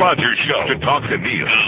Rogers Show. To talk to Neil, dial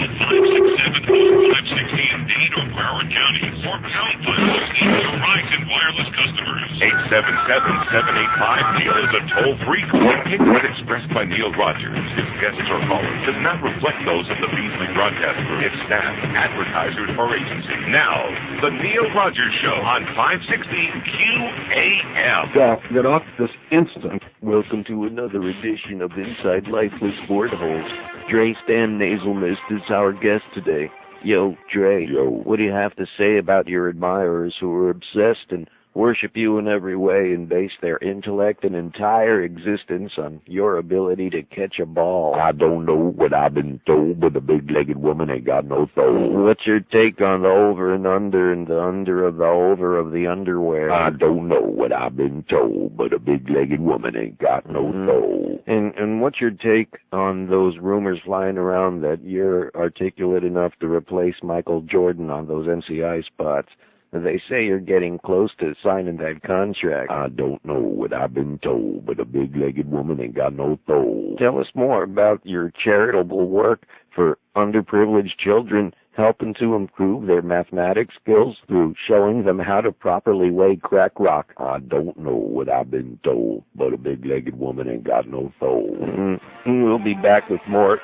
567-516 Dade or Broward County, or pound 516 Verizon wireless customers. 877-785-NEIL is a toll-free call. Opinions expressed by Neil Rogers, his guests or callers, does not reflect those of the Beasley Broadcast Group, its staff, advertisers, or agency. Now, the Neil Rogers Show on 560 QAM. Get off this instant. Welcome to another edition of Inside Lifeless Board Holes. Dre Stan Nasal Mist is our guest today. Yo, Dre. Yo. What do you have to say about your admirers who are obsessed and worship you in every way and base their intellect and entire existence on your ability to catch a ball? I don't know what I've been told, but a big-legged woman ain't got no soul. What's your take on the over and the under of the over of the underwear? I don't know what I've been told, but a big-legged woman ain't got no soul. And what's your take on those rumors flying around that you're articulate enough to replace Michael Jordan on those NCI spots? They say you're getting close to signing that contract. I don't know what I've been told, but a big-legged woman ain't got no soul. Tell us more about your charitable work for underprivileged children, helping to improve their mathematics skills through showing them how to properly weigh crack rock. I don't know what I've been told, but a big-legged woman ain't got no soul. We'll be back with more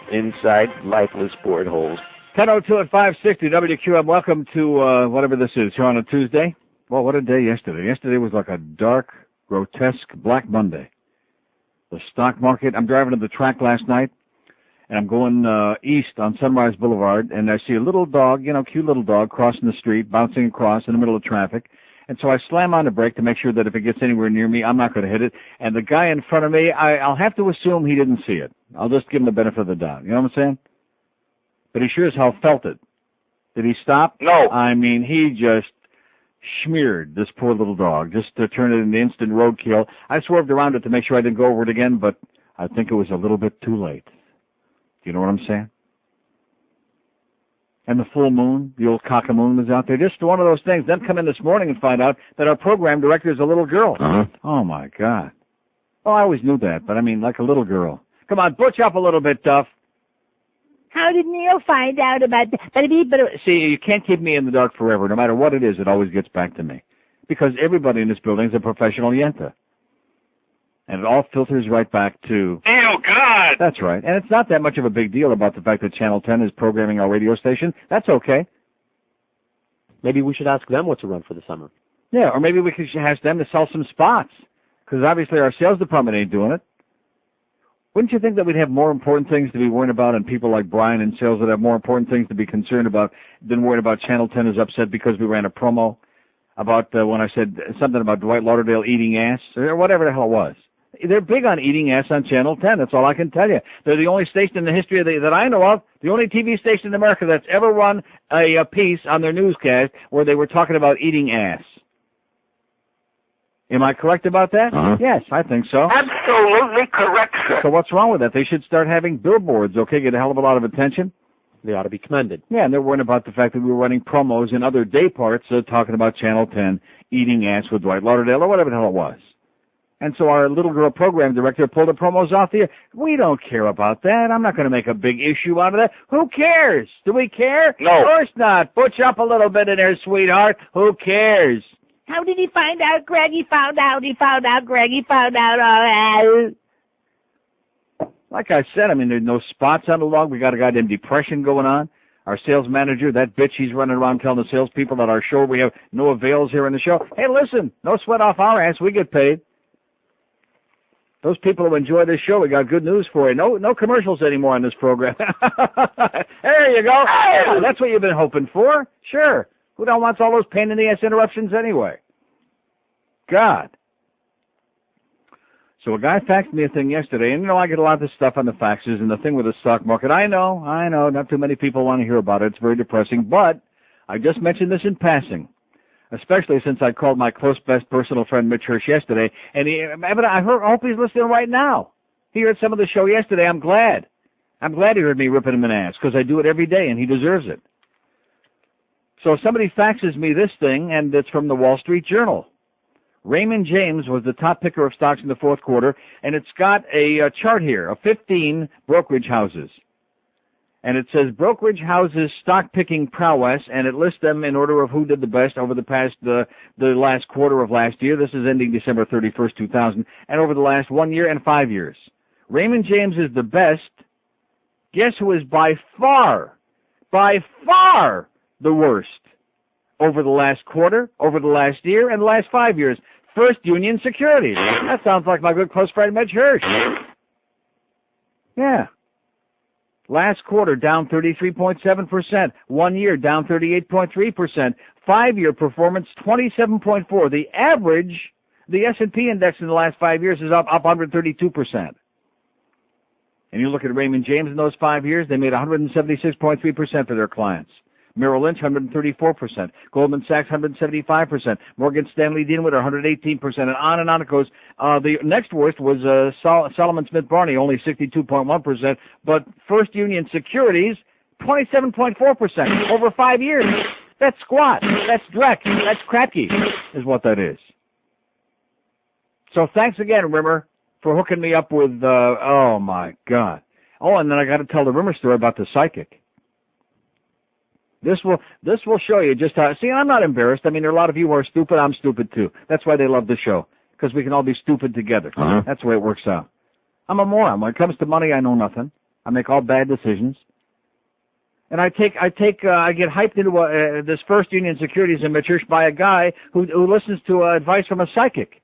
Inside Lifeless Board Holes. 10:02 at 560 WQM. Welcome to whatever this is here on a Tuesday. Well, what a day yesterday. Yesterday was like a dark, grotesque Black Monday. The stock market, I'm driving to the track last night, and I'm going east on Sunrise Boulevard, and I see a little dog, cute little dog, crossing the street, bouncing across in the middle of traffic. And so I slam on the brake to make sure that if it gets anywhere near me, I'm not going to hit it. And the guy in front of me, I'll have to assume he didn't see it. I'll just give him the benefit of the doubt. You know what I'm saying? But he sure as hell felt it. Did he stop? No. I mean, he just smeared this poor little dog just to turn it into instant roadkill. I swerved around it to make sure I didn't go over it again, but I think it was a little bit too late. You know what I'm saying? And the full moon, the old cockamoon was out there. Just one of those things. Then come in this morning and find out that our program director is a little girl. Uh-huh. Oh, my God. Oh, I always knew that, but I mean, like a little girl. Come on, butch up a little bit, Duff. How did Neil find out about that? See, you can't keep me in the dark forever. No matter what it is, it always gets back to me. Because everybody in this building is a professional yenta. And it all filters right back to... Oh, God! That's right. And it's not that much of a big deal about the fact that Channel 10 is programming our radio station. That's okay. Maybe we should ask them what to run for the summer. Yeah, or maybe we could ask them to sell some spots. Because obviously our sales department ain't doing it. Wouldn't you think that we'd have more important things to be worried about, and people like Brian in sales would have more important things to be concerned about than worried about Channel 10 is upset because we ran a promo about when I said something about Dwight Lauderdale eating ass, or whatever the hell it was. They're big on eating ass on Channel 10. That's all I can tell you. They're the only station in the history that I know of, the only TV station in America that's ever run a piece on their newscast where they were talking about eating ass. Am I correct about that? Uh-huh. Yes, I think so. Absolutely correct, sir. So what's wrong with that? They should start having billboards, okay, get a hell of a lot of attention. They ought to be commended. Yeah, and they're worried about the fact that we were running promos in other day parts talking about Channel 10 eating ass with Dwight Lauderdale or whatever the hell it was. And so our little girl program director pulled the promos off the air. We don't care about that. I'm not going to make a big issue out of that. Who cares? Do we care? No. Of course not. Butch up a little bit in there, sweetheart. Who cares? How did he find out, Greg? He found out, Greg. He found out. Like I said, I mean, there's no spots on the log. We got a goddamn depression going on. Our sales manager, that bitch, he's running around telling the salespeople that our show, we have no avails here in the show. Hey, listen, no sweat off our ass. We get paid. Those people who enjoy this show, we got good news for you. No commercials anymore on this program. There you go. Yeah, that's what you've been hoping for. Sure. Who don't want all those pain in the ass interruptions anyway? God. So a guy faxed me a thing yesterday, and I get a lot of this stuff on the faxes and the thing with the stock market. I know, not too many people want to hear about it. It's very depressing, but I just mentioned this in passing, especially since I called my close best personal friend Mitch Hirsch yesterday, and I hope he's listening right now. He heard some of the show yesterday. I'm glad he heard me ripping him an ass, because I do it every day, and he deserves it. So somebody faxes me this thing, and it's from the Wall Street Journal. Raymond James was the top picker of stocks in the fourth quarter, and it's got a chart here of 15 brokerage houses. And it says brokerage houses stock picking prowess, and it lists them in order of who did the best over the last quarter of last year. This is ending December 31st, 2000, and over the last 1 year and 5 years. Raymond James is the best. Guess who is by far the worst over the last quarter, over the last year, and the last 5 years? First Union Securities. That sounds like my good close friend Mitch Hirsch. Yeah. Last quarter down 33.7%. 1 year down 38.3%. 5 year performance 27.4%. The average, the S&P index in the last 5 years is up 132%. And you look at Raymond James in those 5 years, they made 176.3% for their clients. Merrill Lynch, 134%. Goldman Sachs, 175%. Morgan Stanley Dinwiddie, 118%. And on it goes. The next worst was Solomon Smith Barney, only 62.1%. But First Union Securities, 27.4% over 5 years. That's squat. That's dreck. That's crappy, is what that is. So thanks again, Rimmer, for hooking me up with, oh my God. Oh, and then I got to tell the Rimmer story about the psychic. This will show you just how, see, I'm not embarrassed. I mean, there are a lot of you who are stupid. I'm stupid too. That's why they love the show, because we can all be stupid together. Uh-huh. That's the way it works out. I'm a moron. When it comes to money, I know nothing. I make all bad decisions. And I get hyped into this First Union Securities in my church by a guy who listens to advice from a psychic.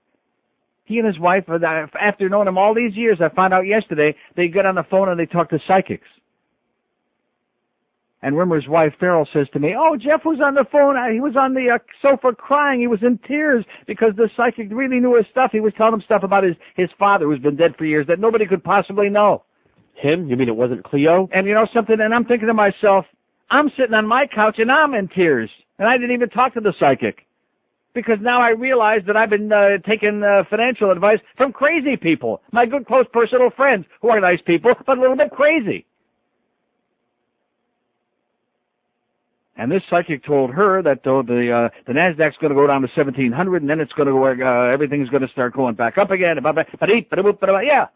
He and his wife, after knowing him all these years, I found out yesterday, they get on the phone and they talk to psychics. And Rimmer's wife, Farrell, says to me, oh, Jeff was on the phone. He was on the sofa crying. He was in tears because the psychic really knew his stuff. He was telling him stuff about his father, who's been dead for years, that nobody could possibly know. Him? You mean it wasn't Cleo? And you know something? And I'm thinking to myself, I'm sitting on my couch and I'm in tears. And I didn't even talk to the psychic. Because now I realize that I've been taking financial advice from crazy people. My good, close, personal friends who are nice people, but a little bit crazy. And this psychic told her that the Nasdaq's going to go down to 1,700, and then it's going to go, everything's going to start going back up again. Yeah.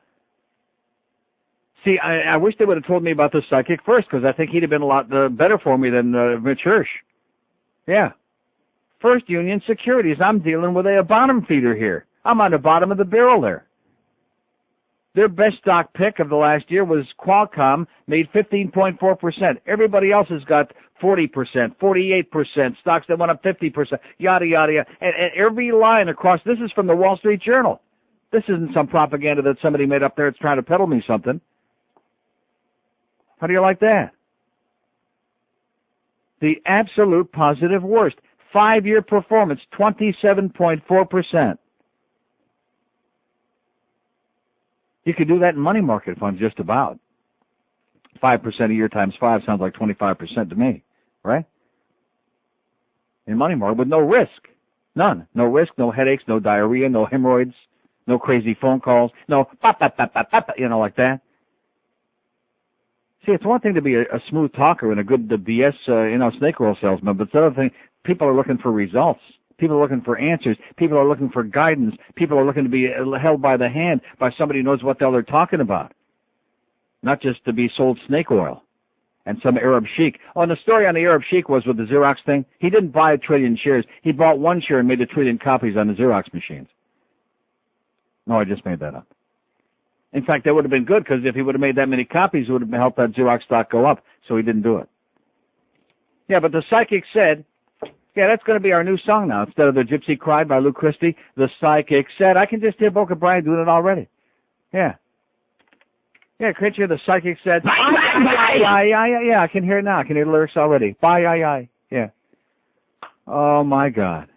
See, I wish they would have told me about this psychic first, because I think he'd have been a lot better for me than Mitch Hirsch. Yeah. First Union Securities. I'm dealing with a bottom feeder here. I'm on the bottom of the barrel there. Their best stock pick of the last year was Qualcomm, made 15.4%. Everybody else has got 40%, 48%, stocks that went up 50%, yada, yada, yada. And every line across, this is from the Wall Street Journal. This isn't some propaganda that somebody made up there that's trying to peddle me something. How do you like that? The absolute positive worst. 5-year performance, 27.4%. You could do that in money market funds just about. 5% a year times 5 sounds like 25% to me, right? In money market with no risk. None. No risk, no headaches, no diarrhea, no hemorrhoids, no crazy phone calls, no like that. See, it's one thing to be a smooth talker and a good BS, snake oil salesman, but the other thing, people are looking for results. People are looking for answers. People are looking for guidance. People are looking to be held by the hand by somebody who knows what the hell they're talking about. Not just to be sold snake oil and some Arab sheik. Oh, and the story on the Arab sheik was with the Xerox thing. He didn't buy 1 trillion shares. He bought 1 share and made 1 trillion copies on the Xerox machines. No, I just made that up. In fact, that would have been good, because if he would have made that many copies, it would have helped that Xerox stock go up. So he didn't do it. Yeah, but the psychic said, yeah, that's going to be our new song now. Instead of The Gypsy Cried by Lou Christie, the psychic said, I can just hear Boca Raton doing it already. Yeah. Yeah, can't you hear the psychic said, yeah, I can hear it now. I can hear the lyrics already. Bye. Yeah. Oh, my God.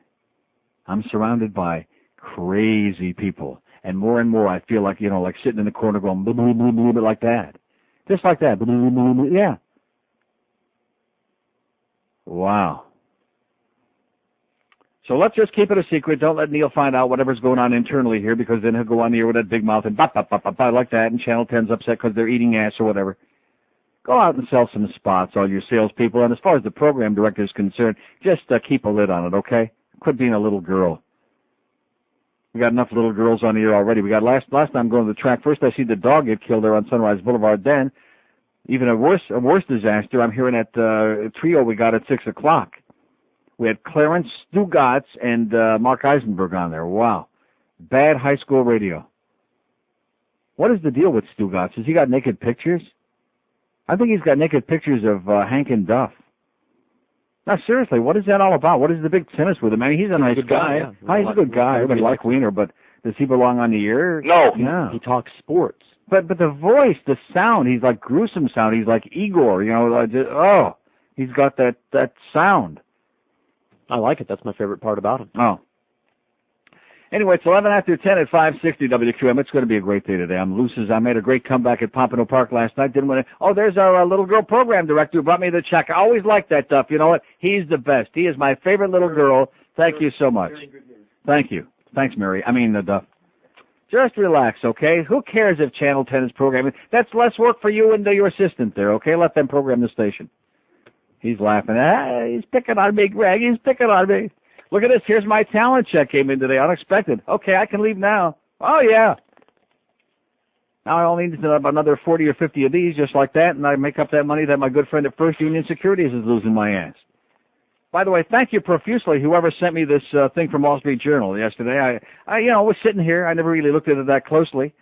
I'm surrounded by crazy people. And more I feel like, like sitting in the corner going, blah, blah, blah, blah, blah, like that. Just like that. Blah, blah, blah, blah, yeah. Wow. So let's just keep it a secret. Don't let Neil find out whatever's going on internally here, because then he'll go on the air with that big mouth and like that, and Channel 10's upset because they're eating ass or whatever. Go out and sell some spots, all your salespeople. And as far as the program director is concerned, just keep a lid on it, okay? Quit being a little girl. We got enough little girls on the air already. We got last time going to the track. First, I see the dog get killed there on Sunrise Boulevard. Then, even a worse disaster. I'm hearing at trio we got at 6 o'clock. We had Clarence Stugatz and Mark Eisenberg on there. Wow, bad high school radio. What is the deal with Stugatz? Has he got naked pictures? I think he's got naked pictures of Hank and Duff. Now, seriously, what is that all about? What is the big tennis with him? I mean, he's a nice guy. Yeah. He's a good guy. Everybody likes Wiener, but does he belong on the air? No. Yeah. He talks sports. But the voice, the sound, he's like gruesome sound. He's like Igor, you know. He's got that sound. I like it. That's my favorite part about him. Oh. Anyway, it's 11 after 10 at 560 WQM. It's going to be a great day today. I'm loose as I made a great comeback at Pompano Park last night. Didn't win it. Oh, there's our little girl program director who brought me the check. I always liked that Duff. You know what? He's the best. He is my favorite little girl. Thank you so much. Thank you. Thanks, Mary. Duff. Just relax, okay? Who cares if Channel 10 is programming? That's less work for you and your assistant there, okay? Let them program the station. He's laughing. He's picking on me, Greg. He's picking on me. Look at this. Here's my talent check came in today. Unexpected. Okay, I can leave now. Oh, yeah. Now I only need about another 40 or 50 of these just like that, and I make up that money that my good friend at First Union Securities is losing my ass. By the way, thank you profusely, whoever sent me this thing from Wall Street Journal yesterday. I was sitting here. I never really looked at it that closely.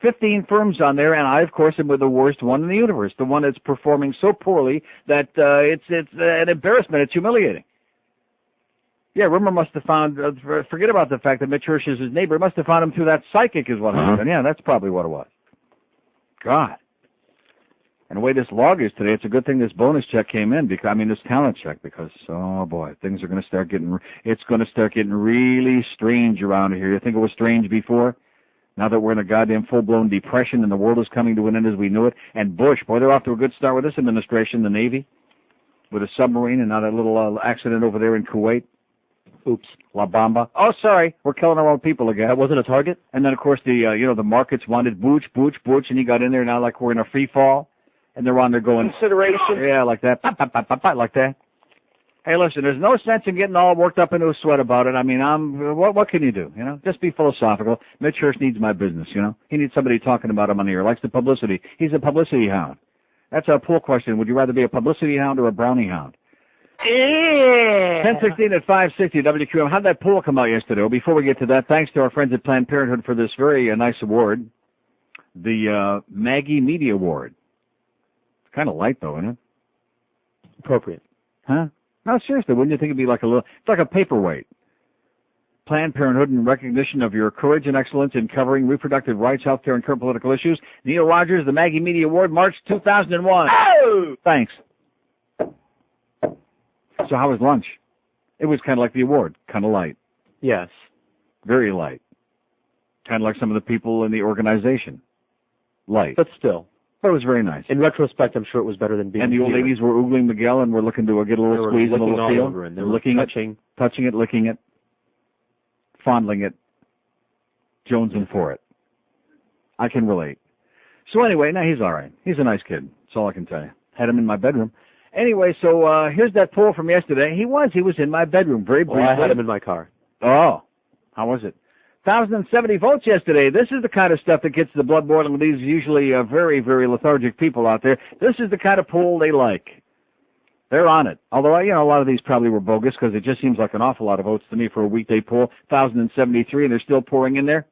15 firms on there, and I, of course, am with the worst one in the universe, the one that's performing so poorly that it's an embarrassment. It's humiliating. Yeah, Rimmer must have found, forget about the fact that Mitch Hirsch is his neighbor, must have found him through that psychic is what happened. Yeah, that's probably what it was. God. And the way this log is today, it's a good thing this bonus check came in, this talent check, because, oh boy, things are going to start getting really strange around here. You think it was strange before? Now that we're in a goddamn full-blown depression and the world is coming to an end as we knew it, and Bush, boy, they're off to a good start with this administration, the Navy, with a submarine and now that little accident over there in Kuwait. Oops, La Bamba. Oh, sorry, we're killing our own people again. That wasn't a target? And then, of course, the markets wanted Booch, and he got in there now like we're in a free fall. And they're on there going, Consideration. Yeah, like that, like that. Hey, listen, there's no sense in getting all worked up into a sweat about it. I mean, what can you do, you know? Just be philosophical. Mitch Hirsch needs my business, you know? He needs somebody talking about him on the air, likes the publicity. He's a publicity hound. That's our poll question. Would you rather be a publicity hound or a brownie hound? 10:16 at 560 WQM. How'd that poll come out yesterday? Well, before we get to that, thanks to our friends at Planned Parenthood for this very nice award, the Maggie Media Award. It's kind of light, though, isn't it? Appropriate. Huh? No, seriously, wouldn't you think it'd be like it's like a paperweight. Planned Parenthood in recognition of your courage and excellence in covering reproductive rights, healthcare, and current political issues. Neil Rogers, the Maggie Media Award, March 2001. Oh! Thanks. So how was lunch? It was kind of like the award, kind of light. Yes. Very light. Kind of like some of the people in the organization. Light. But still. But it was very nice. In retrospect, I'm sure it was better than being. And the old ladies were oogling Miguel and were looking to get a little squeeze and a little feel. They were licking, touching it, licking it, fondling it, jonesing for it. I can relate. So anyway, now he's all right. He's a nice kid. That's all I can tell you. Had him in my bedroom. Anyway, so here's that poll from yesterday. He was in my bedroom, very briefly. I had him in my car. Oh, how was it? 1,070 votes yesterday. This is the kind of stuff that gets the blood boiling with these usually very, very lethargic people out there. This is the kind of poll they like. They're on it. Although, a lot of these probably were bogus because it just seems like an awful lot of votes to me for a weekday poll. 1,073, and they're still pouring in there.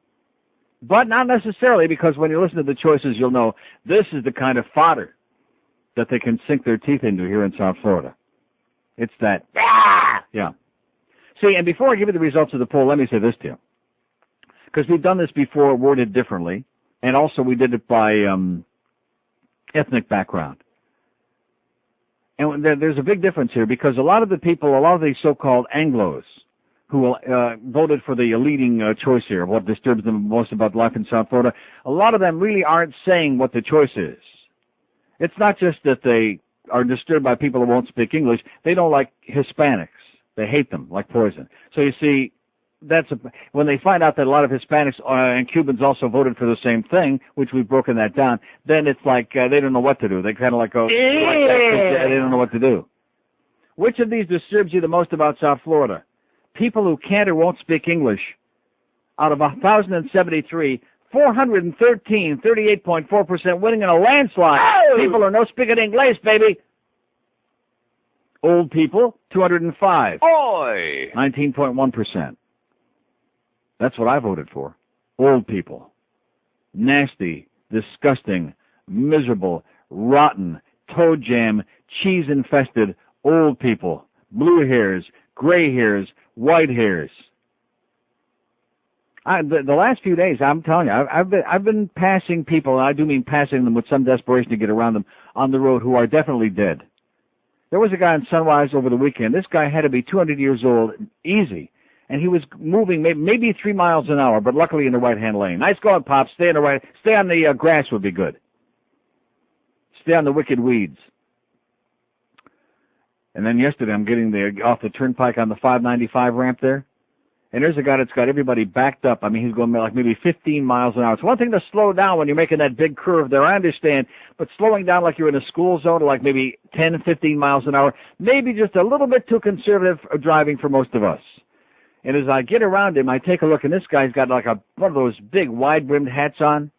But not necessarily, because when you listen to the choices, you'll know this is the kind of fodder that they can sink their teeth into here in South Florida. It's that. Yeah. See, and before I give you the results of the poll, let me say this to you. Because we've done this before, worded differently, and also we did it by ethnic background. And there's a big difference here, because a lot of these so-called Anglos who voted for the leading choice here, what disturbs them most about life in South Florida, a lot of them really aren't saying what the choice is. It's not just that they are disturbed by people who won't speak English. They don't like Hispanics. They hate them like poison. So you see, when they find out that a lot of Hispanics and Cubans also voted for the same thing, which we've broken that down, then it's like they don't know what to do. They kind of like go, they don't know what to do. Which of these disturbs you the most about South Florida? People who can't or won't speak English out of 1,073, 413, 38.4% winning in a landslide. Oh! People are no speaking English, baby. Old people, 205. Oi! 19.1%. That's what I voted for. Old people. Nasty, disgusting, miserable, rotten, toe jam, cheese-infested old people. Blue hairs, gray hairs, white hairs. The last few days, I'm telling you, I've been passing people, and I do mean passing them with some desperation to get around them on the road, who are definitely dead. There was a guy in Sunrise over the weekend. This guy had to be 200 years old, easy, and he was moving maybe 3 miles an hour, but luckily in the right-hand lane. Nice going, Pop. Stay on the grass would be good. Stay on the wicked weeds. And then yesterday, I'm getting off the turnpike on the 595 ramp there. And there's a guy that's got everybody backed up. I mean, he's going like maybe 15 miles an hour. It's one thing to slow down when you're making that big curve there, I understand. But slowing down like you're in a school zone to like maybe 10, 15 miles an hour, maybe just a little bit too conservative driving for most of us. And as I get around him, I take a look, and this guy's got like one of those big wide-brimmed hats on.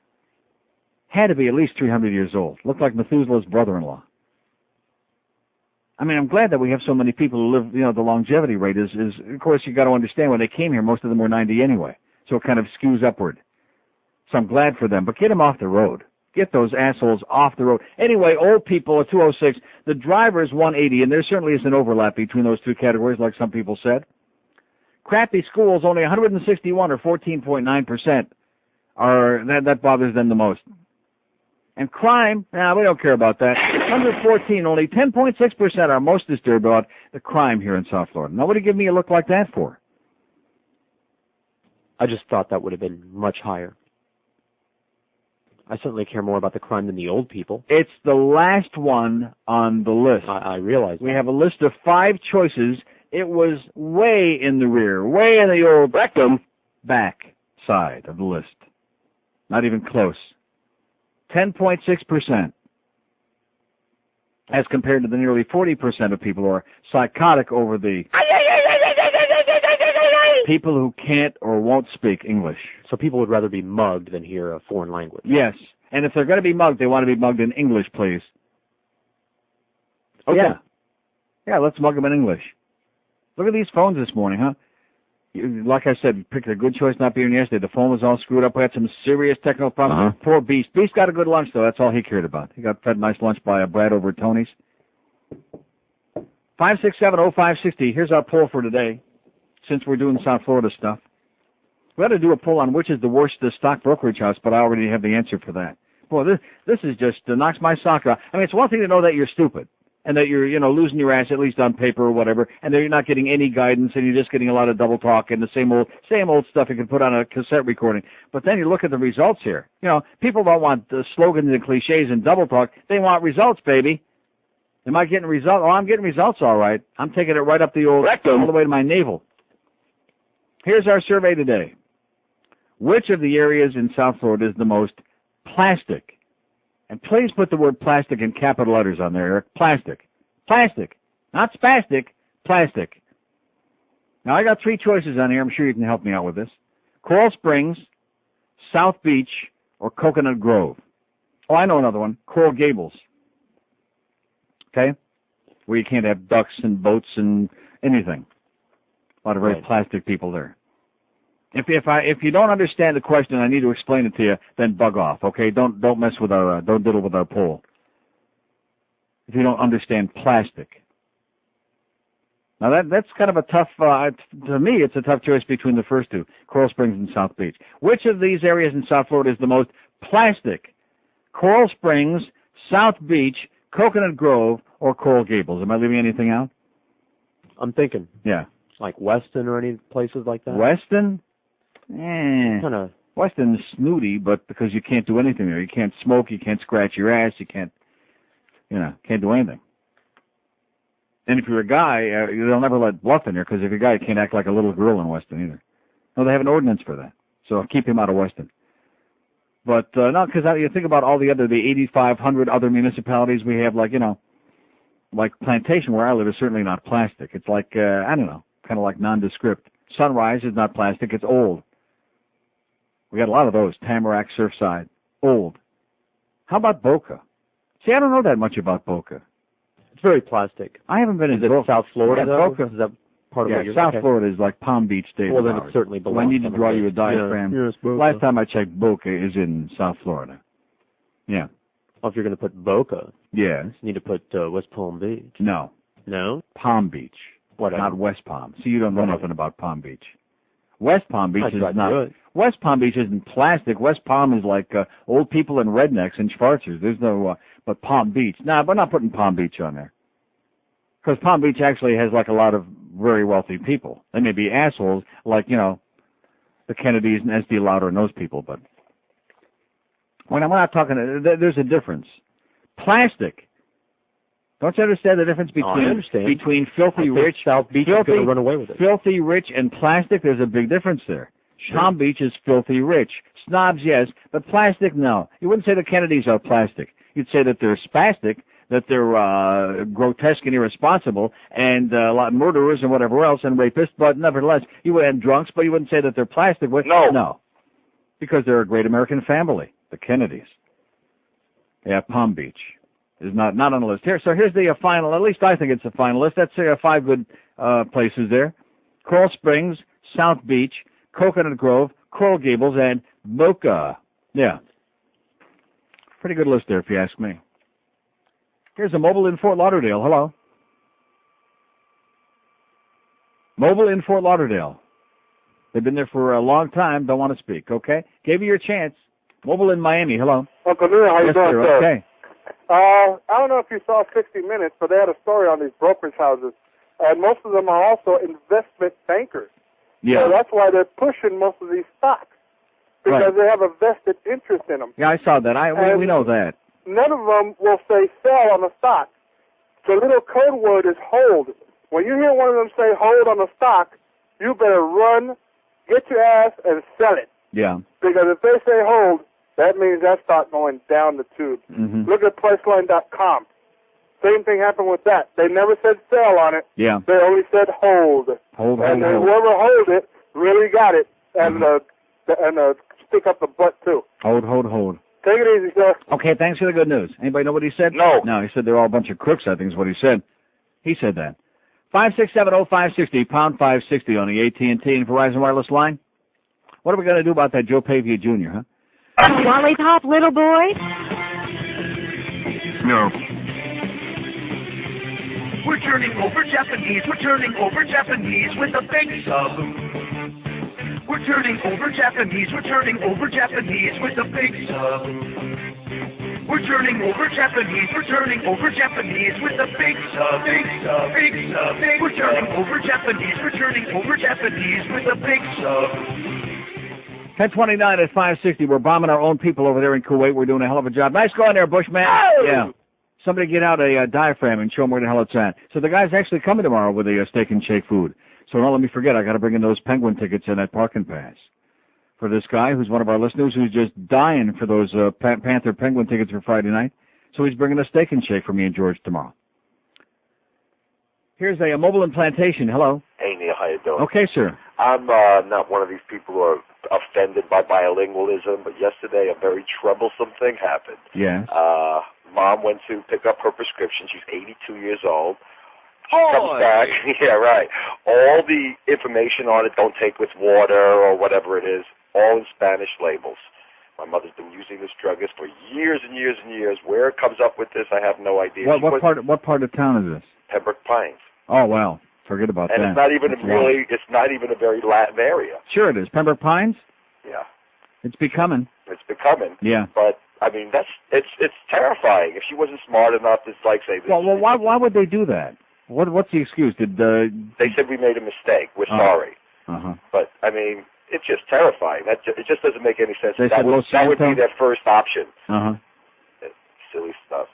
Had to be at least 300 years old. Looked like Methuselah's brother-in-law. I mean, I'm glad that we have so many people who live, the longevity rate is, of course, you got to understand when they came here, most of them were 90 anyway. So it kind of skews upward. So I'm glad for them. But get them off the road. Get those assholes off the road. Anyway, old people are 206. The driver is 180, and there certainly is an overlap between those two categories, like some people said. Crappy schools, only 161 or 14.9% that bothers them the most. And crime, we don't care about that. 114, only 10.6% are most disturbed about the crime here in South Florida. Nobody give me a look like that for. I just thought that would have been much higher. I certainly care more about the crime than the old people. It's the last one on the list. I realize that. We have a list of 5 choices. It was way in the rear, way in the old rectum back side of the list. Not even close. 10.6%, as compared to the nearly 40% of people who are psychotic over the people who can't or won't speak English. So people would rather be mugged than hear a foreign language. Yes, and if they're going to be mugged, they want to be mugged in English, please. Okay. Yeah, let's mug them in English. Look at these phones this morning, huh? Like I said, you picked a good choice not being here yesterday. The phone was all screwed up. We had some serious technical problems. Poor Beast. Beast got a good lunch, though. That's all he cared about. He got fed a nice lunch by Brad over at Tony's. 567-0560. Here's our poll for today, since we're doing South Florida stuff. We ought to do a poll on which is the worst stock brokerage house, but I already have the answer for that. Boy, this is just knocks my sock off. I mean, it's one thing to know that you're stupid, and that you're, losing your ass, at least on paper or whatever, and that you're not getting any guidance, and you're just getting a lot of double talk and the same old stuff you can put on a cassette recording. But then you look at the results here. People don't want the slogans and cliches and double talk. They want results, baby. Am I getting results? Oh, I'm getting results all right. I'm taking it right up the old rectum, all the way to my navel. Here's our survey today. Which of the areas in South Florida is the most plastic? And please put the word plastic in capital letters on there, Eric. Plastic. Plastic. Not spastic. Plastic. Now, I got 3 choices on here. I'm sure you can help me out with this. Coral Springs, South Beach, or Coconut Grove. Oh, I know another one. Coral Gables. Okay? Where you can't have ducks and boats and anything. A lot of very plastic people there. If you don't understand the question, I need to explain it to you, then bug off, okay? Don't mess with don't diddle with our poll. If you don't understand plastic. Now that's kind of a tough, to me it's a tough choice between the first two, Coral Springs and South Beach. Which of these areas in South Florida is the most plastic? Coral Springs, South Beach, Coconut Grove, or Coral Gables? Am I leaving anything out? I'm thinking. Yeah. Like Weston or any places like that? Weston? Weston's snooty, but because you can't do anything there. You can't smoke, you can't scratch your ass, you can't do anything. And if you're a guy, they'll never let bluff in there, because if you're a guy, you can't act like a little girl in Weston either. No, they have an ordinance for that. So keep him out of Weston. But, no, because you think about all the 8,500 other municipalities we have, like Plantation, where I live, is certainly not plastic. It's like, kind of like nondescript. Sunrise is not plastic, it's old. We got a lot of those. Tamarack, Surfside, old. How about Boca? See, I don't know that much about Boca. It's very plastic. I haven't been in Boca. South Florida, yeah, though? Boca. Is that part of what you're South okay. Florida is like Palm Beach State. Well, then it certainly belongs. I need to draw you a diagram. Yes, Boca. Last time I checked, Boca is in South Florida. Yeah. Well, if you're going to put Boca, yes. You need to put West Palm Beach. No. No? Palm Beach. Whatever. Not West Palm. See, you don't know nothing about Palm Beach. West Palm Beach is not. Good. West Palm Beach isn't plastic. West Palm is like old people and rednecks and Schwarzers. There's no. But Palm Beach. Nah, we're not putting Palm Beach on there. Because Palm Beach actually has like a lot of very wealthy people. They may be assholes, like the Kennedys and S.D. Lauder and those people. But we're not talking. There's a difference. Plastic. Don't you understand the difference between filthy rich, South Beach is going to run away with it. Filthy rich and plastic? There's a big difference there. Sure. Palm Beach is filthy rich. Snobs, yes, but plastic, no. You wouldn't say the Kennedys are plastic. You'd say that they're spastic, that they're grotesque and irresponsible, and a lot of murderers and whatever else, and rapists. But nevertheless, you would have drunks, but you wouldn't say that they're plastic. No, because they're a great American family, the Kennedys. Yeah, Palm Beach is not on the list here. So here's the final. At least I think it's a finalist. Let's say 5 good places there: Coral Springs, South Beach, Coconut Grove, Coral Gables, and Boca. Yeah, pretty good list there, if you ask me. Here's a mobile in Fort Lauderdale. Hello, mobile in Fort Lauderdale. They've been there for a long time. Don't want to speak. Okay, gave you your chance. Mobile in Miami. Hello, Uncle Neil. How you doing, sir? Okay. I don't know if you saw 60 Minutes, but they had a story on these brokerage houses, and most of them are also investment bankers. Yeah. So that's why they're pushing most of these stocks, because they have a vested interest in them. Yeah, I saw that. We know that. None of them will say sell on a stock. The little code word is hold. When you hear one of them say hold on a stock, you better run, get your ass, and sell it. Yeah. Because if they say hold, that means that stock going down the tube. Mm-hmm. Look at Priceline.com. Same thing happened with that. They never said sell on it. Yeah. They only said hold. Hold. Whoever holds it really got it, and stick up the butt too. Hold. Take it easy, sir. Okay, thanks for the good news. Anybody know what he said? No. No, he said they're all a bunch of crooks, I think is what he said. He said that. 5670560, pound 560 on the AT&T and Verizon Wireless line. What are we going to do about that Joe Pavia Jr., huh? Lollipop, little boy? No. We're turning over Japanese with a big sub. We're turning over Japanese with a big sub. We're turning over Japanese with a big sub. We're turning over Japanese with a big sub. 1029 at 560. We're bombing our own people over there in Kuwait. We're doing a hell of a job. Nice going there, Bushman. Oh! Yeah. Somebody get out a diaphragm and show them where the hell it's at. So the guy's actually coming tomorrow with a steak and shake food. So don't let me forget, I got to bring in those Penguin tickets and that parking pass for this guy who's one of our listeners who's just dying for those Panther Penguin tickets for Friday night. So he's bringing a steak and shake for me and George tomorrow. Here's a mobile implantation. Hello. Hey, Neil, how you doing? Okay, sir. I'm not one of these people who are offended by bilingualism, but yesterday a very troublesome thing happened. Yes. Mom went to pick up her prescription. She's 82 years old. She comes back. Yeah, right. All the information on it, don't take with water or whatever it is, all in Spanish labels. My mother's been using this druggist for years and years and years. Where it comes up with this, I have no idea. What part of town is this? Pembroke Pines. Oh, well, forget about that. And it's not even a very Latin area. Sure it is. Pembroke Pines? Yeah. It's becoming. Yeah. But I mean, it's terrifying. If she wasn't smart enough, it's like say this. Well, why would they do that? What's the excuse? They said we made a mistake. We're sorry. Uh-huh. But I mean, it's just terrifying. It just doesn't make any sense. That would be their first option. Uh-huh. Silly stuff.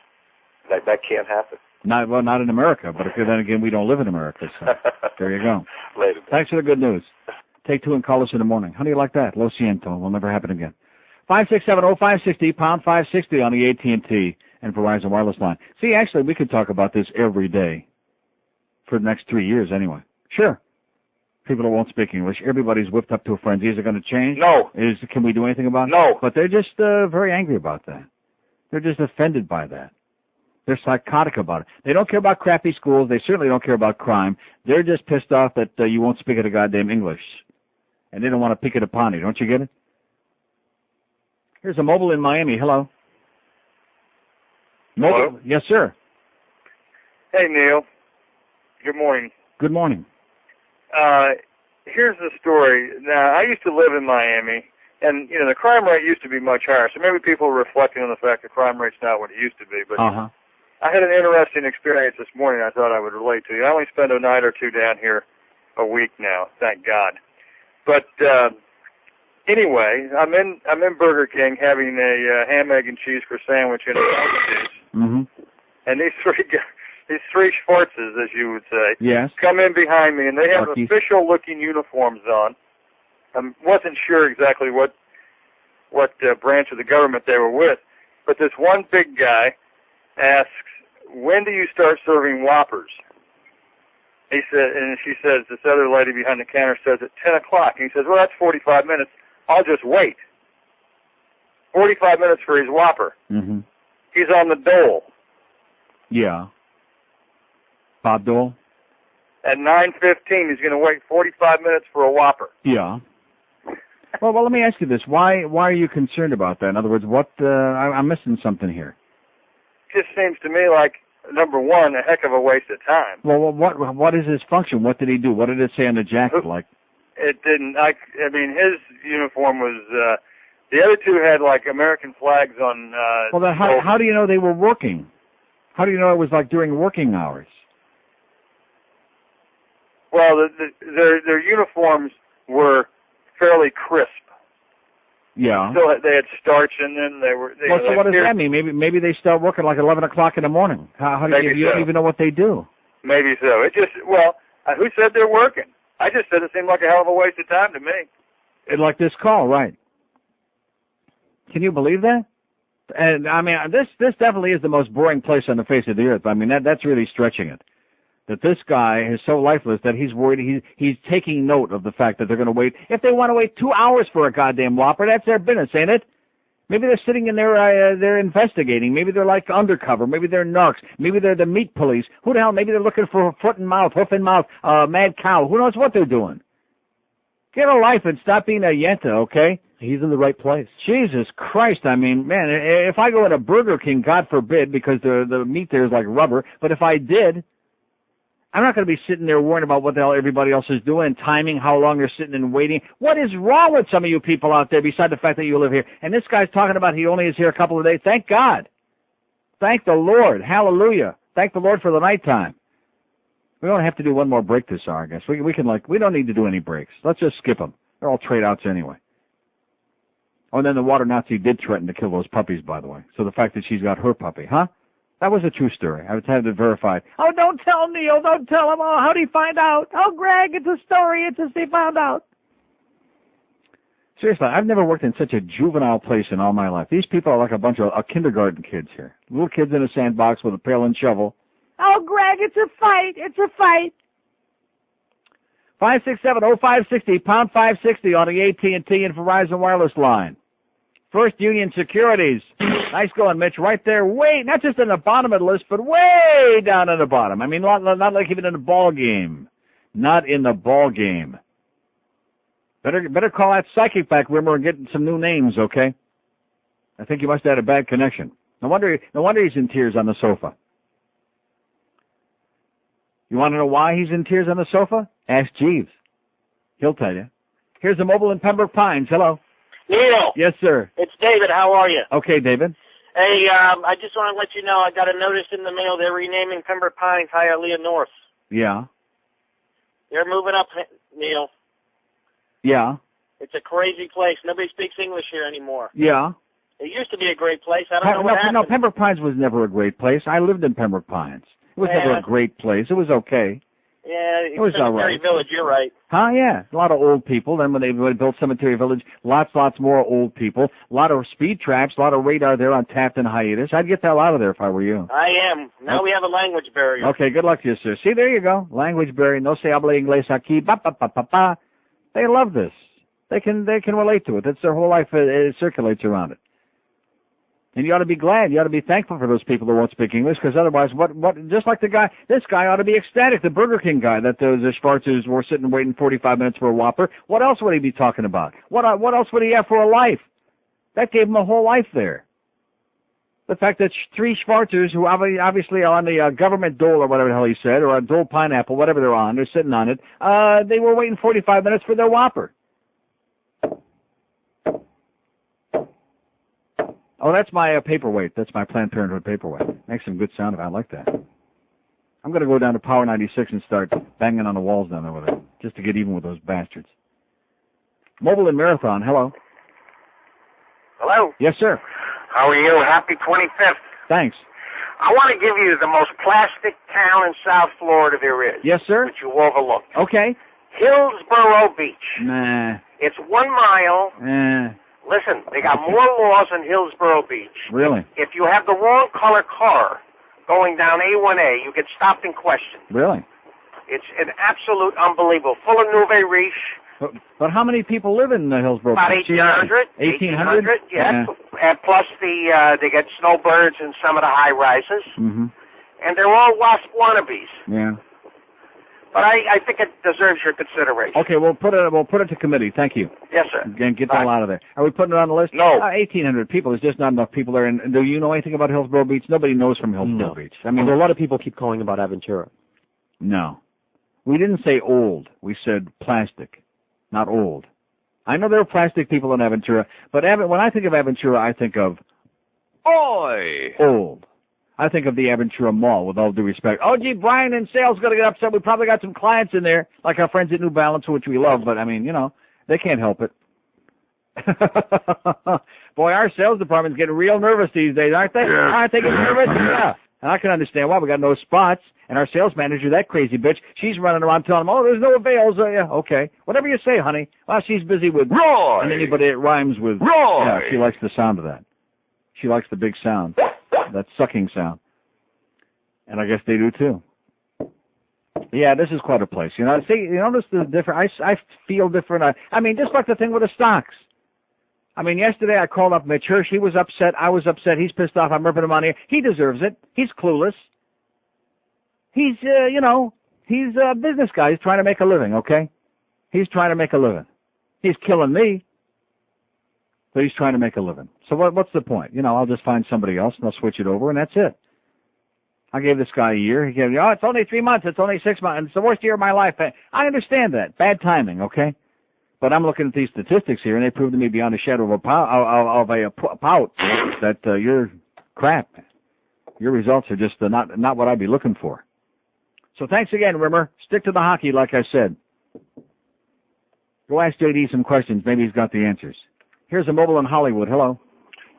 That can't happen. Not in America, but then again, we don't live in America, so there you go. Later. Thanks for the good news. Take 2 and call us in the morning. How do you like that? Lo siento. Will never happen again. 5670560, pound 560 on the AT&T and Verizon Wireless line. See, actually, we could talk about this every day for the next 3 years anyway. Sure. People that won't speak English. Everybody's whipped up to a frenzy. Is it going to change? No. Can we do anything about it? No. But they're just very angry about that. They're just offended by that. They're psychotic about it. They don't care about crappy schools. They certainly don't care about crime. They're just pissed off that you won't speak the goddamn English. And they don't want to pick it upon you. Don't you get it? Here's a mobile in Miami. Hello. Mobile? Hello? Yes, sir. Hey, Neil. Good morning. Good morning. Here's the story. Now, I used to live in Miami, and, the crime rate used to be much higher. So maybe people are reflecting on the fact the crime rate's not what it used to be. But I had an interesting experience this morning I thought I would relate to you. I only spend a night or two down here a week now, thank God. But anyway, I'm in Burger King having a ham, egg, and cheese for sandwich and a cheese. Mm-hmm. And these three Schwartzes, as you would say, yes, come in behind me, and they have official-looking uniforms on. I wasn't sure exactly what branch of the government they were with, but this one big guy asks, "When do you start serving Whoppers?" He said, and she says, this other lady behind the counter says at 10 o'clock. And he says, "Well, that's 45 minutes. I'll just wait." 45 minutes for his Whopper. Mm-hmm. He's on the dole. Yeah. Bob Dole? At 9:15, he's going to wait 45 minutes for a Whopper. Yeah. Well, let me ask you this. Why are you concerned about that? In other words, I'm missing something here. It just seems to me like, number one, a heck of a waste of time. Well, what is his function? What did he do? What did it say on the jacket? Like, it didn't. I mean, his uniform was. The other two had like American flags on. Well, then how do you know they were working? How do you know it was like during working hours? Well, their uniforms were fairly crisp. Yeah. So they had starch in them. They were. Well, so what does that mean? Maybe they start working like 11 o'clock in the morning. How do you don't even know what they do? Maybe so. It just who said they're working? I just said it seemed like a hell of a waste of time to me. Like this call, right? Can you believe that? And I mean, this definitely is the most boring place on the face of the earth. I mean, that's really stretching it. That this guy is so lifeless that he's worried. He's taking note of the fact that they're going to wait. If they want to wait 2 hours for a goddamn Whopper, that's their business, ain't it? Maybe they're sitting in there, they're investigating. Maybe they're like undercover. Maybe they're narcs. Maybe they're the meat police. Who the hell? Maybe they're looking for hoof and mouth, mad cow. Who knows what they're doing? Get a life and stop being a yenta, okay? He's in the right place. Jesus Christ, I mean, man, if I go in a Burger King, God forbid, because the meat there is like rubber, but if I did, I'm not going to be sitting there worrying about what the hell everybody else is doing, timing, how long they're sitting and waiting. What is wrong with some of you people out there besides the fact that you live here? And this guy's talking about he only is here a couple of days. Thank God. Thank the Lord. Hallelujah. Thank the Lord for the nighttime. We don't have to do one more break this hour, I guess. We don't need to do any breaks. Let's just skip them. They're all trade outs anyway. Oh, and then the water Nazi did threaten to kill those puppies, by the way. So the fact that she's got her puppy, huh? That was a true story. I had to verify it. Oh, don't tell Neil. Don't tell him. Oh, how'd he find out? Oh, Greg, it's a story. It's just he found out. Seriously, I've never worked in such a juvenile place in all my life. These people are like a bunch of kindergarten kids here. Little kids in a sandbox with a pail and shovel. Oh, Greg, it's a fight. It's a fight. 567-0560, pound 560 on the AT&T and Verizon wireless line. First Union Securities. Nice going, Mitch. Right there, way, not just in the bottom of the list, but way down in the bottom. I mean, not like even in the ball game. Not in the ball game. Better call that psychic back, Rimmer, and get some new names, okay? I think you must have had a bad connection. No wonder he's in tears on the sofa. You want to know why he's in tears on the sofa? Ask Jeeves. He'll tell you. Here's the mobile in Pembroke Pines. Hello. Neil. Yes, sir. It's David. How are you? Okay, David. Hey, I just want to let you know I got a notice in the mail. They're renaming Pembroke Pines Hialeah North. Yeah. They're moving up, Neil. Yeah. It's a crazy place. Nobody speaks English here anymore. Yeah. It used to be a great place. I don't know what happened. No, Pembroke Pines was never a great place. I lived in Pembroke Pines. It was never a great place. It was okay. Yeah, It was all Cemetery right. Village, you're right. Huh? Yeah, a lot of old people. Then when they built Cemetery Village, lots more old people. A lot of speed traps, a lot of radar there on tapped and hiatus. I'd get the hell out of there if I were you. I am. Now we have a language barrier. Okay, good luck to you, sir. See, there you go. Language barrier. No se habla inglés aquí. Ba, ba, ba, ba, ba. They love this. They can relate to it. That's their whole life. It circulates around it. And you ought to be glad. You ought to be thankful for those people who won't speak English, because otherwise, just like this guy ought to be ecstatic, the Burger King guy, that the Schwarzes were sitting waiting 45 minutes for a Whopper. What else would he be talking about? What else would he have for a life? That gave him a whole life there. The fact that 3 Schwarzers, who obviously are on the government dole or whatever the hell he said, or a dole pineapple, whatever they're on, they're sitting on it, they were waiting 45 minutes for their Whopper. Oh, that's my paperweight. That's my Planned Parenthood paperweight. Makes some good sound. I like that. I'm going to go down to Power 96 and start banging on the walls down there with it, just to get even with those bastards. Mobile and Marathon, hello. Hello. Yes, sir. How are you? Happy 25th. Thanks. I want to give you the most plastic town in South Florida there is. Yes, sir. Which you overlooked. Okay. Hillsborough Beach. Nah. It's 1 mile. Listen, they got more laws in Hillsborough Beach. Really? If you have the wrong color car going down A1A, you get stopped and questioned. Really? It's an absolute unbelievable. Full of nouveau riche. But how many people live in Hillsborough About Beach? 1,800. 1,800? Yeah. And plus they get snowbirds in some of the high rises. Mm-hmm. And they're all WASP wannabes. Yeah. But I think it deserves your consideration. Okay, we'll put it to committee. Thank you. Yes, sir. Again, get the hell out of there. Are we putting it on the list? No. 1,800 people. There's just not enough people there. And do you know anything about Hillsborough Beach? Nobody knows from Hillsborough Beach. I mean, a lot of people keep calling about Aventura. No. We didn't say old. We said plastic, not old. I know there are plastic people in Aventura, but when I think of Aventura, I think of old. I think of the Aventura Mall, with all due respect. Oh, gee, Brian in sales going to get upset. We probably got some clients in there, like our friends at New Balance, which we love, but, I mean, they can't help it. Boy, our sales department's getting real nervous these days, aren't they? Yeah. Aren't they getting nervous? Yeah. And I can understand why. We got no spots, and our sales manager, that crazy bitch, she's running around telling them, oh, there's no avails. Yeah, okay. Whatever you say, honey. Well, she's busy with Roy. And anybody that rhymes with Roy. Yeah, she likes the sound of that. She likes the big sound. That sucking sound. And I guess they do too. Yeah, this is quite a place. See, you notice the different, I feel different. I mean, just like the thing with the stocks. I mean, yesterday I called up Mitch Hirsch. He was upset. I was upset. He's pissed off. I'm ripping him on here. He deserves it. He's clueless. He's, he's a business guy. He's trying to make a living, okay? He's trying to make a living. He's killing me. But he's trying to make a living. So what's the point? I'll just find somebody else and I'll switch it over and that's it. I gave this guy a year. He gave me, it's only 3 months. It's only 6 months. It's the worst year of my life. I understand that. Bad timing, okay? But I'm looking at these statistics here and they prove to me beyond a shadow of a pout that you're crap. Your results are just not what I'd be looking for. So thanks again, Rimmer. Stick to the hockey like I said. Go ask JD some questions. Maybe he's got the answers. Here's a mobile in Hollywood. Hello.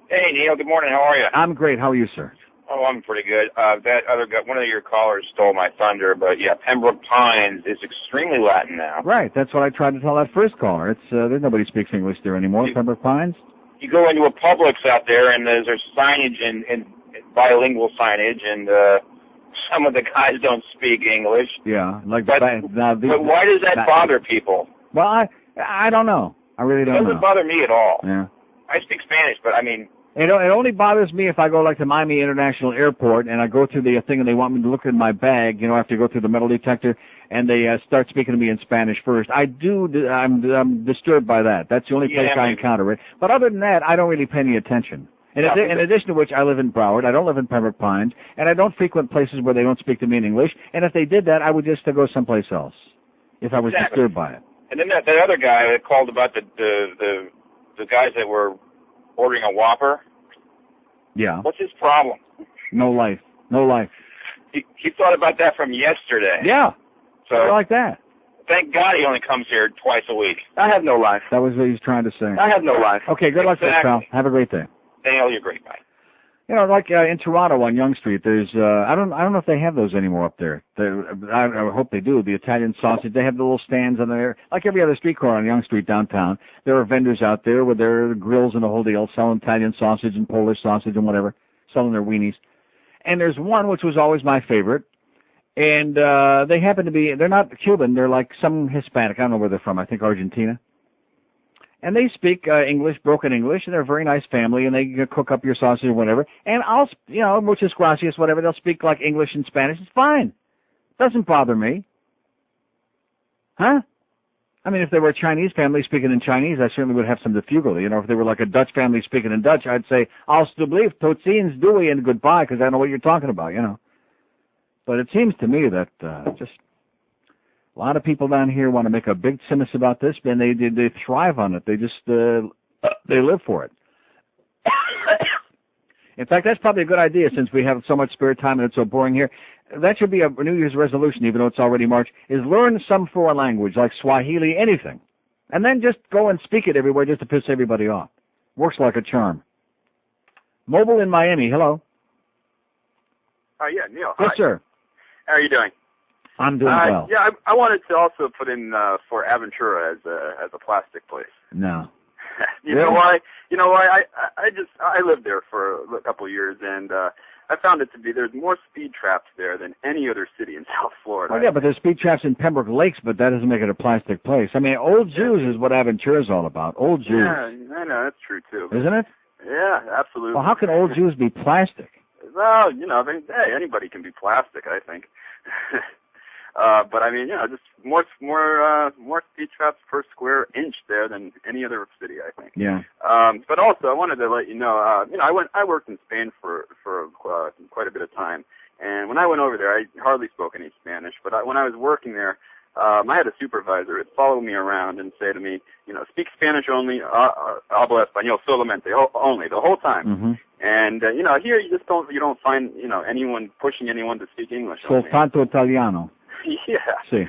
Hey, Neil. Good morning. How are you? I'm great. How are you, sir? Oh, I'm pretty good. That other guy, one of your callers stole my thunder, but yeah, Pembroke Pines is extremely Latin now. Right. That's what I tried to tell that first caller. There's nobody speaks English there anymore. Pembroke Pines. You go into a Publix out there, and there's signage and bilingual signage, and some of the guys don't speak English. Yeah. But why does that bother people? Well, I don't know. I really don't know. It doesn't bother me at all. Yeah. I speak Spanish, but I mean... It only bothers me if I go like to Miami International Airport and I go through the thing and they want me to look in my bag, after you go through the metal detector, and they start speaking to me in Spanish first. I'm disturbed by that. That's the only place I encounter it. But other than that, I don't really pay any attention. In addition to which, I live in Broward. I don't live in Pembroke Pines, and I don't frequent places where they don't speak to me in English. And if they did that, I would just go someplace else if I was disturbed by it. And then that other guy that called about the guys that were ordering a Whopper. Yeah. What's his problem? No life. No life. He thought about that from yesterday. Yeah. So I like that. Thank God he only comes here twice a week. I have no life. That was what he was trying to say. I have no life. Okay, good luck to us, pal. Have a great day. Dale, you're great. Bye. You know, like in Toronto on Yonge Street, there's I don't know if they have those anymore up there. I hope they do. The Italian sausage, they have the little stands on there, like every other street corner on Yonge Street downtown. There are vendors out there with their grills and the whole deal, selling Italian sausage and Polish sausage and whatever, selling their weenies. And there's one which was always my favorite, and they happen to be, they're not Cuban, they're like some Hispanic. I don't know where they're from. I think Argentina. And they speak English, broken English, and they're a very nice family, and they cook up your sausage or whatever. And I'll, you know, muchas gracias, whatever. They'll speak like English and Spanish. It's fine. Doesn't bother me. Huh? I mean, if they were a Chinese family speaking in Chinese, I certainly would have some difficulty. You know, if they were like a Dutch family speaking in Dutch, I'd say, alstublieft, tot ziens, doei, and goodbye, because I know what you're talking about, you know. But it seems to me that just a lot of people down here want to make a big simus about this, and they thrive on it. They just they live for it. In fact, that's probably a good idea since we have so much spare time and it's so boring here. That should be a New Year's resolution, even though it's already March, is learn some foreign language, like Swahili, anything. And then just go and speak it everywhere just to piss everybody off. Works like a charm. Mobile in Miami, hello. Yeah, Neil. Yes, hi. sir. How are you doing? I'm doing well. Yeah, I wanted to also put in for Aventura as a plastic place. No. You know why? I lived there for a couple of years, and I found it to be there's more speed traps there than any other city in South Florida. Oh, yeah, but there's speed traps in Pembroke Lakes, but that doesn't make it a plastic place. I mean, Old Jews is what Aventura is all about. Old Jews. Yeah, I know, that's true, too. Isn't it? Yeah, absolutely. Well, how can Old Jews be plastic? Well, you know, hey, anybody can be plastic, I think. But I mean, you know, just more speed traps per square inch there than any other city, I think. Yeah. But also, I wanted to let you know, I worked in Spain for quite a bit of time, and when I went over there, I hardly spoke any Spanish. But when I was working there, I had a supervisor who'd follow me around and say to me, you know, speak Spanish only, habla español solamente, only, the whole time. Mm-hmm. And you know, here you don't find, you know, anyone pushing anyone to speak English. Soltanto Italiano. Yeah. See.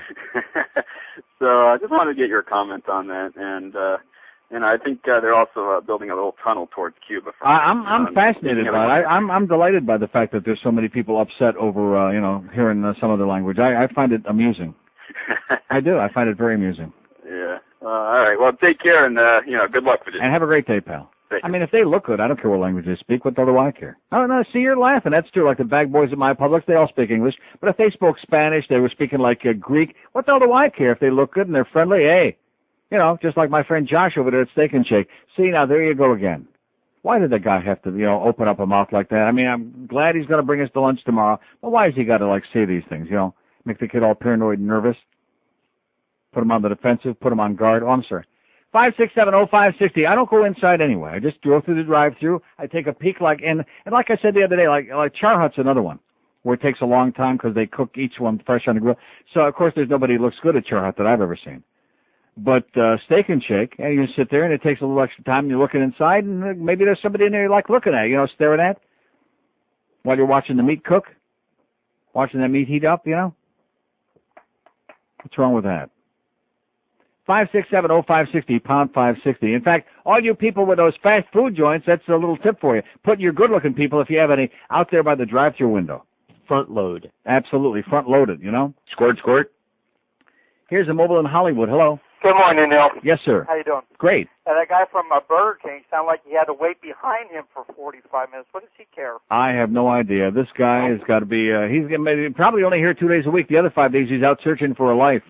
So I just wanted to get your comment on that, and I think they're also building a little tunnel towards Cuba. I'm fascinated by it. I'm delighted by the fact that there's so many people upset over hearing some other language. I find it amusing. I do. I find it very amusing. Yeah. All right. Well, take care, and good luck with it. And have a great day, pal. I mean, if they look good, I don't care what language they speak. What do I care? Oh, no, see, you're laughing. That's true. Like the bag boys at my Publix, they all speak English. But if they spoke Spanish, they were speaking like Greek, what the hell do I care if they look good and they're friendly? Hey, you know, just like my friend Josh over there at Steak and Shake. See, now, there you go again. Why did the guy have to, open up a mouth like that? I mean, I'm glad he's going to bring us to lunch tomorrow. But why has he got to, say these things, Make the kid all paranoid and nervous? Put him on the defensive, put him on guard. Oh, I'm sorry. 5670560. I don't go inside anyway. I just go through the drive-through. I take a peek and like I said the other day, like Char Hut's another one where it takes a long time because they cook each one fresh on the grill. So, of course, there's nobody who looks good at Char Hut that I've ever seen. But Steak and Shake, and you sit there and it takes a little extra time and you're looking inside and maybe there's somebody in there you like looking at, staring at while you're watching the meat cook, watching that meat heat up, What's wrong with that? 5670560, pound 560. In fact, all you people with those fast food joints, that's a little tip for you. Put your good-looking people, if you have any, out there by the drive-thru window. Front load. Absolutely, front-loaded, Squirt, squirt. Here's a mobile in Hollywood. Hello. Good morning, Neil. Yes, sir. How you doing? Great. And that guy from Burger King sounded like he had to wait behind him for 45 minutes. What does he care? I have no idea. This guy has got to be, he's probably only here 2 days a week. The other 5 days he's out searching for a life.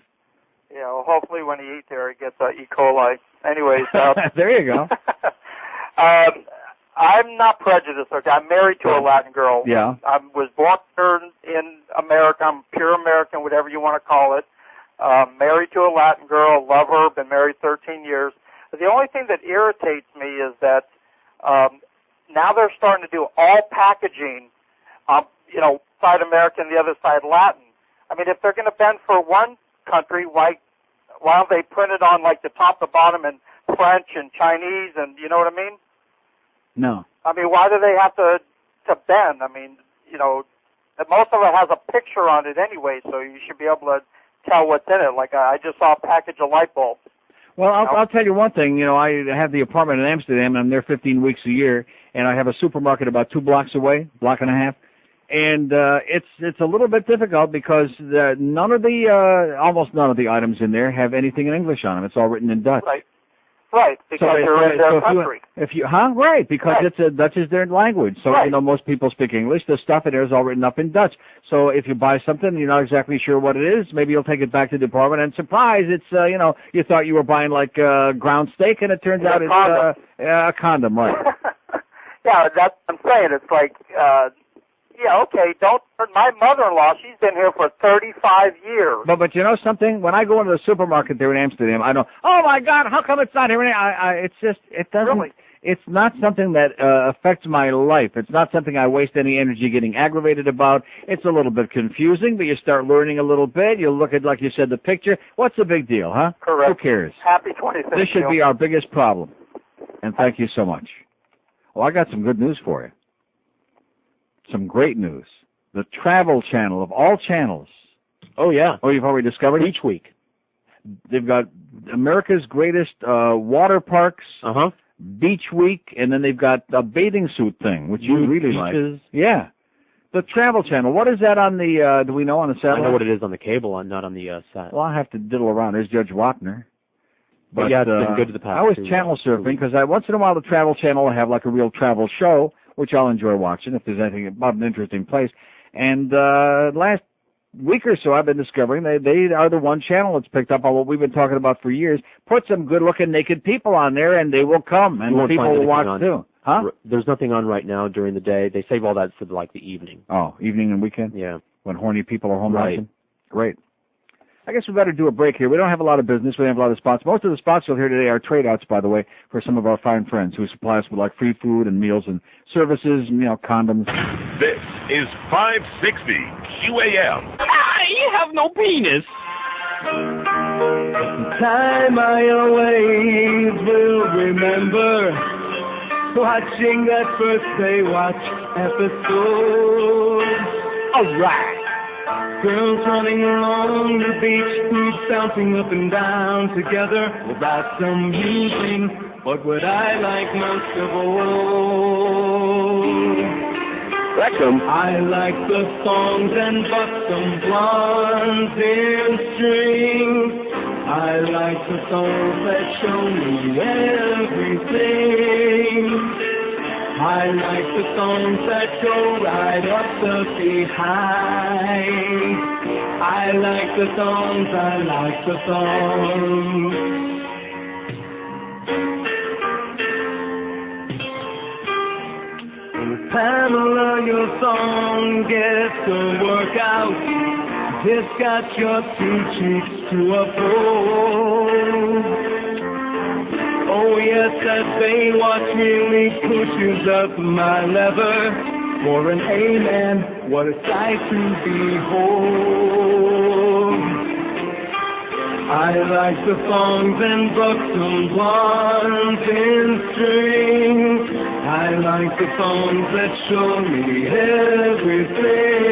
Yeah, well, hopefully when he eats there, he gets E. coli. Anyways. There you go. I'm not prejudiced. Okay, I'm married to a Latin girl. Yeah. I was born here in America. I'm pure American, whatever you want to call it. Married to a Latin girl, love her, been married 13 years. The only thing that irritates me is that now they're starting to do all packaging, side American, the other side Latin. I mean, if they're going to bend for one country, why don't they print it on like the top, the bottom, in French and Chinese, and you know what I mean? No. I mean, why do they have to bend? I mean, most of it has a picture on it anyway, so you should be able to tell what's in it. Like I just saw a package of light bulbs. Well, I'll tell you one thing. You know, I have the apartment in Amsterdam, and I'm there 15 weeks a year, and I have a supermarket about 2 blocks away, block and a half. And it's a little bit difficult because almost none of the items in there have anything in English on them. It's all written in Dutch. Right, because they're in their country. Right, because Dutch is their language. So, you know, most people speak English. The stuff in there is all written up in Dutch. So if you buy something and you're not exactly sure what it is, maybe you'll take it back to the department and surprise, it's, you know, you thought you were buying like ground steak and it turns out it's a condom, right? Yeah, that's what I'm saying. It's like, yeah, okay, my mother-in-law, she's been here for 35 years. But you know something? When I go into the supermarket there in Amsterdam, I know, oh my God, how come it's not here? It doesn't, really? It's not something that affects my life. It's not something I waste any energy getting aggravated about. It's a little bit confusing, but you start learning a little bit. You look at, like you said, the picture. What's the big deal, huh? Correct. Who cares? Happy 25th. This should be our biggest problem. And thank you so much. Well, I got some good news for you. Some great news. The Travel Channel of all channels. Oh, yeah. Oh, you've already discovered Each week. They've got America's greatest water parks, beach week, and then they've got a bathing suit thing, which you really like. Yeah. The Travel Channel. What is that on the, do we know on the satellite? I know what it is on the cable, not on the sat. Well, I have to diddle around. There's Judge Wapner. But yeah, it's been good to the past. I was channel surfing because once in a while the Travel Channel will have like a real travel show, which I'll enjoy watching if there's anything about an interesting place. And last week or so I've been discovering they are the one channel that's picked up on what we've been talking about for years. Put some good-looking naked people on there and they will come, and people will watch too. Huh? There's nothing on right now during the day. They save all that for like the evening. Oh, evening and weekend? Yeah. When horny people are home watching? Great. I guess we better do a break here. We don't have a lot of business. We don't have a lot of spots. Most of the spots you'll hear today are trade-outs, by the way, for some of our fine friends who supply us with like free food and meals and services and, you know, condoms. This is 560 QAM. I have no penis. Time I always will remember watching that first Baywatch episode. All right. Girls running along the beach, groups bouncing up and down together without some musing. But what I like most of all, I like the songs and buxom blondes in strings. I like the songs that show me everything. I like the songs that go right up the behind. I like the songs, I like the songs. Pamela, your song gets a workout. It's got your 2 cheeks to uphold. Oh yes, that Baywatch really pushes up my lever. For an amen, what a sight to behold. I like the songs and buxom blondes in strings. I like the songs that show me everything.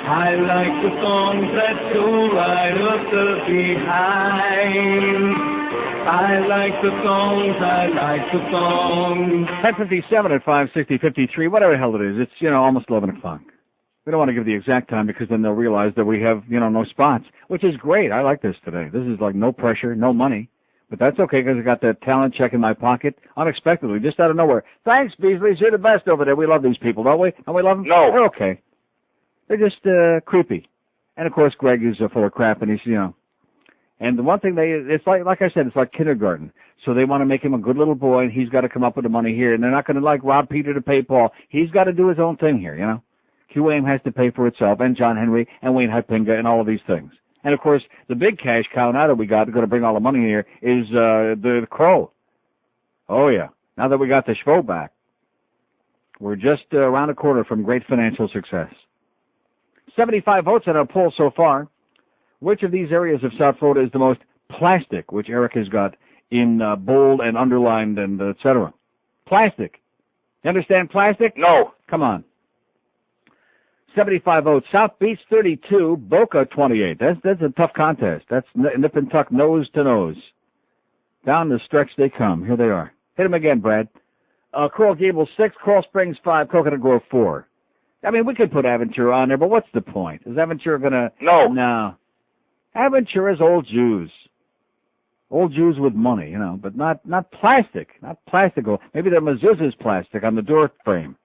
I like the songs that go right up the behind. I like the songs, I like the songs. 10:57 at 560-53, whatever the hell it is. It's, you know, almost 11 o'clock. We don't want to give the exact time because then they'll realize that we have, you know, no spots, which is great. I like this today. This is like no pressure, no money. But that's okay because I got that talent check in my pocket unexpectedly, just out of nowhere. Thanks, Beasley. You're the best over there. We love these people, don't we? Don't we love them? No. They're okay. They're just creepy. And, of course, Greg is full of crap, and he's, you know. And the one thing it's like I said, it's like kindergarten. So they want to make him a good little boy, and he's got to come up with the money here. And they're not going to, like, rob Peter to pay Paul. He's got to do his own thing here, you know. QAM has to pay for itself, and John Henry, and Wayne Hypinga, and all of these things. And, of course, the big cash cow now that we got, going to bring all the money here, is the Crow. Oh, yeah. Now that we got the Schvo back, we're just around the corner from great financial success. 75 votes on our poll so far. Which of these areas of South Florida is the most plastic, which Eric has got in bold and underlined and et cetera? Plastic. You understand plastic? No. Come on. 75 votes. South Beach 32, Boca 28. That's a tough contest. That's nip and tuck, nose to nose. Down the stretch they come. Here they are. Hit them again, Brad. Coral Gables 6, Coral Springs 5, Coconut Grove 4. I mean, we could put Aventura on there, but what's the point? Is Aventura going to... No. Aventura's old Jews. Old Jews with money, you know, but not plastic. Not plastic. Maybe their mezuzah's plastic on the door frame.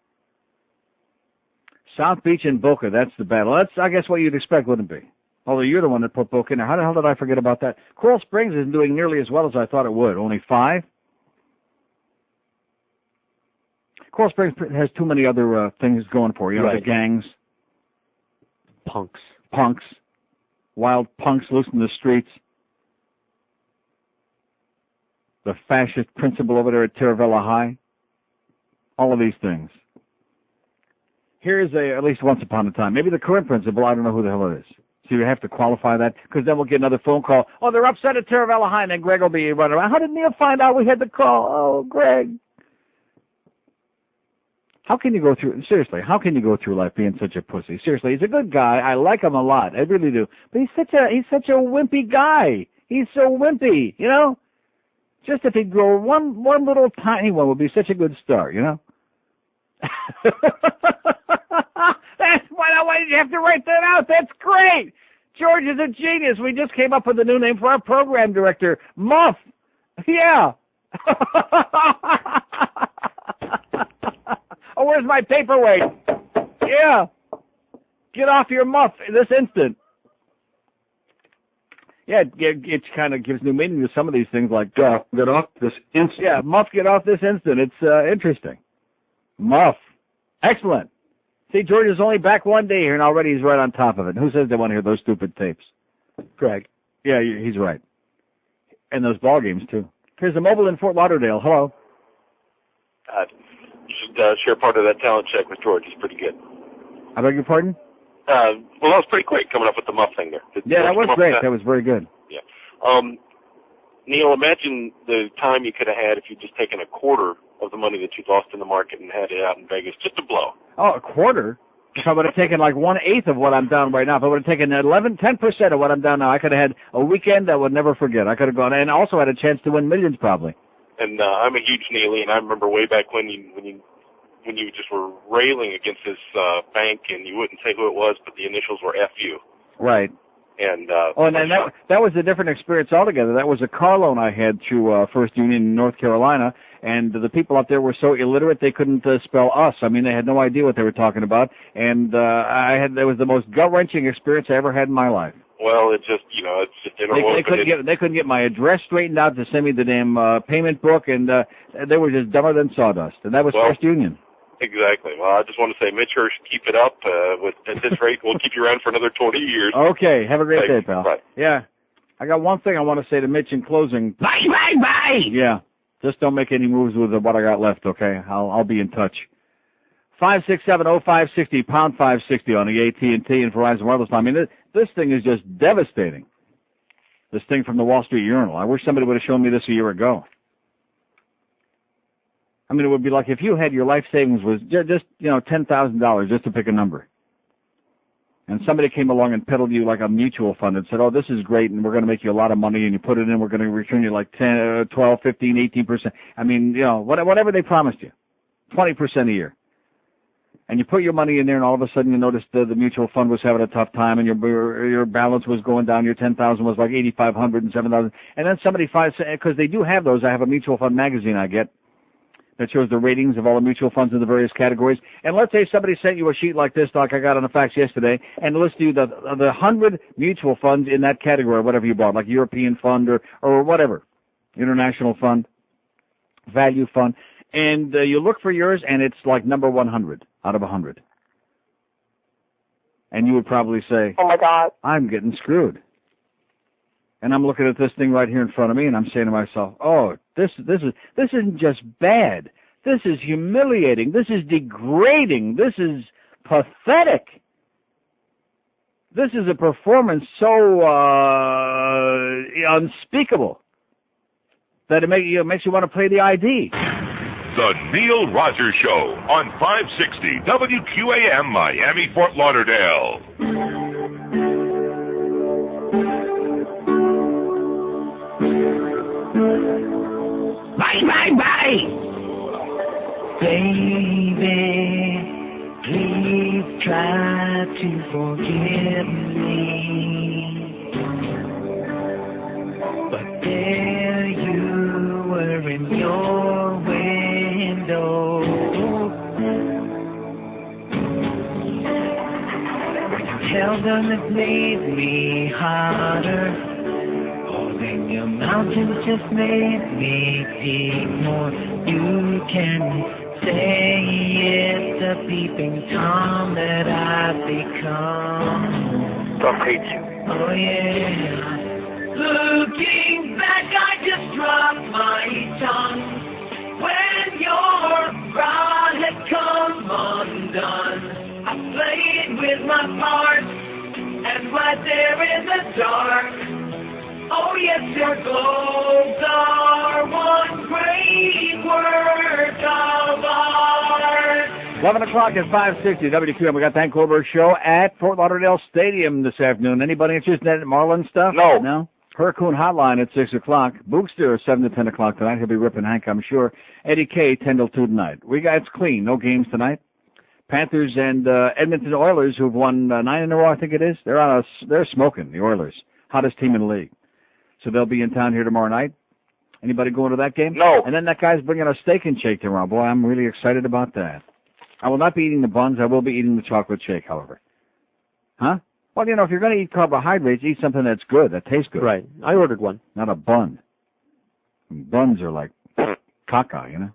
South Beach and Boca, that's the battle. That's, I guess, what you'd expect, wouldn't it be? Although you're the one that put Boca in there. How the hell did I forget about that? Coral Springs isn't doing nearly as well as I thought it would. Only 5? Coral Springs has too many other things going for you. You know, the gangs. Punks. Wild punks loose in the streets. The fascist principal over there at Taravella High. All of these things. Here's at least once upon a time. Maybe the current principal, I don't know who the hell it is. So you have to qualify that, because then we'll get another phone call. Oh, they're upset at Taravella High, and then Greg will be running around. How did Neil find out we had the call? Oh, Greg. How can you go through life being such a pussy? Seriously, he's a good guy. I like him a lot. I really do. But he's such a wimpy guy. He's so wimpy, you know? Just if he'd grow one little tiny one would be such a good start, you know? That's why did you have to write that out? That's great. George is a genius. We just came up with a new name for our program director, Muff. Yeah. Oh, where's my paperweight? Yeah. Get off your muff this instant. Yeah, it kind of gives new meaning to some of these things, like get off this instant. Yeah, Muff, get off this instant. It's interesting. Muff. Excellent. See, George is only back one day here, and already he's right on top of it. Who says they want to hear those stupid tapes? Greg. Yeah, he's right. And those ball games, too. Here's the mobile in Fort Lauderdale. Hello. You should share part of that talent check with George. It's pretty good. I beg your pardon? Well, that was pretty quick coming up with the muff thing there. That was great. That was very good. Yeah. Neil, imagine the time you could have had if you'd just taken a quarter of the money that you'd lost in the market and had it out in Vegas, just to blow. Oh, a quarter? If I would have taken like 1/8 of what I'm down right now, if I would have taken 10% of what I'm down now, I could have had a weekend I would never forget. I could have gone and also had a chance to win millions probably. And I'm a huge Neely, and I remember way back when you just were railing against this bank, and you wouldn't say who it was, but the initials were FU. Right. And and that was a different experience altogether. That was a car loan I had through First Union in North Carolina, and the people out there were so illiterate they couldn't spell us. I mean, they had no idea what they were talking about, and that was the most gut-wrenching experience I ever had in my life. Well, it's just interwoven. They couldn't get my address straightened out to send me the damn payment book, and they were just dumber than sawdust. And that was First Union. Exactly. Well, I just want to say, Mitch Hirsch, keep it up. At this rate, we'll keep you around for another 20 years. Okay. Have a great day, pal. Bye. Yeah. I got one thing I want to say to Mitch in closing. Bye, bye, bye. Yeah. Just don't make any moves with what I got left, okay? I'll be in touch. 567-0560, pound 560 on the AT&T and Verizon wireless line. I mean, this thing is just devastating. This thing from the Wall Street Journal. I wish somebody would have shown me this a year ago. I mean, it would be like if you had your life savings was just $10,000, just to pick a number. And somebody came along and peddled you like a mutual fund and said, oh, this is great, and we're going to make you a lot of money, and you put it in, we're going to return you like 10, 12, 15, 18%. I mean, whatever they promised you, 20% a year. And you put your money in there, and all of a sudden you noticed the mutual fund was having a tough time, and your balance was going down. Your 10,000 was like 8,500 and 7,000. And then somebody finds, because they do have those. I have a mutual fund magazine I get that shows the ratings of all the mutual funds in the various categories. And let's say somebody sent you a sheet like this, like I got on the fax yesterday, and lists you the 100 mutual funds in that category, whatever you bought, like European fund or whatever, international fund, value fund. And you look for yours, and it's like number 100 out of 100. And you would probably say, oh, my God, I'm getting screwed. And I'm looking at this thing right here in front of me, and I'm saying to myself, oh, this isn't just bad. This is humiliating. This is degrading. This is pathetic. This is a performance so unspeakable that it makes you want to play the ID. The Neil Rogers Show on 560 WQAM Miami, Fort Lauderdale. Bye, bye, bye. Baby, please try to forgive me. But there you were in your window. When you held on it made me harder. Holding your mountains just made me feel more. You can say it's the peeping Tom that I've become. Tom hates you. Oh yeah. Looking back, I just dropped my tongue. When your rod had come undone, I played with my part, and right there in the dark. Oh yes, your globes are one great work of art. 11 o'clock at 560 WQM. We got the Hank Goldberg Show at Fort Lauderdale Stadium this afternoon. Anybody interested in that Marlin stuff? No. No? Hurricane Hotline at 6 o'clock. Bookster 7 to 10 o'clock tonight. He'll be ripping Hank, I'm sure. Eddie K, 10 till 2 tonight. It's clean. No games tonight. Panthers and Edmonton Oilers, who've won 9 in a row, I think it is. They're smoking, the Oilers. Hottest team in the league. So they'll be in town here tomorrow night. Anybody going to that game? No. And then that guy's bringing a steak and shake tomorrow. Boy, I'm really excited about that. I will not be eating the buns. I will be eating the chocolate shake, however. Huh? Well, if you're going to eat carbohydrates, eat something that's good, that tastes good. Right. I ordered one. Not a bun. Buns are like caca,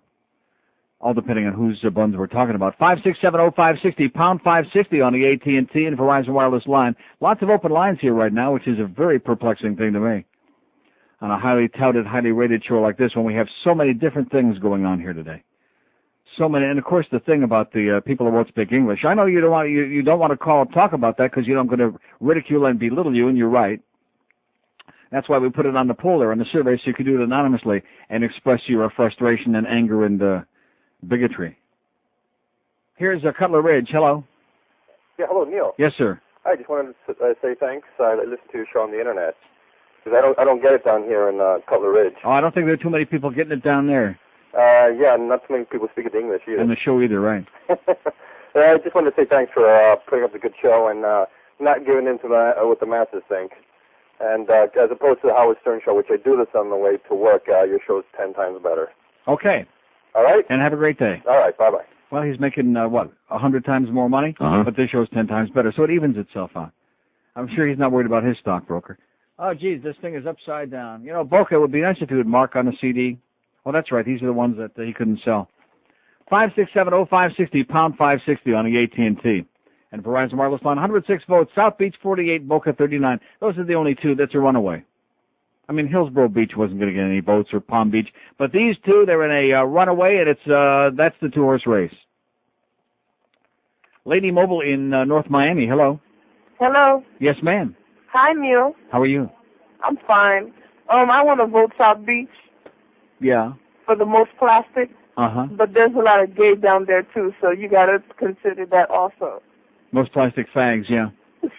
All depending on whose buns we're talking about. 5670560, pound 560 on the AT&T and Verizon Wireless line. Lots of open lines here right now, which is a very perplexing thing to me. On a highly touted, highly rated show like this, when we have so many different things going on here today. So many, and of course the thing about the people who won't speak English. I know you don't want to call and talk about that because you don't going to ridicule and belittle you, and you're right. That's why we put it on the poll there on the survey, so you can do it anonymously and express your frustration and anger and bigotry. Here's Cutler Ridge. Hello. Yeah, hello, Neil. Yes, sir. I just wanted to say thanks. I listened to your show on the internet because I don't get it down here in Cutler Ridge. Oh, I don't think there are too many people getting it down there. Yeah, not too many people speak English either. And the show either, right? I just wanted to say thanks for putting up a good show and not giving in to what the masses think. And as opposed to the Howard Stern show, which I do this on the way to work, your show's 10 times better. Okay. All right? And have a great day. All right, bye-bye. Well, he's making, 100 times more money? But this show's 10 times better, so it evens itself out. I'm sure he's not worried about his stockbroker. Oh, geez, this thing is upside down. Boca, it would be nice if he would mark on the CD. Oh, that's right. These are the ones that he couldn't sell. 5670560, pound 560 on the AT&T. And Verizon Wireless line, 106 votes. South Beach, 48, Boca, 39. Those are the only two. That's a runaway. I mean, Hillsborough Beach wasn't going to get any votes, or Palm Beach. But these two, they're in a runaway, and that's the two-horse race. Lady Mobile in North Miami. Hello. Hello. Yes, ma'am. Hi, Neil. How are you? I'm fine. I want to vote South Beach. Yeah. For the most plastic. Uh-huh. But there's a lot of gay down there, too, so you got to consider that also. Most plastic fags, yeah.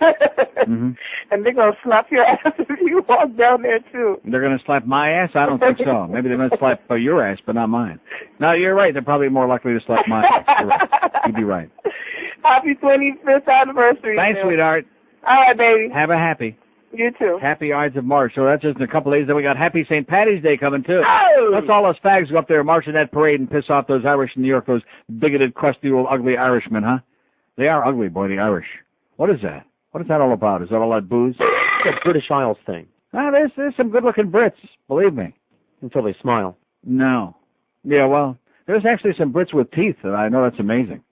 Mm-hmm. And they're going to slap your ass if you walk down there, too. They're going to slap my ass? I don't think so. Maybe they're going to slap your ass, but not mine. No, you're right. They're probably more likely to slap my ass. You're right. You'd be right. Happy 25th anniversary. Thanks, Neil. sweetheart. All right, baby. Have a happy. You too. Happy Ides of March. So that's just in a couple of days. Then we got Happy St. Patty's Day coming, too. Oh! Let's all us fags go up there, march in that parade, and piss off those Irish in New York, those bigoted, crusty, old, ugly Irishmen, huh? They are ugly, boy, the Irish. What is that? What is that all about? Is that all that booze? It's a British Isles thing. There's some good-looking Brits, believe me. Until they smile. No. Yeah, well, there's actually some Brits with teeth, and I know that's amazing.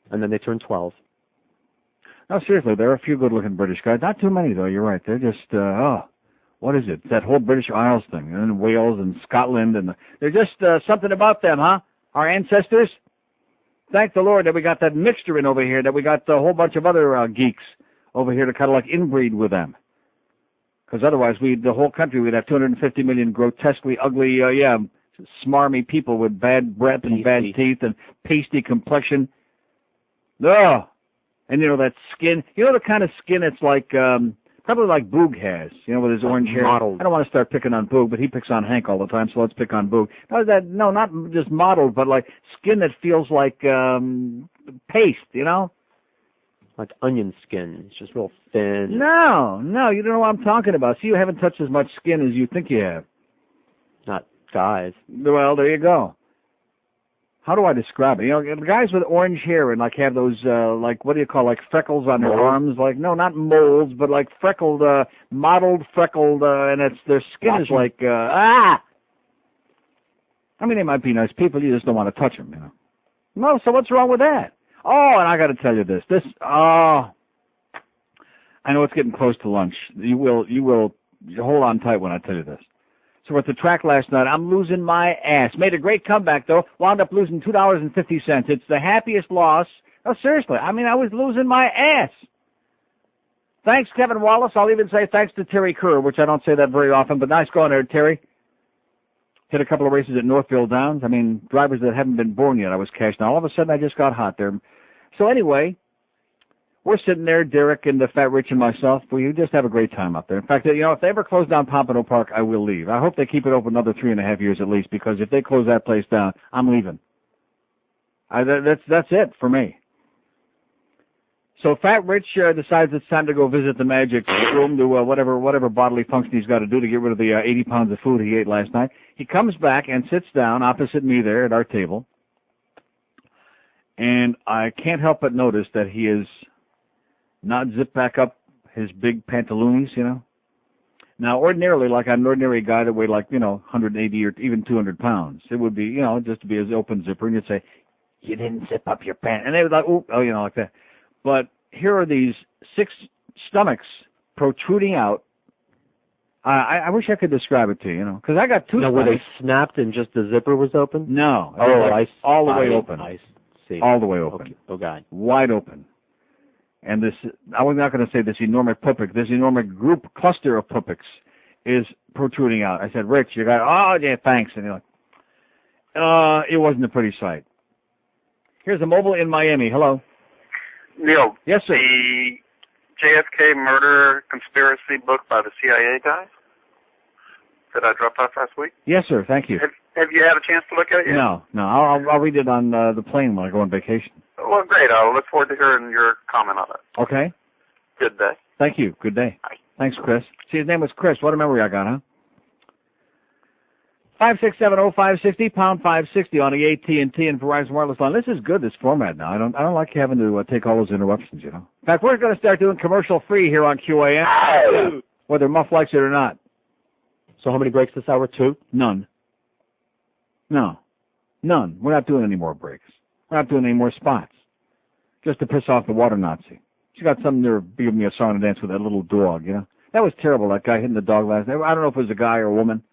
And then they turn 12. No, seriously, there are a few good-looking British guys. Not too many, though. You're right. They're just, what is it? It's that whole British Isles thing, and Wales and Scotland, and they're just something about them, huh? Our ancestors. Thank the Lord that we got that mixture in over here, that we got a whole bunch of other geeks over here to kind of like inbreed with them. Because otherwise, the whole country, we'd have 250 million grotesquely ugly, smarmy people with bad breath and bad teeth and pasty complexion. Ugh. And you know that skin. You know the kind of skin it's like, probably like Boog has. You know, with his orange hair. Mottled. I don't want to start picking on Boog, but he picks on Hank all the time, so let's pick on Boog. No, not just mottled, but like skin that feels like paste. You know. Like onion skin. It's just real thin. No, you don't know what I'm talking about. See, you haven't touched as much skin as you think you have. Not guys. Well, there you go. How do I describe it? You know, the guys with orange hair and like have those, like, what do you call, like freckles on their arms? Like, no, not moles, but like freckled, mottled, freckled, and their skin is like, I mean, they might be nice people, you just don't want to touch them, you know. No, so what's wrong with that? Oh, and I got to tell you this. I know it's getting close to lunch. You will hold on tight when I tell you this. So we're at the track last night. I'm losing my ass. Made a great comeback, though. Wound up losing $2.50. It's the happiest loss. No, seriously. I mean, I was losing my ass. Thanks, Kevin Wallace. I'll even say thanks to Terry Kerr, which I don't say that very often, but nice going there, Terry. Hit a couple of races at Northfield Downs. I mean, drivers that haven't been born yet, I was cashing. All of a sudden, I just got hot there. So anyway, we're sitting there, Derek and the Fat Rich and myself. We just have a great time up there. In fact, you know, if they ever close down Pompano Park, I will leave. I hope they keep it open another 3.5 years at least, because if they close that place down, I'm leaving. That's it for me. So Fat Rich decides it's time to go visit the magic room, do whatever bodily function he's got to do to get rid of the 80 pounds of food he ate last night. He comes back and sits down opposite me there at our table. And I can't help but notice that he is not zipped back up his big pantaloons, you know. Now, ordinarily, like an ordinary guy that weighed like, 180 or even 200 pounds, it would be, just to be his open zipper, and you'd say, you didn't zip up your pants. And they would like, like that. But here are these 6 stomachs protruding out. I wish I could describe it to you, because I got 2 stomachs. Were they snapped and just the zipper was open? No. All the way open. I see. All the way open. Okay. Wide open. And this, I was not going to say this enormous puppet, this enormous cluster of puppets is protruding out. I said, Rich, you got, oh, yeah, thanks. And you're like, it wasn't a pretty sight. Here's a mobile in Miami. Hello. Neil. Yes, sir. The JFK murder conspiracy book by the CIA guys that I dropped off last week? Yes, sir. Thank you. Have you had a chance to look at it yet? No. I'll read it on the plane when I go on vacation. Well, great. I'll look forward to hearing your comment on it. Okay. Good day. Thank you. Good day. Bye. Thanks, Chris. See, his name was Chris. What a memory I got, huh? 5670560, pound 560 on the AT&T and Verizon wireless line. This is good, this format now. I don't like having to take all those interruptions, In fact, we're going to start doing commercial free here on QAM, whether Muff likes it or not. So how many breaks this hour? 2? None. No. None. We're not doing any more breaks. We're not doing any more spots. Just to piss off the water Nazi. She got something there giving me a song and dance with that little dog, That was terrible, that guy hitting the dog last night. I don't know if it was a guy or a woman.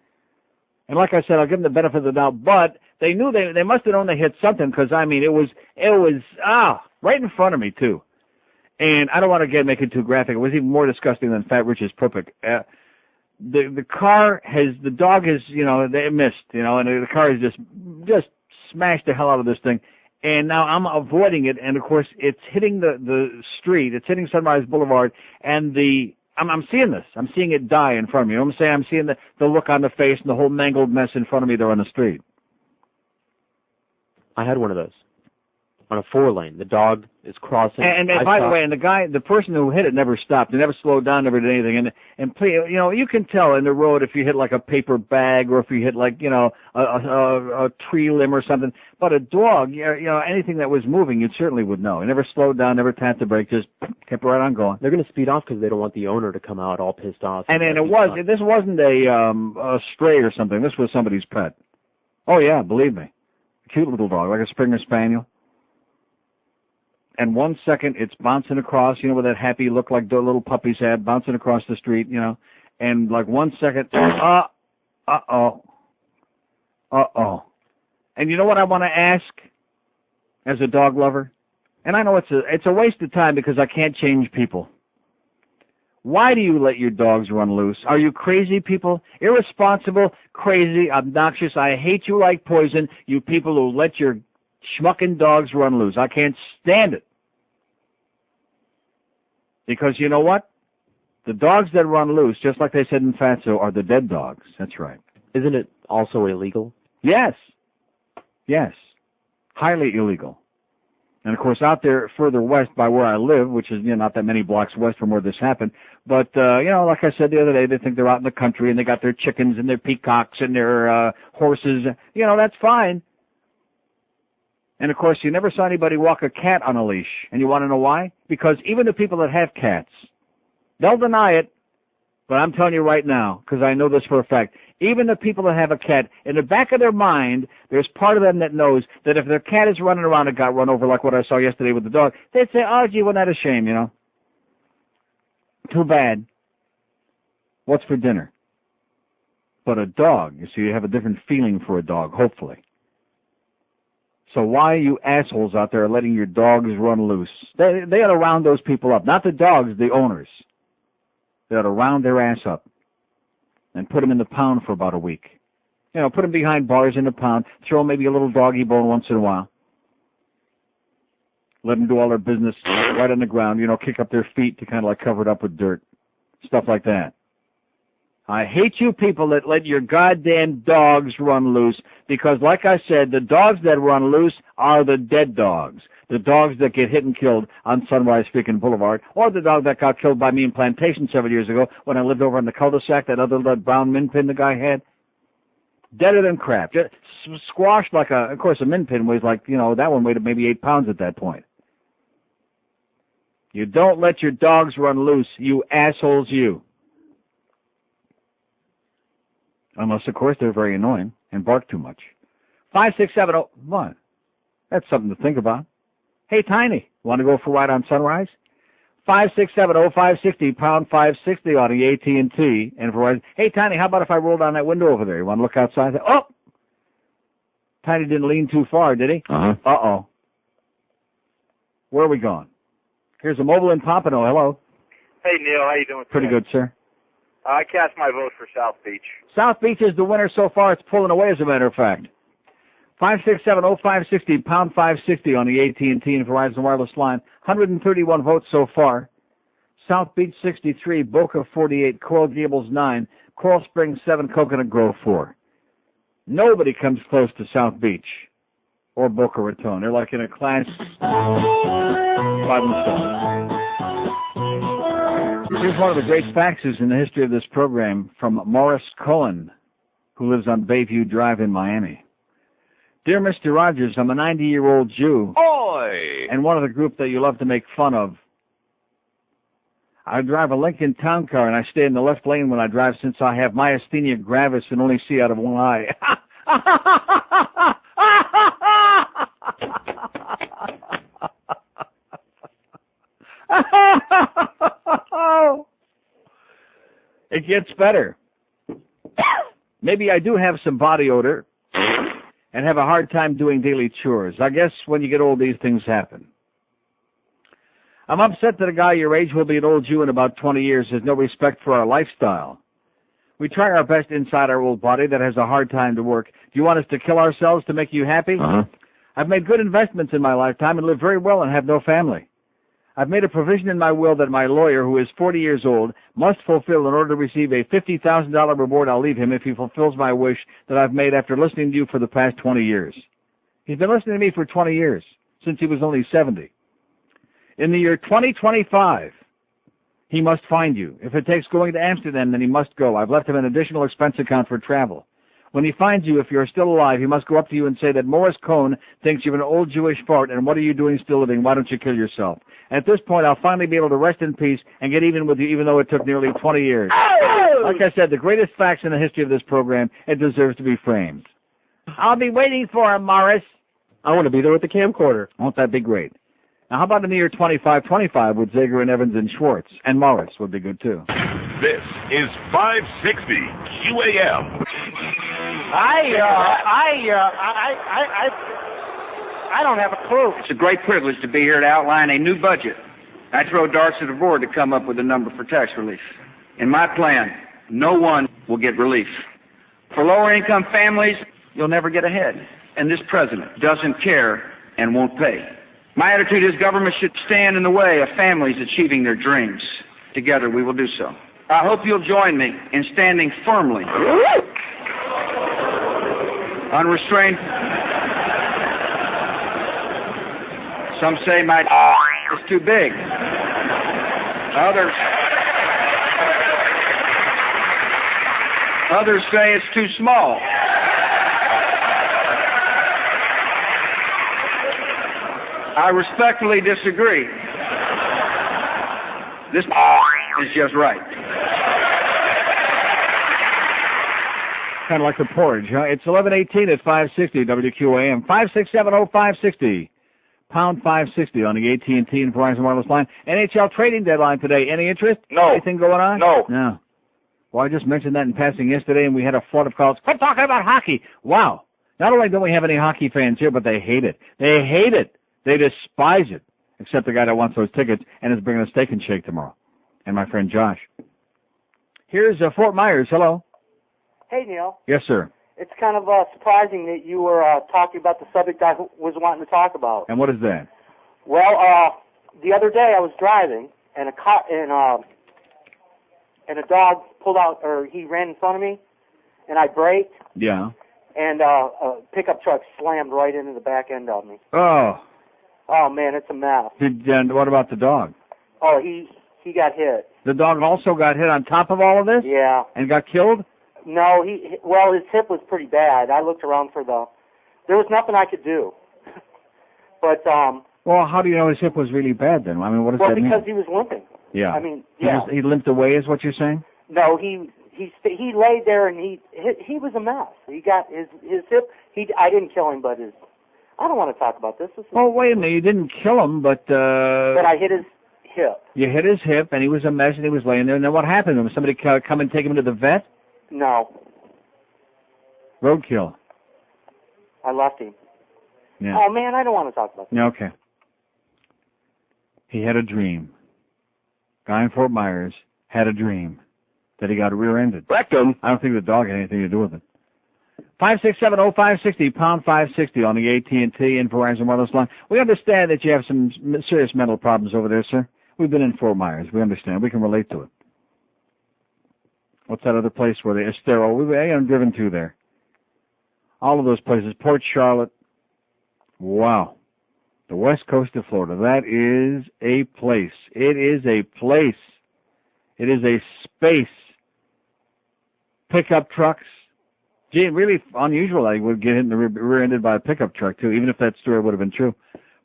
And like I said, I'll give them the benefit of the doubt, but they knew they must have known they hit something, because, I mean, it was right in front of me, too. And I don't want to make it too graphic. It was even more disgusting than Fat Rich's Pupik. The dog has, they missed, and the car has just smashed the hell out of this thing. And now I'm avoiding it, and of course it's hitting the street, it's hitting Sunrise Boulevard, and I'm seeing this. I'm seeing it die in front of me. You know what I'm saying? I'm seeing the look on the face and the whole mangled mess in front of me there on the street. I had one of those. On a 4-lane. The dog is crossing. And by the way, and the person who hit it never stopped. They never slowed down, never did anything. And please, you can tell in the road if you hit like a paper bag or if you hit like, a tree limb or something. But a dog, anything that was moving, you certainly would know. It never slowed down, never tapped the brake, just kept right on going. They're going to speed off because they don't want the owner to come out all pissed off. And this wasn't a stray or something. This was somebody's pet. Oh yeah, believe me. A cute little dog, like a Springer Spaniel. And 1 second, it's bouncing across, with that happy look like the little puppies had, bouncing across the street, and like 1 second, uh-oh. And you know what I want to ask as a dog lover? And I know it's a waste of time because I can't change people. Why do you let your dogs run loose? Are you crazy people? Irresponsible, crazy, obnoxious. I hate you like poison, you people who let your schmucking dogs run loose. I can't stand it. Because you know what? The dogs that run loose, just like they said in Fatso, are the dead dogs. That's right. Isn't it also illegal? Yes. Yes. Highly illegal. And, of course, out there further west by where I live, which is, not that many blocks west from where this happened, but, like I said the other day, they think they're out in the country and they got their chickens and their peacocks and their horses. That's fine. And, of course, you never saw anybody walk a cat on a leash. And you want to know why? Because even the people that have cats, they'll deny it, but I'm telling you right now, because I know this for a fact, even the people that have a cat, in the back of their mind, there's part of them that knows that if their cat is running around and got run over like what I saw yesterday with the dog, they'd say, oh, gee, wasn't that a shame, Too bad. What's for dinner? But a dog, you see, you have a different feeling for a dog, hopefully. So why you assholes out there are letting your dogs run loose? They ought to round those people up. Not the dogs, the owners. They ought to round their ass up and put them in the pound for about a week. Put them behind bars in the pound, throw them maybe a little doggy bone once in a while. Let them do all their business right on the ground, kick up their feet to kind of like cover it up with dirt. Stuff like that. I hate you people that let your goddamn dogs run loose because, like I said, the dogs that run loose are the dead dogs. The dogs that get hit and killed on Sunrise Boulevard, or the dog that got killed by me in Plantation 7 years ago when I lived over in the cul-de-sac, that brown min pin the guy had. Deader than crap. Just squashed like of course, a min pin weighs like, that one weighed maybe 8 pounds at that point. You don't let your dogs run loose, you assholes, you. Unless, of course, they're very annoying and bark too much. 5670, what? That's something to think about. Hey, Tiny, want to go for a ride on Sunrise? 5670560, pound 560 on the AT&T. And Verizon. Hey, Tiny, how about if I roll down that window over there? You want to look outside? Oh! Tiny didn't lean too far, did he? Uh-huh. Uh-oh. Where are we going? Here's a mobile in Pompano. Hello. Hey, Neil. How you doing today? Pretty good, sir. I cast my vote for South Beach. South Beach is the winner so far. It's pulling away, as a matter of fact. 5670560, pound 560 on the AT&T and Verizon wireless line. 131 votes so far. South Beach 63, Boca 48, Coral Gables 9, Coral Springs 7, Coconut Grove 4. Nobody comes close to South Beach or Boca Raton. They're like in a class by themselves. Here's one of the great faxes in the history of this program from Morris Cohen, who lives on Bayview Drive in Miami. Dear Mr. Rogers, I'm a 90-year-old Jew. Oi! And one of the group that you love to make fun of. I drive a Lincoln Town Car, and I stay in the left lane when I drive since I have myasthenia gravis and only see out of one eye. It gets better. Maybe I do have some body odor and have a hard time doing daily chores. I guess when you get old, these things happen. I'm upset that a guy your age will be an old Jew in about 20 years has no respect for our lifestyle. We try our best inside our old body that has a hard time to work. Do you want us to kill ourselves to make you happy? Uh-huh. I've made good investments in my lifetime and lived very well and have no family. I've made a provision in my will that my lawyer, who is 40 years old, must fulfill in order to receive a $50,000 reward I'll leave him if he fulfills my wish that I've made after listening to you for the past 20 years. He's been listening to me for 20 years, since he was only 70. In the year 2025, he must find you. If it takes going to Amsterdam, then he must go. I've left him an additional expense account for travel. When he finds you, if you're still alive, he must go up to you and say that Morris Cohn thinks you're an old Jewish fart, and what are you doing still living? Why don't you kill yourself? At this point, I'll finally be able to rest in peace and get even with you, even though it took nearly 20 years. Oh! Like I said, the greatest facts in the history of this program, it deserves to be framed. I'll be waiting for him, Morris. I want to be there with the camcorder. Won't that be great? Now, how about in the year 2525 with Zager and Evans and Schwartz? And Morris would be good, too. This is 560 QAM. I don't have a clue. It's a great privilege to be here to outline a new budget I throw darts at the board to come up with a number for tax relief. In my plan, no one will get relief. For lower-income families, you'll never get ahead. And this president doesn't care and won't pay. My attitude is government should stand in the way of families achieving their dreams. Together, we will do so. I hope you'll join me in standing firmly, unrestrained. Some say my is too big. Others say it's too small. I respectfully disagree. This is just right. Kind of like the porridge, huh? It's 11:18 at 560 WQAM. 5670560. Pound 560 on the AT&T and Verizon wireless line. NHL trading deadline today. Any interest? No. Anything going on? No. No. Well, I just mentioned that in passing yesterday, and we had a flood of calls. Quit talking about hockey. Wow. Not only don't we have any hockey fans here, but they hate it. They hate it. They despise it. Except the guy that wants those tickets and is bringing a steak and shake tomorrow. And my friend Josh. Here's Fort Myers. Hello. Hey, Neil. Yes, sir. It's kind of surprising that you were talking about the subject I was wanting to talk about. And what is that? Well, the other day I was driving, and a dog pulled out, or he ran in front of me, and I braked, Yeah. and a pickup truck slammed right into the back end of me. Oh. Oh, man, it's a mess. What about the dog? Oh, he got hit. The dog also got hit on top of all of this? Yeah. And got killed? No, his hip was pretty bad. I looked around there was nothing I could do. But, well, how do you know his hip was really bad then? I mean, what does that mean? Well, because he was limping. Yeah. I mean, yeah. He limped away is what you're saying? No, he laid there and he was a mess. He got his hip, I didn't kill him, but I don't want to talk about this. Oh, wait a minute, you didn't kill him, but I hit his hip. You hit his hip and he was a mess and he was laying there, and then what happened to him? Somebody come and take him to the vet? No. Roadkill. I left him. Yeah. Oh, man, I don't want to talk about that. Yeah, okay. He had a dream. Guy in Fort Myers had a dream that he got rear-ended. Rectum. I don't think the dog had anything to do with it. 5670560, pound 560 on the AT&T and Verizon wireless line. We understand that you have some serious mental problems over there, sir. We've been in Fort Myers. We understand. We can relate to it. What's that other place where they Estero? I'm driven to there. All of those places. Port Charlotte. Wow. The west coast of Florida. That is a place. It is a place. It is a space. Pickup trucks. Gee, really unusual I would get hit in the rear-ended by a pickup truck, too, even if that story would have been true.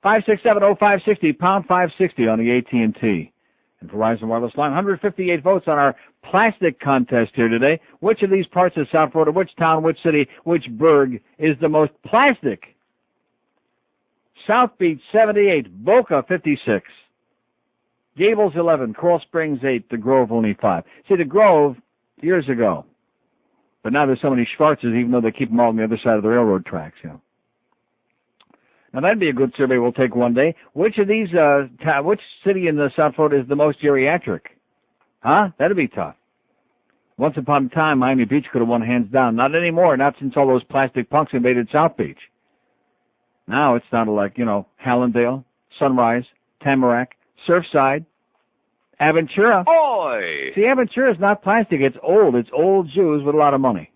5670560, pound 560 on the AT&T. And Verizon wireless line. 158 votes on our plastic contest here today. Which of these parts of South Florida, which town, which city, which burg is the most plastic? South Beach 78, Boca 56, Gables 11, Coral Springs 8, The Grove only 5. See, The Grove, years ago. But now there's so many Schwarzes, even though they keep them all on the other side of the railroad tracks, you know. Now, that'd be a good survey we'll take one day. Which of these, which city in the South Florida is the most geriatric? Huh? That'd be tough. Once upon a time, Miami Beach could have won hands down. Not anymore, not since all those plastic punks invaded South Beach. Now it's down to like, Hallandale, Sunrise, Tamarack, Surfside, Aventura. Oi! See, Aventura is not plastic. It's old. It's old Jews with a lot of money.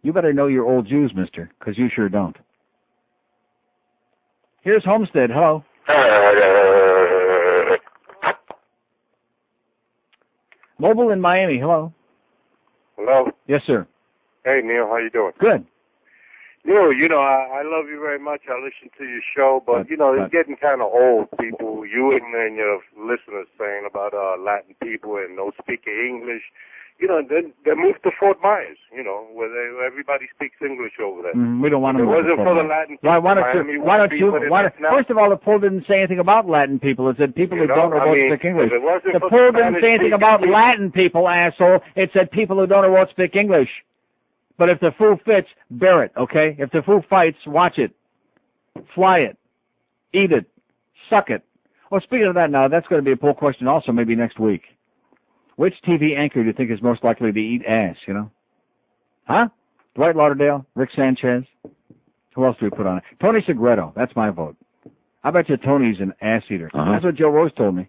You better know your old Jews, mister, because you sure don't. Here's Homestead. Hello. Mobile in Miami. Hello. Hello. Yes, sir. Hey, Neil. How you doing? Good. Neil, I love you very much. I listen to your show, but, it's getting kind of old, people. You and your listeners saying about Latin people and no speaking English. They moved to Fort Myers, where everybody speaks English over there. We don't want to move to It wasn't for the Latin people. Why don't you? First of all, the poll didn't say anything about Latin people. It said people who don't or won't speak English. The poll didn't say anything about Latin people, asshole. It said people who don't or won't speak English. But if the fool fits, bear it, okay? If the fool fights, watch it. Fly it. Eat it. Suck it. Well, speaking of that now, that's going to be a poll question also maybe next week. Which TV anchor do you think is most likely to eat ass, you know? Huh? Dwight Lauderdale? Rick Sanchez? Who else do we put on it? Tony Segreto. That's my vote. I bet you Tony's an ass eater. That's what Joe Rose told me.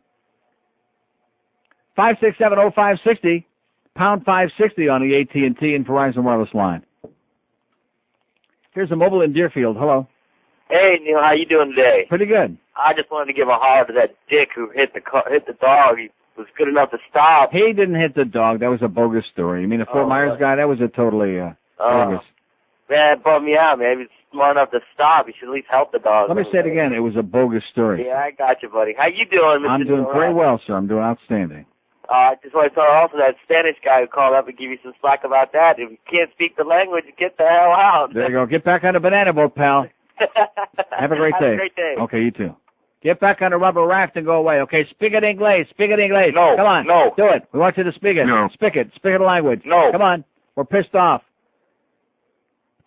5670560, pound 560 on the AT&T and Verizon wireless line. Here's a mobile in Deerfield. Hello. Hey, Neil, how you doing today? Pretty good. I just wanted to give a holler to that dick who hit the dog. He was good enough to stop. He didn't hit the dog. That was a bogus story. You mean the Fort Myers guy? That was a totally bogus. Man, it bummed me out, man. He was smart enough to stop. He should at least help the dog. Let me say it again. It was a bogus story. Yeah, I got you, buddy. How you doing, Mr. I'm doing very well, sir. I'm doing outstanding. I just want to tell also that Spanish guy who called up and give you some slack about that. If you can't speak the language, get the hell out. There you go. Get back on the banana boat, pal. Have a great day. Have a great day. Okay, you too. Get back on the rubber raft and go away. Okay, speak it English. Speak it English. No. Come on. No. Do it. We want you to speak it. No. Speak it. Speak it language. No. Come on. We're pissed off.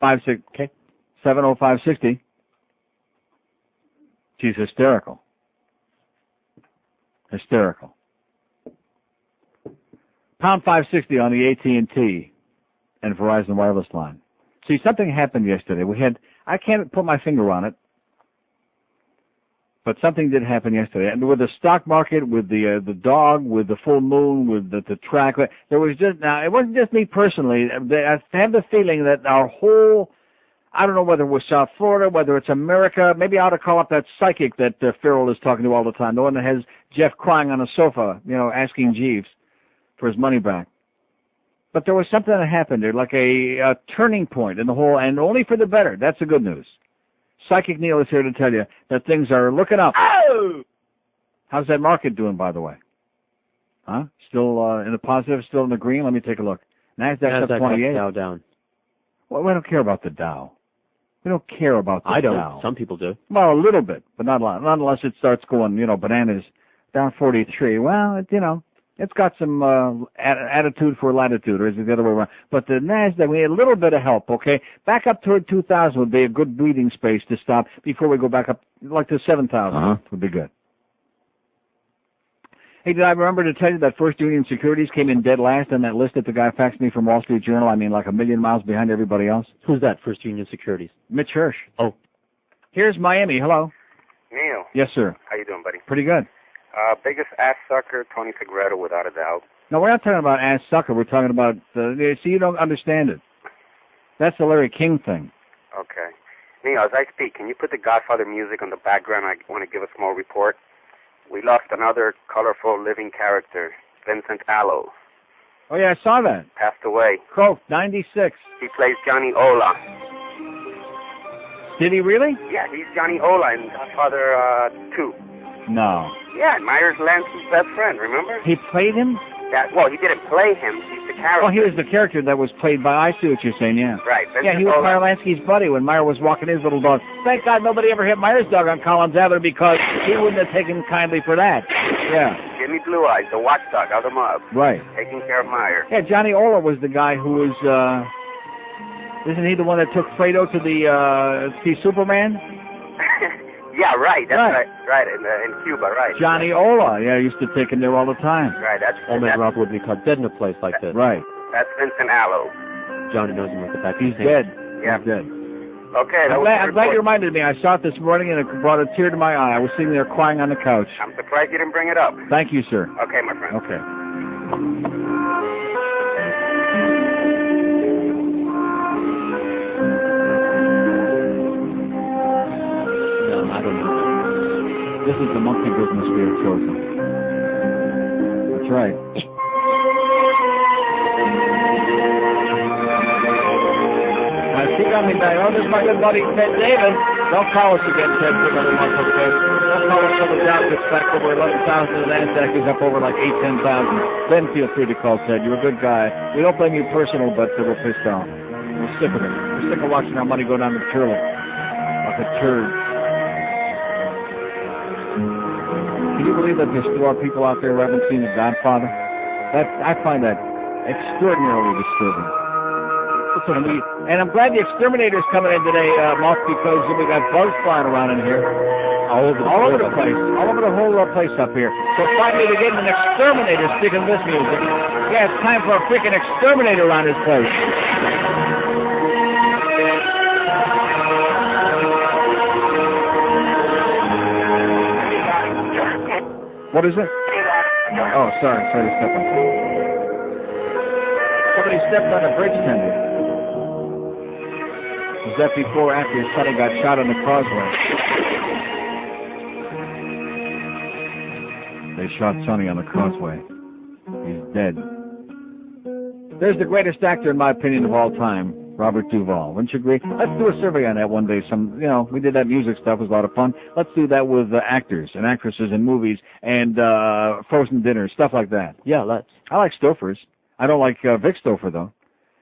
70560. She's hysterical. Hysterical. Pound 560 on the AT&T and Verizon wireless line. See, something happened yesterday. I can't put my finger on it, but something did happen yesterday. And with the stock market, with the dog, with the full moon, with the track, there was just, now, it wasn't just me personally. I have the feeling that our whole, I don't know whether it was South Florida, whether it's America, maybe I ought to call up that psychic that Farrell is talking to all the time, the one that has Jeff crying on a sofa, asking Jeeves for his money back. But there was something that happened there, like a turning point in the whole, and only for the better. That's the good news. Psychic Neil is here to tell you that things are looking up. Oh! How's that market doing, by the way? Huh? Still in the positive, still in the green? Let me take a look. Nasdaq's up 28. Dow down. Well, we don't care about the Dow. We don't care about the Dow. I don't. Some people do. Well, a little bit, but not a lot. Not unless it starts going, bananas. Down 43. Well, it's got some attitude for latitude, or is it the other way around? But the NASDAQ, we need a little bit of help, okay? Back up toward 2,000 would be a good breathing space to stop before we go back up, like to 7,000 would be good. Hey, did I remember to tell you that First Union Securities came in dead last on that list that the guy faxed me from Wall Street Journal? I mean, like a million miles behind everybody else. Who's that, First Union Securities? Mitch Hirsch. Oh. Here's Miami. Hello. Neil. Yes, sir. How you doing, buddy? Pretty good. Biggest ass sucker, Tony Segreto, without a doubt. No, we're not talking about ass sucker. We're talking about, see, you don't understand it. That's the Larry King thing. Okay. Neil, as I speak, can you put the Godfather music on the background? I want to give a small report. We lost another colorful living character, Vincent Allo. Oh, yeah, I saw that. Passed away. Croak, 96. He plays Johnny Ola. Did he really? Yeah, he's Johnny Ola in Godfather 2. No. Yeah, Myers Lansky's best friend, remember? He played him? Well, he didn't play him. He's the character. Oh, he was the character that was played by, I see what you're saying, yeah. Right. Yeah, he was Meyer Lansky's buddy when Meyer was walking his little dog. Thank God nobody ever hit Meyer's dog on Collins Avenue because he wouldn't have taken kindly for that. Yeah. Jimmy Blue Eyes, the watchdog of the mob. Right. Taking care of Meyer. Yeah, Johnny Ola was the guy who was, isn't he the one that took Fredo to the, see Superman? Yeah, right. That's right. In Cuba, right. Johnny Ola. Yeah, I used to take him there all the time. Right. Old man Ralph would be caught dead in a place like this. Right. That's Vincent Allo. Johnny knows him like the back of He's his hand. dead. Yeah. He's dead. Okay. I'm glad you reminded me. I saw it this morning and it brought a tear to my eye. I was sitting there crying on the couch. I'm surprised you didn't bring it up. Thank you, sir. Okay, my friend. Okay. I don't know. This is the monkey business we have chosen. That's right. This is my good buddy Ted David. Don't call us again, Ted, for another month, okay? Don't call us till the Dow gets back over 11,000 and the NASDAQ is up over like 10,000. Then feel free to call Ted. You're a good guy. We don't blame you personal, but we're pissed off. We're sick of it. We're sick of watching our money go down the toilet like a turd. Can you believe that there still are people out there who haven't seen The Godfather? I find that extraordinarily disturbing. And I'm glad the exterminator's coming in today, Muff, because we got bugs flying around in here. All over the place. All over the whole place up here. So finally they're getting an exterminator, speaking of this music. Yeah, it's time for a freaking exterminator around this place. What is it? Oh, sorry to step on. Somebody stepped on a bridge tender. Was that before or after his son got shot on the causeway? They shot Sonny on the causeway. He's dead. There's the greatest actor, in my opinion, of all time, Robert Duvall. Wouldn't you agree? Let's do a survey on that one day. We did that music stuff. It was a lot of fun. Let's do that with actors and actresses in movies and frozen dinners, stuff like that. Yeah, let's. I like Stofers. I don't like Vic Stofer, though.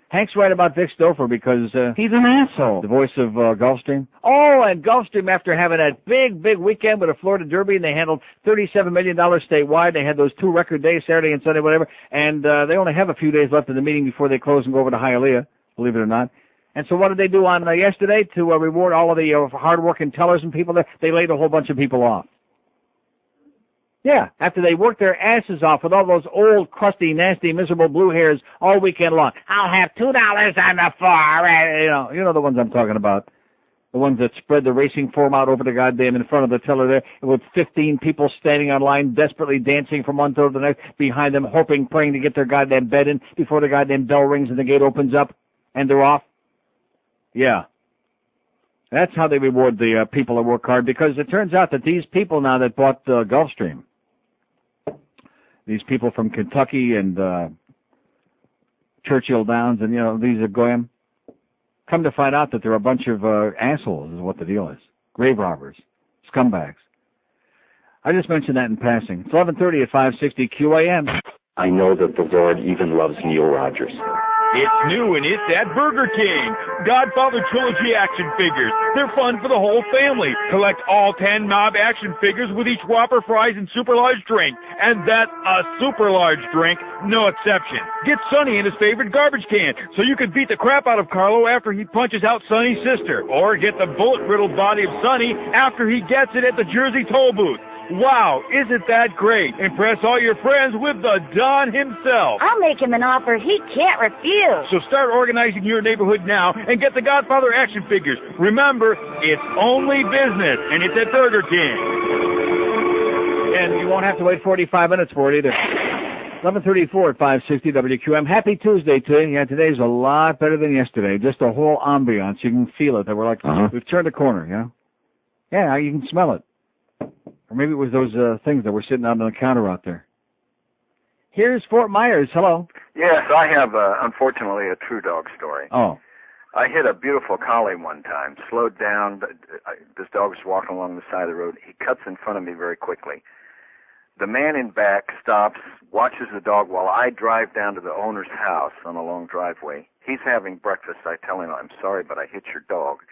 Hank's right about Vic Stofer because he's an asshole. The voice of Gulfstream. Oh, and Gulfstream, after having that big weekend with the Florida Derby, and they handled $37 million statewide. They had those 2 record days, Saturday and Sunday, whatever, and they only have a few days left in the meeting before they close and go over to Hialeah, believe it or not. And so what did they do on yesterday to reward all of the hard-working tellers and people there? They laid a whole bunch of people off. Yeah, after they worked their asses off with all those old, crusty, nasty, miserable blue hairs all weekend long. I'll have $2 on the floor, and you know the ones I'm talking about. The ones that spread the racing form out over the goddamn in front of the teller there, with 15 people standing on line, desperately dancing from one door to the next, behind them, hoping, praying to get their goddamn bed in before the goddamn bell rings and the gate opens up, and they're off. Yeah. That's how they reward the people that work hard, because it turns out that these people now that bought Gulfstream, these people from Kentucky and Churchill Downs and, these are Goyim, come to find out that they're a bunch of assholes is what the deal is. Grave robbers. Scumbags. I just mentioned that in passing. It's 11:30 at 560 QAM. I know that the Lord even loves Neil Rogers. It's new and it's at Burger King. Godfather Trilogy action figures. They're fun for the whole family. Collect all 10 Knob action figures with each Whopper fries and super large drink. And that's a super large drink, no exception. Get Sonny in his favorite garbage can so you can beat the crap out of Carlo after he punches out Sonny's sister. Or get the bullet-riddled body of Sonny after he gets it at the Jersey toll booth. Wow, isn't that great? Impress all your friends with the Don himself. I'll make him an offer he can't refuse. So start organizing your neighborhood now and get the Godfather action figures. Remember, it's only business, and it's at Burger King. And you won't have to wait 45 minutes for it either. 11:34 at 560 WQM. Happy Tuesday to you. Yeah, today's a lot better than yesterday. Just a whole ambiance. You can feel it. That we're like, we've turned a corner, Yeah, you can smell it. Or maybe it was those things that were sitting out on the counter out there. Here's Fort Myers. Hello. Yes, I have, unfortunately, a true dog story. Oh. I hit a beautiful collie one time, slowed down. This dog was walking along the side of the road. He cuts in front of me very quickly. The man in back stops, watches the dog while I drive down to the owner's house on a long driveway. He's having breakfast. I tell him, I'm sorry, but I hit your dog.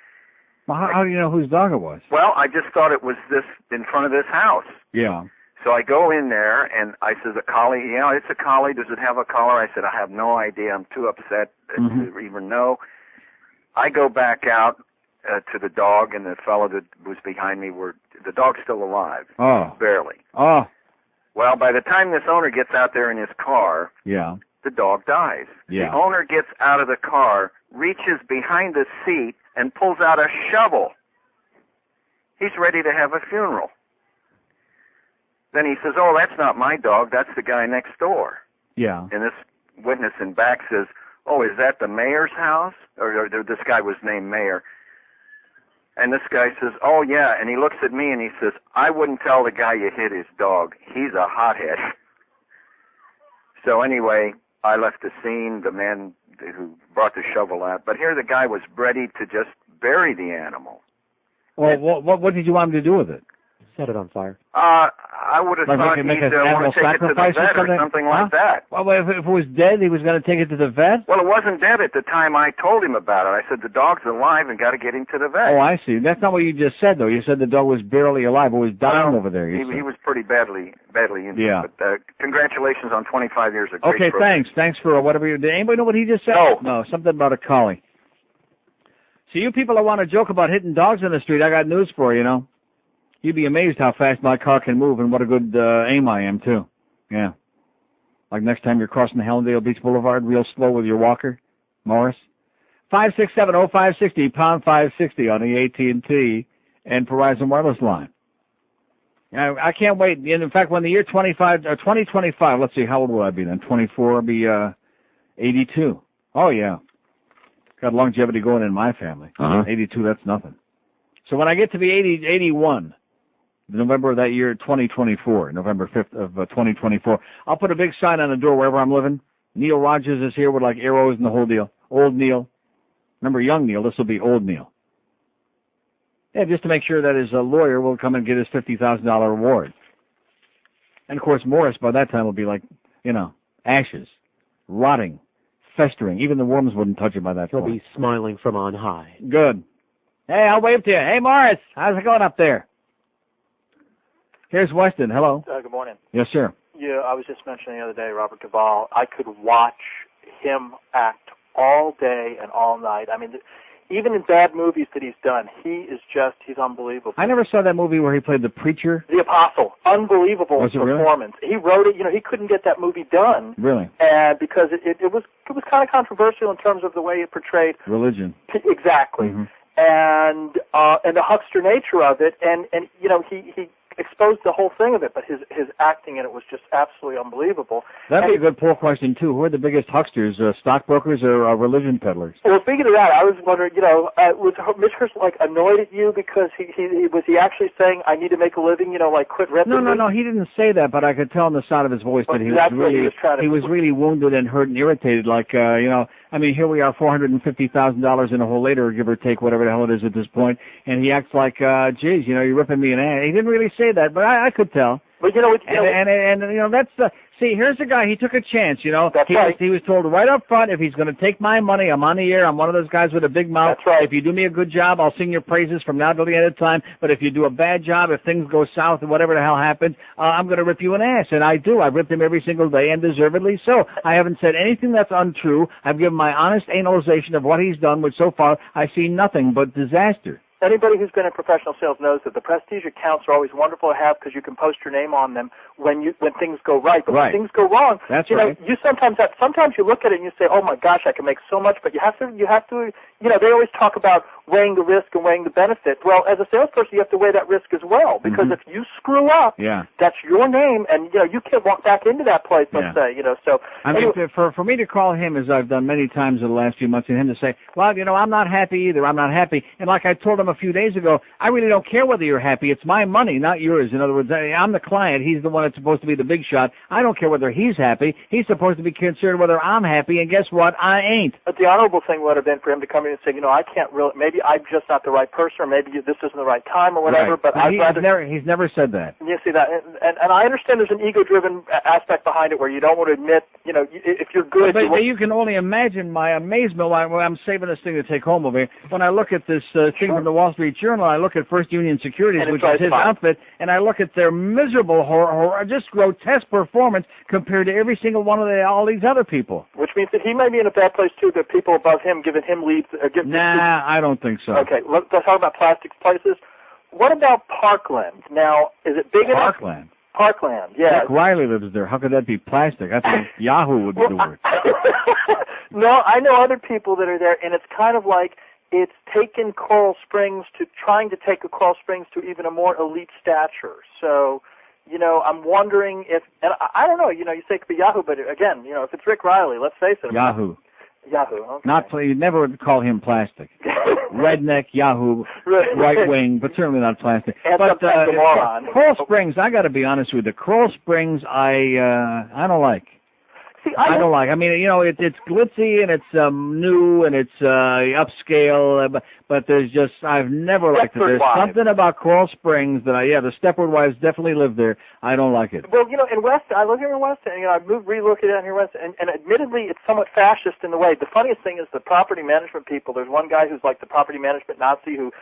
Well, how do you know whose dog it was? Well, I just thought it was this in front of this house. Yeah. So I go in there, and I says, a collie, it's a collie. Does it have a collar? I said, I have no idea. I'm too upset to even know. I go back out to the dog, and the fellow that was behind me, the dog's still alive. Oh. Barely. Oh. Well, by the time this owner gets out there in his car, the dog dies. Yeah. The owner gets out of the car, reaches behind the seat, and pulls out a shovel. He's ready to have a funeral. Then he says, oh, that's not my dog, that's the guy next door. Yeah. And this witness in back says, oh, is that the mayor's house? Or this guy was named Mayor. And this guy says, oh, yeah. And he looks at me and he says, I wouldn't tell the guy you hit his dog. He's a hothead. So anyway, I left the scene, the man who brought the shovel out. But here the guy was ready to just bury the animal. Well, what did you want him to do with it? Set it on fire. I would have thought he'd want to take it to the vet or something like that. Well, if it was dead, he was going to take it to the vet? Well, it wasn't dead at the time I told him about it. I said, the dog's alive and got to get him to the vet. Oh, I see. That's not what you just said, though. You said the dog was barely alive. It was dying over there. He was pretty badly injured. Yeah. But congratulations on 25 years of great Okay, program. thanks for whatever you did. Anybody know what he just said? No, something about a collie. So you people that want to joke about hitting dogs in the street, I got news for you, You'd be amazed how fast my car can move and what a good aim I am, too. Yeah. Like next time you're crossing Hallandale Beach Boulevard real slow with your walker, Morris. 567-0560, pound 560 on the AT&T and Verizon Wireless line. I can't wait. In fact, when the year 2025, let's see, how old will I be then? 24, I'll be 82. Oh, yeah. Got longevity going in my family. 82, that's nothing. So when I get to be 81, November of that year, 2024, November 5th of 2024, I'll put a big sign on the door wherever I'm living. Neil Rogers is here with like arrows and the whole deal. Old Neil. Remember young Neil, this will be old Neil. Yeah, just to make sure that his lawyer will come and get his $50,000 reward. And of course Morris by that time will be like, ashes, rotting, festering. Even the worms wouldn't touch him by that point. He'll be smiling from on high. Good. Hey, I'll wave to you. Hey, Morris, how's it going up there? Here's Weston. Hello. Good morning. Yes, sir. Yeah, I was just mentioning the other day, Robert Duvall. I could watch him act all day and all night. I mean, even in bad movies that he's done, he's unbelievable. I never saw that movie where he played the preacher. The Apostle. Unbelievable performance. Really? He wrote it. He couldn't get that movie done. Really? And because it was kind of controversial in terms of the way it portrayed religion. Exactly. Mm-hmm. And the huckster nature of it, and he exposed the whole thing of it, but his acting in it was just absolutely unbelievable. That'd be a good poll question too. Who are the biggest hucksters, stockbrokers or religion peddlers? Well, speaking of that, I was wondering, was Mitch Hurst annoyed at you because he actually saying I need to make a living, quit ripping? No, he didn't say that, but I could tell on the side of his voice that he was really wounded and hurt and irritated. I mean, here we are, $450,000 in a hole later, give or take, whatever the hell it is at this point, and he acts like, geez, you're ripping me an ass. He didn't really say that, but I could tell. But that's see, here's the guy. He took a chance. That's right. He was told right up front, if he's going to take my money, I'm on the air. I'm one of those guys with a big mouth. That's right. If you do me a good job, I'll sing your praises from now till the end of time. But if you do a bad job, if things go south or whatever the hell happens, I'm going to rip you an ass. And I do. I've ripped him every single day, and deservedly so. I haven't said anything that's untrue. I've given my honest analyzation of what he's done, which so far I see nothing but disaster. Anybody who's been in professional sales knows that the prestige accounts are always wonderful to have because you can post your name on them when things go right. But when things go wrong, that's you sometimes you look at it and you say, "Oh my gosh, I can make so much," but you have to. They always talk about weighing the risk and weighing the benefit. Well, as a salesperson, you have to weigh that risk as well because if you screw up, that's your name, and you can't walk back into that place. Let's say, So I mean, for me to call him as I've done many times in the last few months, and him to say, "Well, I'm not happy either. I'm not happy," and like I told him a few days ago, I really don't care whether you're happy. It's my money, not yours. In other words, I'm the client. He's the one that's supposed to be the big shot. I don't care whether he's happy. He's supposed to be concerned whether I'm happy, and guess what? I ain't. But the honorable thing would have been for him to come in and say, I can't really, maybe I'm just not the right person, or maybe this isn't the right time, or whatever, but I'd rather... He's never said that. You see that, and I understand there's an ego-driven aspect behind it where you don't want to admit, if you're good... But you can only imagine my amazement while I'm saving this thing to take home over here. When I look at this thing from the Wall Street Journal, I look at First Union Securities, which is his outfit, and I look at their miserable, just grotesque performance compared to every single one of all these other people. Which means that he may be in a bad place, too, that people above him giving him leads... Nah, I don't think so. Okay, let's talk about plastics places. What about Parkland? Now, is it big enough? Parkland, yeah. Dick Riley lives there. How could that be plastic? I think Yahoo would be the word. No, I know other people that are there, and it's kind of like it's taken trying to take Coral Springs to even a more elite stature. So, I'm wondering if, and I don't know, you say it could be Yahoo, but again, if it's Rick Riley, let's face it. Yahoo. Okay. You'd never call him plastic. Redneck, Yahoo, right wing, but certainly not plastic. But Coral Springs, I got to be honest with you. Coral Springs, I don't like. See, I don't like. I mean, you know, it's glitzy and it's new and it's upscale, but there's just I've never liked it. There's something about Coral Springs that the Stepford wives definitely live there. I don't like it. Well, you know, in Weston, I live here in Weston, and I relocated down here in Weston, and admittedly, it's somewhat fascist in the way. The funniest thing is the property management people. There's one guy who's like the property management Nazi who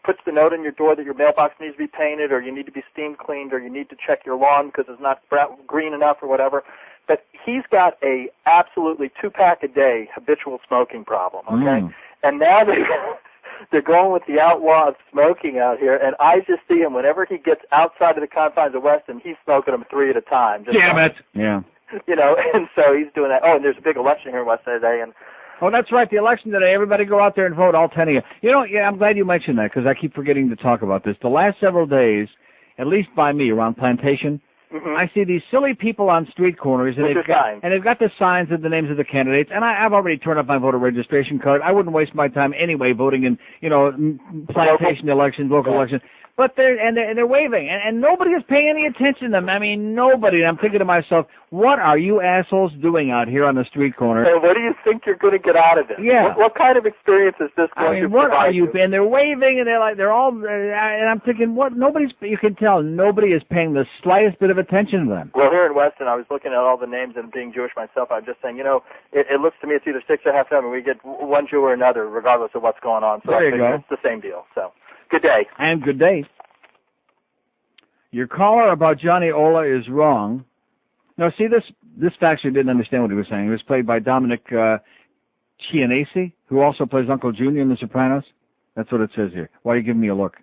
puts the note in your door that your mailbox needs to be painted, or you need to be steam cleaned, or you need to check your lawn because it's not green enough, or whatever. But he's got a absolutely 2-pack a day habitual smoking problem, okay? And now they're going with the outlaw of smoking out here, and I just see him whenever he gets outside of the confines of Weston, he's smoking them 3 at a time. Damn it! Yeah. You know, and so he's doing that. Oh, and there's a big election here in Weston today, and oh, that's right, the election today. Everybody go out there and vote, all 10 of you. You know, I'm glad you mentioned that because I keep forgetting to talk about this. The last several days, at least by me around Plantation, I see these silly people on street corners, and they've got the signs of the names of the candidates. And I've already turned up my voter registration card. I wouldn't waste my time anyway voting in, you know, plantation elections, local elections. But they're waving, and nobody is paying any attention to them. I mean, nobody. And I'm thinking to myself, what are you assholes doing out here on the street corner? And what do you think you're going to get out of it? Yeah. What kind of experience is this going to what provide are you? And they're waving, and they're all, and I'm thinking, you can tell nobody is paying the slightest bit of attention to them. Well, here in Weston, I was looking at all the names, and being Jewish myself, I was just saying, you know, it looks to me it's either 6 or half 7. We get one Jew or another, regardless of what's going on. So there you go. It's the same deal. So, good day. And good day. Your caller about Johnny Ola is wrong. Now, see, this faxer didn't understand what he was saying. He was played by Dominic Chianese, who also plays Uncle Junior in The Sopranos. That's what it says here. Why are you giving me a look?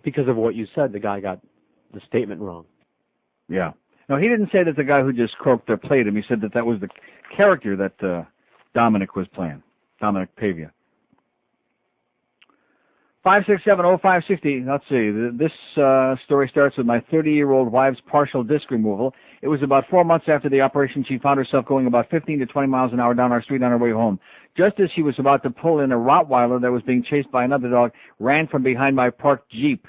Because of what you said, the guy got the statement wrong. Yeah. No, he didn't say that the guy who just croaked played him. He said that was the character that Dominic was playing, Dominic Pavia. 5670560. Let's see. This story starts with my 30-year-old wife's partial disc removal. It was about 4 months after the operation. She found herself going about 15 to 20 miles an hour down our street on her way home. Just as she was about to pull in, a Rottweiler that was being chased by another dog ran from behind my parked Jeep.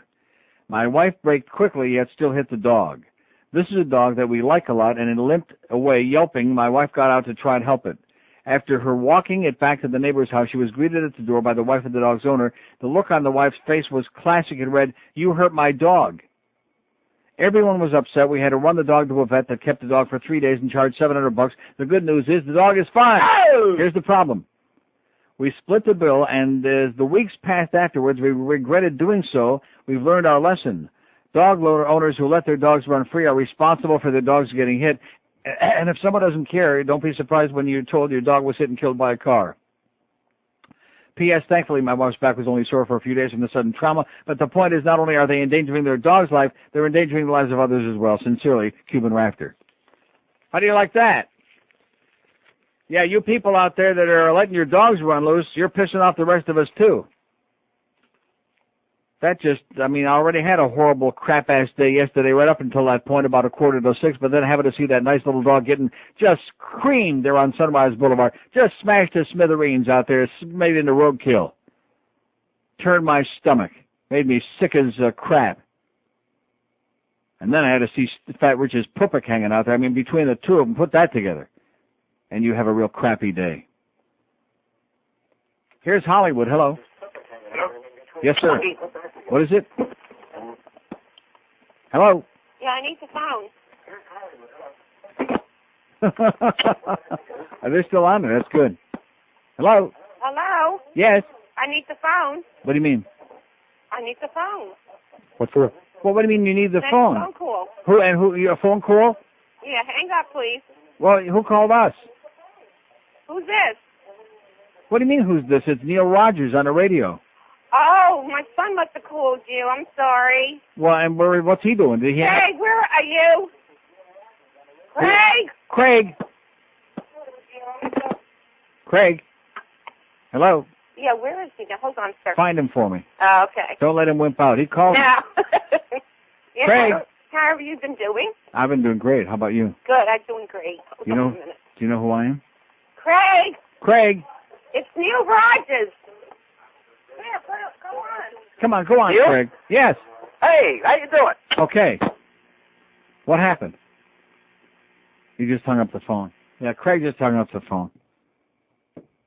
My wife braked quickly, yet still hit the dog. This is a dog that we like a lot, and it limped away, yelping. My wife got out to try and help it. After her walking it back to the neighbor's house, she was greeted at the door by the wife of the dog's owner. The look on the wife's face was classic. It read, "You hurt my dog." Everyone was upset. We had to run the dog to a vet that kept the dog for 3 days and charged $700. The good news is the dog is fine. Oh! Here's the problem. We split the bill, and as the weeks passed afterwards, we regretted doing so. We've learned our lesson. Dog owners who let their dogs run free are responsible for their dogs getting hit. And if someone doesn't care, don't be surprised when you're told your dog was hit and killed by a car. P.S. Thankfully, my wife's back was only sore for a few days from the sudden trauma, but the point is not only are they endangering their dog's life, they're endangering the lives of others as well. Sincerely, Cuban Rafter. How do you like that? Yeah, you people out there that are letting your dogs run loose, you're pissing off the rest of us, too. That I already had a horrible crap-ass day yesterday right up until that point about 5:45, but then having to see that nice little dog getting just creamed there on Sunrise Boulevard, just smashed to smithereens out there, made into roadkill. Turned my stomach, made me sick as crap. And then I had to see Fat Rich's pupik hanging out there. Between the two of them, put that together. And you have a real crappy day. Here's Hollywood. Hello. Yes, sir. What is it? Hello? Yeah, I need the phone. Are they still on there? That's good. Hello? Hello? Yes? I need the phone. What do you mean? I need the phone. What for? Well, what do you mean you need the phone? Phone call. Who, your phone call? Yeah, hang up, please. Well, who called us? Who's this? What do you mean, who's this? It's Neil Rogers on the radio. Oh, my son must have called you. I'm sorry. Well, and what's he doing? Did he Craig, where are you? Craig? Craig? Craig? Hello? Yeah, where is he? Now, hold on, sir. Find him for me. Oh, okay. Don't let him wimp out. He called me. No. Yeah, Craig? How have you been doing? I've been doing great. How about you? Good, I'm doing great. Do you know who I am? Craig? Craig? It's Neil Rogers. Yeah, go on. Come on, go on, Neil? Craig. Yes. Hey, how you doing? Okay. What happened? You just hung up the phone. Yeah, Craig just hung up the phone.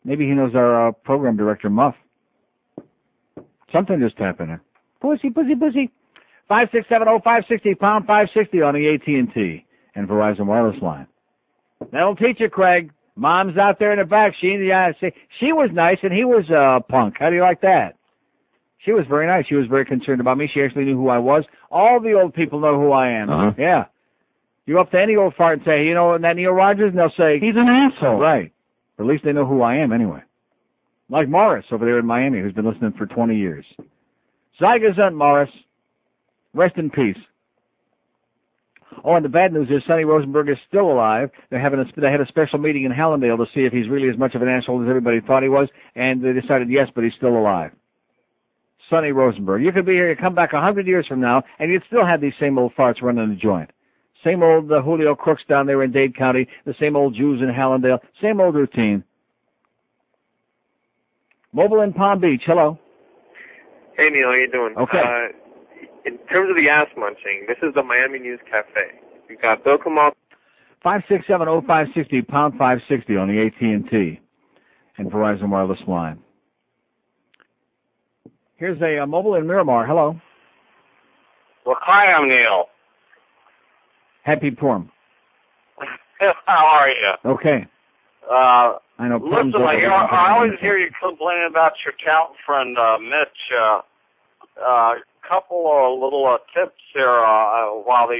Maybe he knows our program director, Muff. Something just happened there. Pussy. 5670560, pound 560 on the AT&T and Verizon wireless line. That'll teach you, Craig. Mom's out there in the back. She was nice and he was punk. How do you like that? She was very nice. She was very concerned about me. She actually knew who I was. All the old people know who I am. Uh-huh. Yeah. You go up to any old fart and say, you know, that Neil Rogers, and they'll say, he's an asshole. Right. But at least they know who I am anyway. Like Morris over there in Miami, who's been listening for 20 years. Zygazant Morris. Rest in peace. Oh, and the bad news is Sonny Rosenberg is still alive. They had a special meeting in Hallandale to see if he's really as much of an asshole as everybody thought he was, and they decided yes, but he's still alive. Sonny Rosenberg. You could be here, you come back 100 years from now, and you'd still have these same old farts running the joint. Same old Julio Crooks down there in Dade County, the same old Jews in Hallandale, same old routine. Mobile in Palm Beach, hello. Hey, Neil, how you doing? Okay. In terms of the ass munching, this is the Miami News Cafe. We've got Bill Kamal. 5670560, pound 560 on the AT&T and Verizon wireless line. Here's a mobile in Miramar. Hello. Well, hi, I'm Neil. Happy Purim. How are you? Okay. I know. Listen, I always hear you complaining about your accountant friend, Mitch. Couple of little tips here while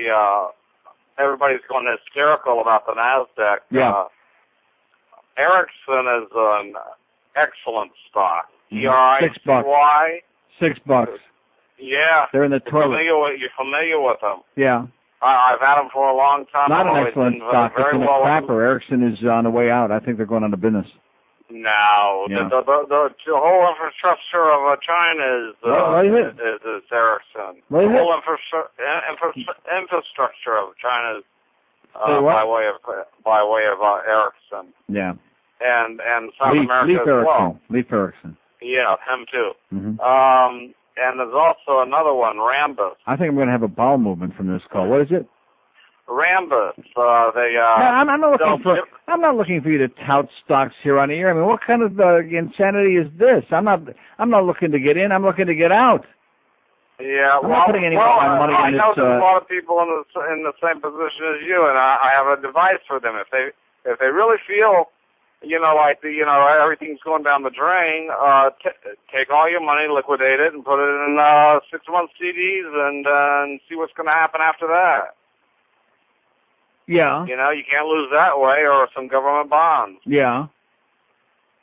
everybody's going hysterical about the NASDAQ. Yeah. Ericsson is an excellent stock. $6. ERICY. $6. Yeah. They're in the toilet. You're familiar with them. Yeah. I've had them for a long time. Not an excellent stock. It's in a crapper. Ericsson is on the way out. I think they're going out of business. No, yeah. the whole infrastructure of China is Ericsson. What is the whole infrastructure of China is by way of Ericsson. Yeah. And South America as well. Leif Ericsson. Yeah, him too. Mm-hmm. And there's also another one, Rambus. I think I'm going to have a bowel movement from this call. What is it? Rambus. I'm not looking for you to tout stocks here on the air. I mean, what kind of insanity is this? I'm not looking to get in. I'm looking to get out. Yeah, I'm not putting any money I in know this. There's a lot of people in the same position as you, and I have a device for them. If they really feel, everything's going down the drain, take all your money, liquidate it, and put it in 6-month CDs, and see what's going to happen after that. Yeah. You can't lose that way, or some government bonds. Yeah.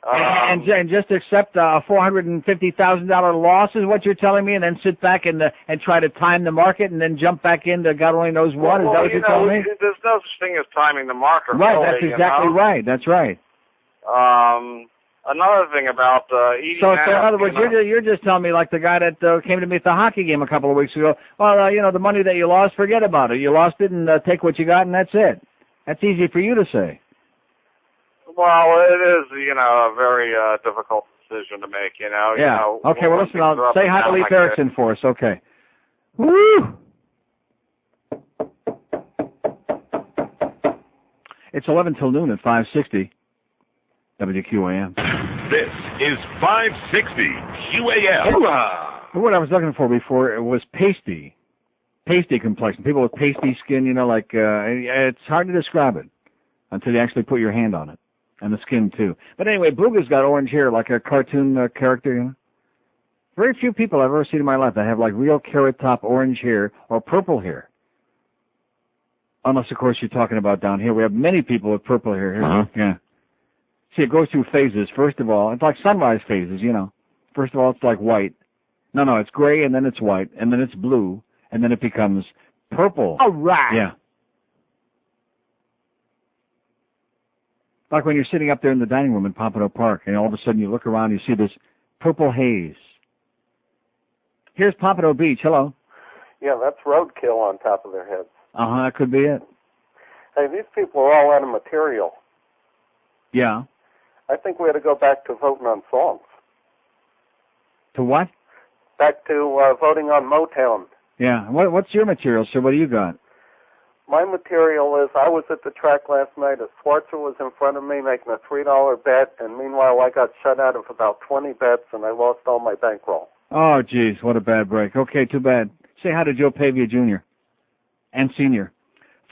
And just accept a $450,000 loss is what you're telling me, and then sit back and try to time the market, and then jump back into God only knows what. Is that what you're telling me? There's no such thing as timing the market. Right. Really, That's exactly right. That's right. Another thing about eating. So in other words, you're just telling me like the guy that came to me at the hockey game a couple of weeks ago. Well, the money that you lost, forget about it. You lost it, and take what you got, and that's it. That's easy for you to say. Well, it is, a very difficult decision to make. Yeah. Okay. Well, listen. I'll say hi to Leif Ericsson for us. Okay. Woo! It's 11 till noon at 560. WQAM. This is 560 QAM. The word I was looking for before was pasty. Pasty complexion. People with pasty skin, it's hard to describe it until you actually put your hand on it. And the skin, too. But anyway, Booga's got orange hair like a cartoon character, Very few people I've ever seen in my life that have, real carrot top orange hair or purple hair. Unless, of course, you're talking about down here. We have many people with purple hair here. Uh-huh. Yeah. See, it goes through phases. First of all, it's like sunrise phases, First of all, it's like white. No, it's gray, and then it's white, and then it's blue, and then it becomes purple. All right. Yeah. Like when you're sitting up there in the dining room in Pompano Park, and all of a sudden you look around and you see this purple haze. Here's Pompano Beach. Hello. Yeah, that's roadkill on top of their heads. Uh-huh, that could be it. Hey, these people are all out of material. Yeah. I think we ought to go back to voting on songs. To what? Back to voting on Motown. Yeah. What's your material, sir? What do you got? My material is, I was at the track last night. A Schwarzer was in front of me making a $3 bet, and meanwhile I got shut out of about 20 bets, and I lost all my bankroll. Oh, geez, what a bad break. Okay, too bad. Say hi to Joe Pavia Jr. and Sr.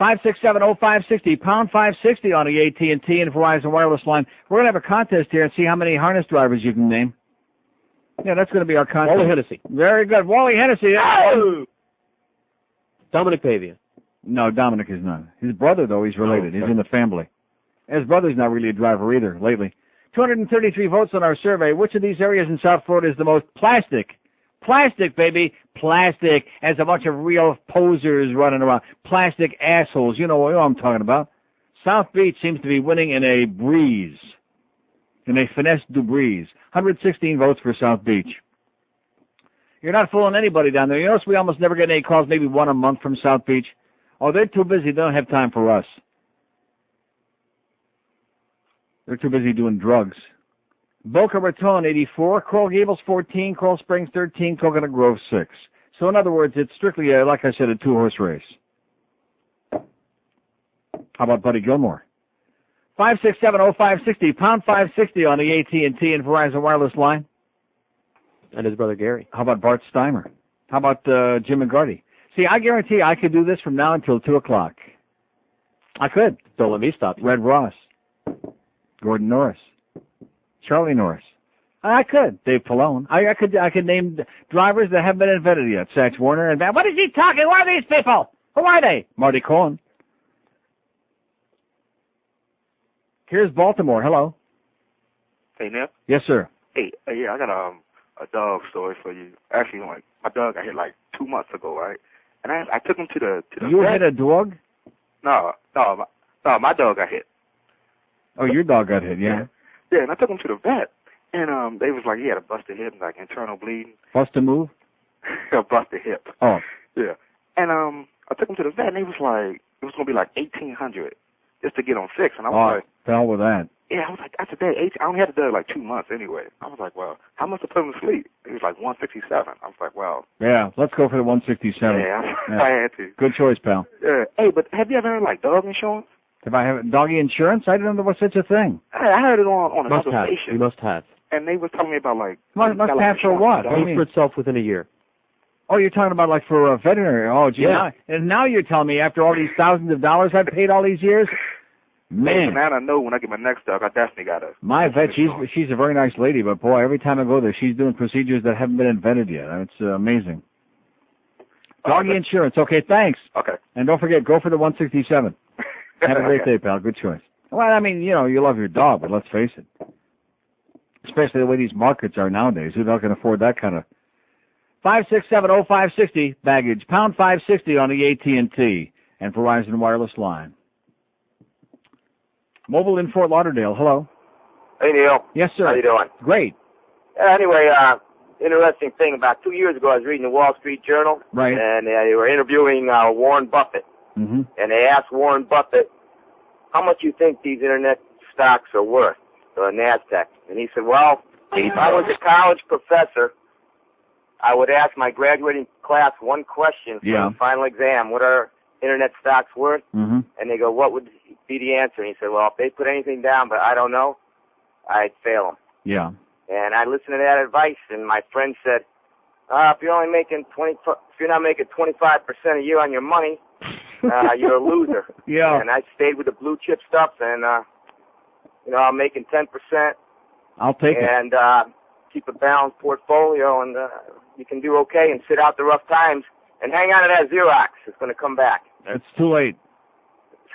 5670560, pound 560 on the AT&T and Verizon wireless line. We're going to have a contest here and see how many harness drivers you can name. Yeah, that's going to be our contest. Wally Hennessy. Very good. Wally Hennessy. Oh! Dominic Pavia. No, Dominic is not. His brother, though, he's related. He's in the family. His brother's not really a driver either lately. 233 votes on our survey. Which of these areas in South Florida is the most plastic? Plastic, baby. Plastic. As a bunch of real posers running around. Plastic assholes. You know what I'm talking about. South Beach seems to be winning in a breeze. In a finesse du breeze. 116 votes for South Beach. You're not fooling anybody down there. You notice we almost never get any calls, maybe one a month from South Beach. Oh, they're too busy. They don't have time for us. They're too busy doing drugs. Boca Raton, 84. Coral Gables, 14. Coral Springs, 13. Coconut Grove, 6. So, in other words, it's strictly, like I said, a two-horse race. How about Buddy Gilmore? 5670560, pound 560 on the AT&T and Verizon wireless line. And his brother Gary. How about Bart Steimer? How about Jim McGarty? See, I guarantee I could do this from now until 2 o'clock. I could. Don't let me stop you. Red Ross. Gordon Norris. Charlie Norris. I could. Dave Pallone. I could name drivers that haven't been invented yet. Satch Warner and what is he talking? Who are these people? Who are they? Marty Cohen. Here's Baltimore. Hello. Hey, Nip. Yes, sir. Hey, yeah, I got a dog story for you. Actually, like my dog got hit like 2 months ago, right? And I took him to the You vet. hit a dog? No, my dog got hit. Oh, your dog got hit, yeah. Yeah, and I took him to the vet, and they was like he had a busted hip, like internal bleeding. Bust a move? A busted hip. Oh. Yeah. And I took him to the vet, and he was like, it was gonna be like $1,800 just to get on fixed, and I was like, the hell with that. yeah, I was like, that's a day. I only had to do it like 2 months anyway. I was like, well, how much to put him to sleep? He was like 167. I was like, well. Yeah, let's go for the 167. Yeah, I had to. Good choice, pal. Yeah. Hey, but have you ever heard like dog insurance? If I have doggy insurance, I didn't know there was such a thing. I heard it on another have. station. You must have. And they were telling me about like. Must have for what? Pay for itself within a year. Oh, you're talking about like for a veterinary. Oh, gee. Yeah. And now you're telling me after all these thousands of dollars I've paid all these years? Man. Now I know when I get my next dog, I definitely got to. My vet, she's a very nice lady, but boy, every time I go there, she's doing procedures that haven't been invented yet. It's amazing. Doggy insurance. Okay, thanks. Okay. And don't forget, go for the 167. Have a great day, pal. Good choice. Well, I mean, you know, you love your dog, but let's face it. Especially the way these markets are nowadays. Who's not going to afford that kind of... 5670560, baggage. Pound 560 on the AT&T and Verizon wireless line. Mobile in Fort Lauderdale. Hello. Hey, Neil. Yes, sir. How you doing? Great. Anyway, interesting thing. About 2 years ago, I was reading the Wall Street Journal. Right. And they were interviewing Warren Buffett. Mm-hmm. And they asked Warren Buffett, how much you think these internet stocks are worth, NASDAQ? And he said, well, if I was a college professor, I would ask my graduating class one question for the final exam. What are internet stocks worth? Mm-hmm. And they go, what would be the answer? And he said, well, if they put anything down, but I don't know, I'd fail them. Yeah. And I listened to that advice, and my friend said, if you're only making if you're not making 25% a year on your money, you're a loser. Yeah. And I stayed with the blue chip stuff, and I'm making 10%. I'll take it. And keep a balanced portfolio, and you can do okay and sit out the rough times and hang on to that Xerox. It's going to come back. It's too late.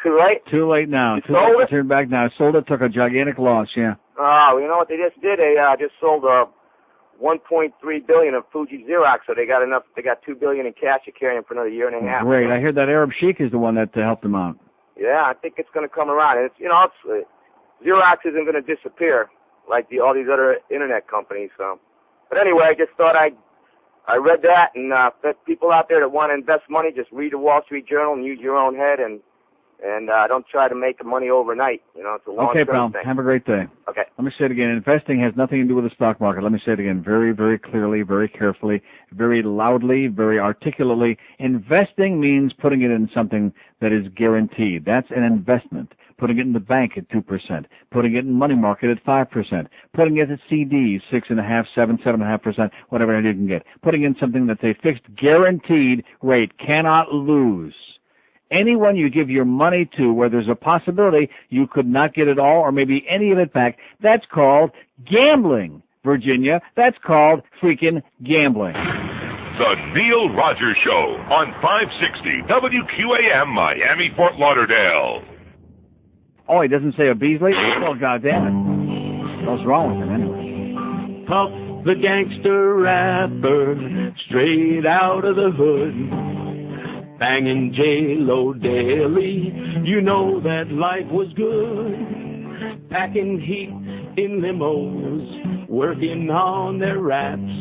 Too late? Too late now. Too sold late it? to turn back now. Sold it, took a gigantic loss, yeah. Oh, you know what they just did? They just sold $1.3 billion of Fuji Xerox, so they got $2 billion in cash to carry them for another year and a half. Great. I hear that Arab Sheik is the one that helped them out. Yeah, I think it's going to come around. And Xerox isn't going to disappear like all these other internet companies. So, but anyway, I just thought I read that, and that people out there that want to invest money, just read the Wall Street Journal and use your own head, and And don't try to make the money overnight. You know, it's a long-term Okay, pal. thing. Have a great day. Okay. Let me say it again. Investing has nothing to do with the stock market. Let me say it again very, very clearly, very carefully, very loudly, very articulately. Investing means putting it in something that is guaranteed. That's an investment. Putting it in the bank at 2%. Putting it in money market at 5%. Putting it at CDs, 6.5%, 7.5%, whatever you can get. Putting in something that's a fixed, guaranteed rate, cannot lose. Anyone you give your money to where there's a possibility you could not get it all or maybe any of it back, that's called gambling, Virginia. That's called freaking gambling. The Neil Rogers Show on 560 WQAM Miami, Fort Lauderdale. Oh, he doesn't say a Beasley? Oh, goddamn it. What's wrong with him anyway? Puff the gangster rapper, straight out of the hood. Banging J-Lo daily, you know that life was good. Packing heat in limos, working on their raps.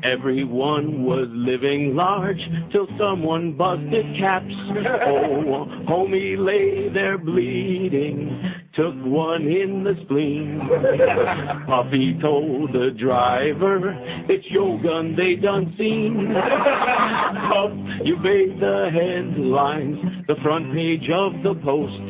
Everyone was living large till someone busted caps. Oh, homie lay there bleeding, took one in the spleen. Puffy told the driver, it's your gun they done seen. Puff, you made the headlines, the front page of the Post.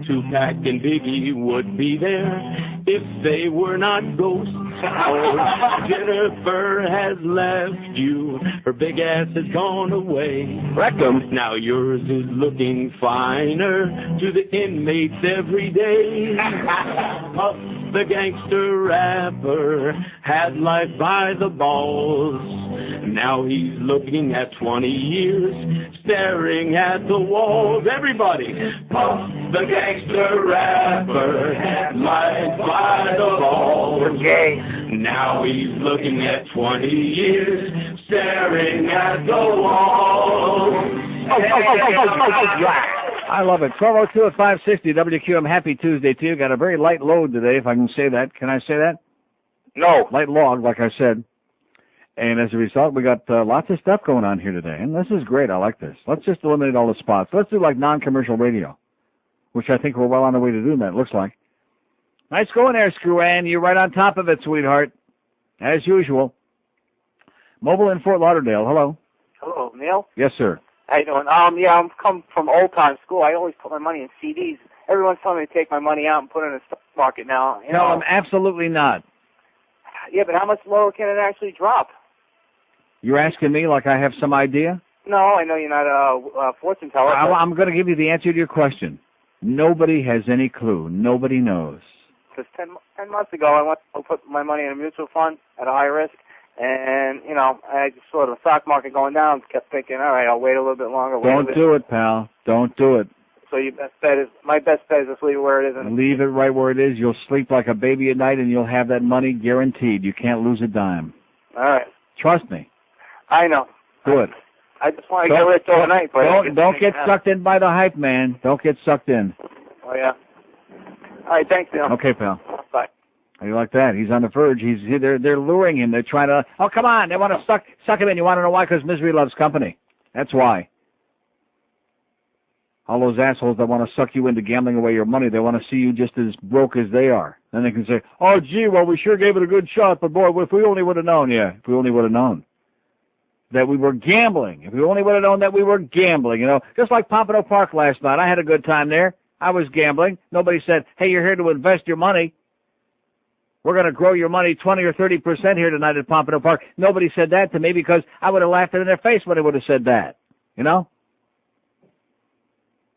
Tupac and Biggie would be there if they were not ghosts. Oh, Jennifer has left you. Her big ass has gone away. Rectum. Now yours is looking finer to the inmates every day. Puff the gangster rapper had life by the balls. Now he's looking at 20 years, staring at the walls. Everybody, Puff the gangster rapper had life by the balls. Okay. Now he's looking at 20 years, staring at the walls. I love it. 1202 at 560 WQM. Happy Tuesday to you. Got a very light load today, if I can say that. Can I say that? No. Light log, like I said. And as a result, we got lots of stuff going on here today. And this is great. I like this. Let's just eliminate all the spots. Let's do like non-commercial radio, which I think we're well on the way to doing that, it looks like. Nice going there, Screw-Ann. You're right on top of it, sweetheart. As usual. Mobile in Fort Lauderdale. Hello. Hello, Neil. Yes, sir. How you doing? Yeah, I'm come from old-time school. I always put my money in CDs. Everyone's telling me to take my money out and put it in the stock market now. You No, know? I'm absolutely not. Yeah, but how much lower can it actually drop? You're asking me like I have some idea? No, I know you're not a fortune teller. I'm going to give you the answer to your question. Nobody has any clue. Nobody knows. Because 10 months ago, I went to put my money in a mutual fund at a high risk, and, you know, I just saw the stock market going down, kept thinking, all right, I'll wait a little bit longer. Don't do it, pal. Don't do it. So my best bet is just leave it where it is. Leave it right where it is. You'll sleep like a baby at night, and you'll have that money guaranteed. You can't lose a dime. All right. Trust me. I know. Good. I just want to get rich overnight. But don't get sucked in by the hype, man. Don't get sucked in. Oh, yeah. All right, thanks, Neil. Okay, pal. Bye. How you like that? He's on the verge. They're luring him. They're trying to. Oh, come on! They want to suck him in. You want to know why? Because misery loves company. That's why. All those assholes that want to suck you into gambling away your money, they want to see you just as broke as they are. Then they can say, "Oh, gee, well, we sure gave it a good shot, but boy, if we only would have known, if we only would have known that we were gambling. If we only would have known that we were gambling, you know, just like Pompano Park last night. I had a good time there. I was gambling. Nobody said, hey, you're here to invest your money. We're going to grow your money 20 or 30% here tonight at Pompano Park. Nobody said that to me because I would have laughed in their face when they would have said that, you know?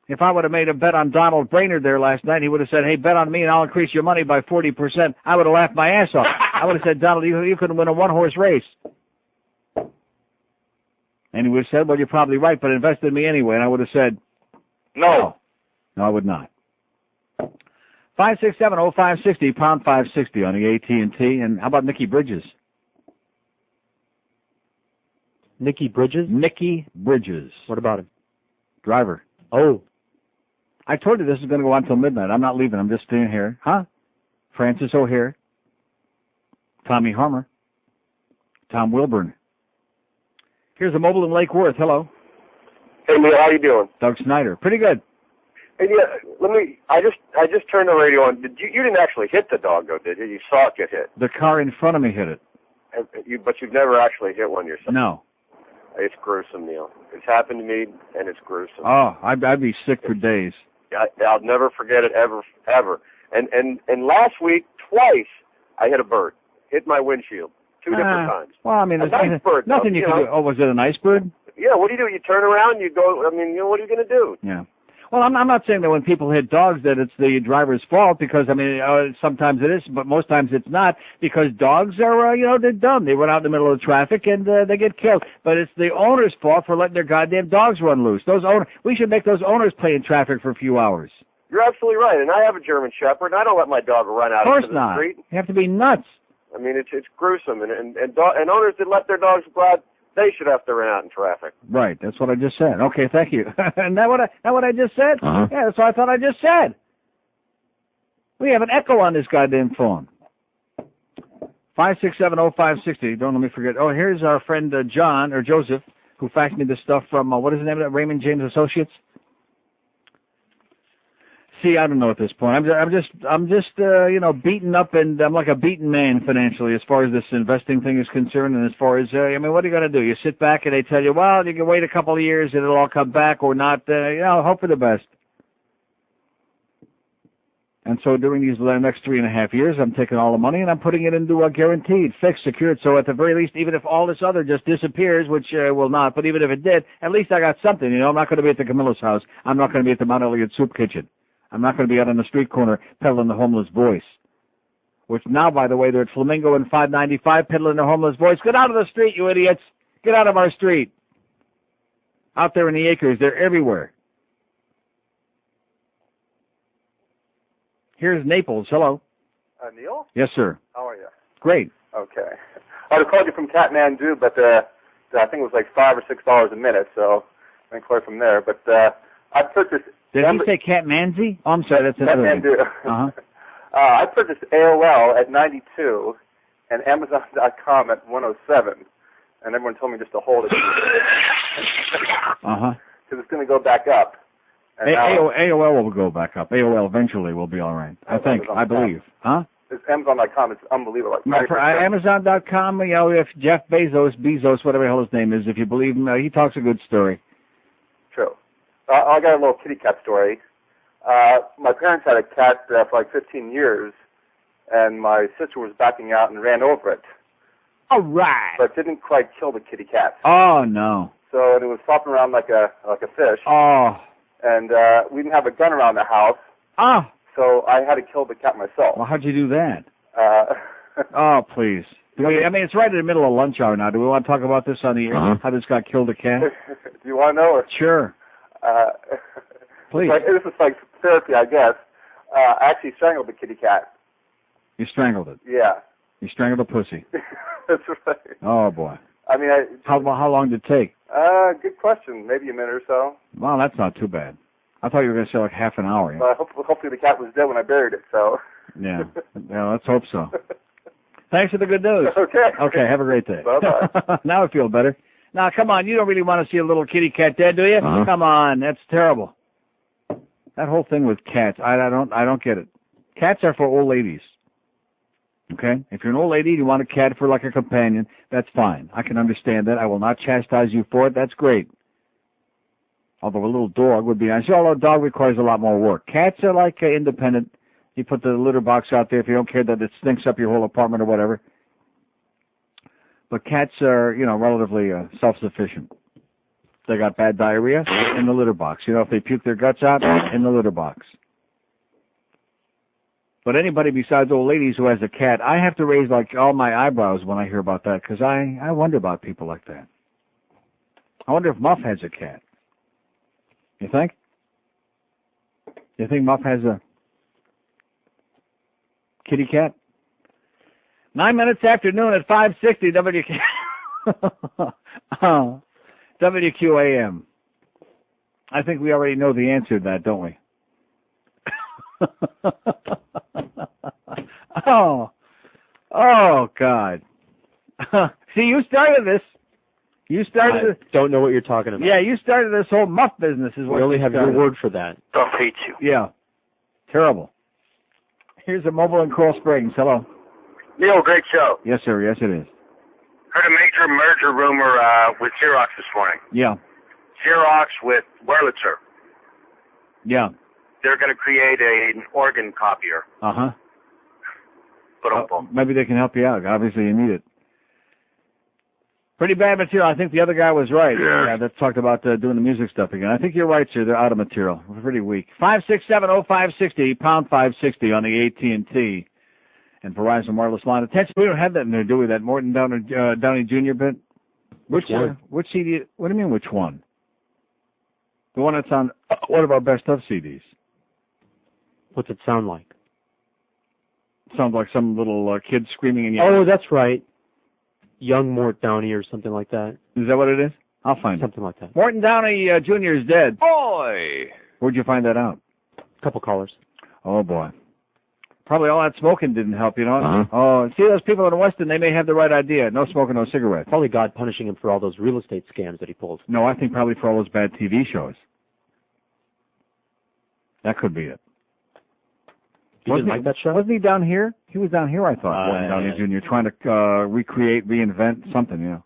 If I would have made a bet on Donald Brainerd there last night, he would have said, hey, bet on me and I'll increase your money by 40%. I would have laughed my ass off. I would have said, Donald, you couldn't win a one-horse race. And he would have said, well, you're probably right, but invest in me anyway. And I would have said, no. No, I would not. 567-0560, pound 560 on the AT&T. And how about Nikki Bridges? Nikki Bridges? Nikki Bridges. What about him? Driver. Oh. I told you this is going to go on until midnight. I'm not leaving. I'm just staying here. Huh? Francis O'Hare. Tommy Harmer. Tom Wilburn. Here's a mobile in Lake Worth. Hello. Hey, Neil, how you doing? Doug Snyder. Pretty good. Hey, yeah, I just turned the radio on. You didn't actually hit the dog, though, did you? You saw it get hit. The car in front of me hit it. But you've never actually hit one yourself. No. It's gruesome, Neil. It's happened to me, and it's gruesome. Oh, I'd be sick for days. I'll never forget it ever. And last week, twice, I hit a bird. Hit my windshield. 2 different times. Well, I mean, a nice bird, nothing though, you can do. Oh, was it an ice bird? Yeah, what do? You turn around, you go, I mean, what are you going to do? Yeah. Well, I'm not saying that when people hit dogs that it's the driver's fault, because, I mean, sometimes it is, but most times it's not, because dogs are, they're dumb. They run out in the middle of the traffic and they get killed. But it's the owner's fault for letting their goddamn dogs run loose. We should make those owners play in traffic for a few hours. You're absolutely right. And I have a German Shepherd, and I don't let my dog run out into the street. You have to be nuts. I mean, it's gruesome. And owners that let their dogs go out, they should have to run out in traffic. Right, that's what I just said. Okay, thank you. And that what I just said? Uh-huh. Yeah, that's what I thought I just said. We have an echo on this goddamn phone. 5670560. Don't let me forget. Oh, here's our friend John or Joseph, who faxed me this stuff from what is the name of that? Raymond James Associates. See, I don't know at this point. I'm just beaten up, and I'm like a beaten man financially as far as this investing thing is concerned. And as far as, what are you going to do? You sit back and they tell you, well, you can wait a couple of years and it'll all come back, or not. Hope for the best. And so during these next 3.5 years, I'm taking all the money and I'm putting it into a guaranteed, fixed, secured. So at the very least, even if all this other just disappears, which will not, but even if it did, at least I got something. I'm not going to be at the Camilla's house. I'm not going to be at the Mount Elliott Soup Kitchen. I'm not going to be out on the street corner peddling the homeless voice. Which now, by the way, they're at Flamingo and 595 peddling the homeless voice. Get out of the street, you idiots. Get out of our street. Out there in the acres, they're everywhere. Here's Naples. Hello. Neil? Yes, sir. How are you? Great. Okay. I would have called you from Kathmandu, but I think it was like $5 or $6 a minute, so I can call you from there. But I purchased... Did he say Kathmandu? Oh, I'm sorry, that's another Kathmandu. Uh-huh. I purchased AOL at 92 and Amazon.com at 107, and everyone told me just to hold it. Uh-huh. Because it's going to go back up. And AOL will go back up. AOL eventually will be all right. I believe. Huh? It's Amazon.com. It's unbelievable. Like for Amazon.com, if Jeff Bezos, whatever the hell his name is, if you believe him, he talks a good story. True. I got a little kitty cat story. My parents had a cat for like 15 years, and my sister was backing out and ran over it. All right. But didn't quite kill the kitty cat. Oh, no. So it was flopping around like a fish. Oh. And we didn't have a gun around the house. Ah. So I had to kill the cat myself. Well, how'd you do that? Oh, please. It's right in the middle of lunch hour now. Do we want to talk about this on the air? How this guy killed a cat? Do you want to know? Or? Sure. Please. This is like therapy, I guess. I actually strangled the kitty cat. You strangled it? Yeah. You strangled a pussy? That's right. Oh, boy. I mean, How long did it take? Good question. Maybe a minute or so. Well, that's not too bad. I thought you were going to say like half an hour. Hopefully the cat was dead when I buried it, so. Yeah. Let's hope so. Thanks for the good news. Okay. Okay, have a great day. Bye-bye. Now I feel better. Now, come on, you don't really want to see a little kitty cat dead, do you? Come on, that's terrible. That whole thing with cats, I don't get it. Cats are for old ladies. Okay? If you're an old lady and you want a cat for like a companion, that's fine. I can understand that. I will not chastise you for it. That's great. Although a little dog would be nice. Although a dog requires a lot more work. Cats are like independent. You put the litter box out there if you don't care that it stinks up your whole apartment or whatever. But cats are, relatively self-sufficient. They got bad diarrhea in the litter box. If they puke their guts out, in the litter box. But anybody besides old ladies who has a cat, I have to raise like all my eyebrows when I hear about that, because I wonder about people like that. I wonder if Muff has a cat. You think? You think Muff has a kitty cat? 9 minutes after noon at 560 WQAM. I think we already know the answer to that, don't we? Oh, God. See, you started this. You started. Don't know what you're talking about. Yeah, you started this whole muff business. Is what we only you have started. your word for that. Don't hate you. Yeah. Terrible. Here's a mobile in Coral Springs. Hello. Neil, great show. Yes, sir. Yes, it is. Heard a major merger rumor with Xerox this morning. Yeah. Xerox with Wurlitzer. Yeah. They're going to create an organ copier. Uh-huh. But maybe they can help you out. Obviously, you need it. Pretty bad material. I think the other guy was right. Yeah, that talked about doing the music stuff again. I think you're right, sir. They're out of material. We're pretty weak. 5670560, pound 560 on the AT&T and Verizon wireless line. Attention, we don't have that in there, do we? That Morton Downey Jr. bit? Which one? Which CD? What do you mean, which one? The one that's on one of our best of CDs. What's it sound like? Sounds like some little kid screaming in your Oh, that's right. Young Mort Downey or something like that. Is that what it is? I'll find something like that. Morton Downey Jr. is dead. Boy! Where'd you find that out? A couple callers. Oh, boy. Probably all that smoking didn't help, you know? Oh, see those people in Weston, they may have the right idea. No smoking, no cigarettes. Probably God punishing him for all those real estate scams that he pulled. No, I think probably for all those bad TV shows. That could be it. You didn't like that show? Wasn't he down here? He was down here, I thought, Morton Downey Jr., trying to recreate, reinvent something, yeah.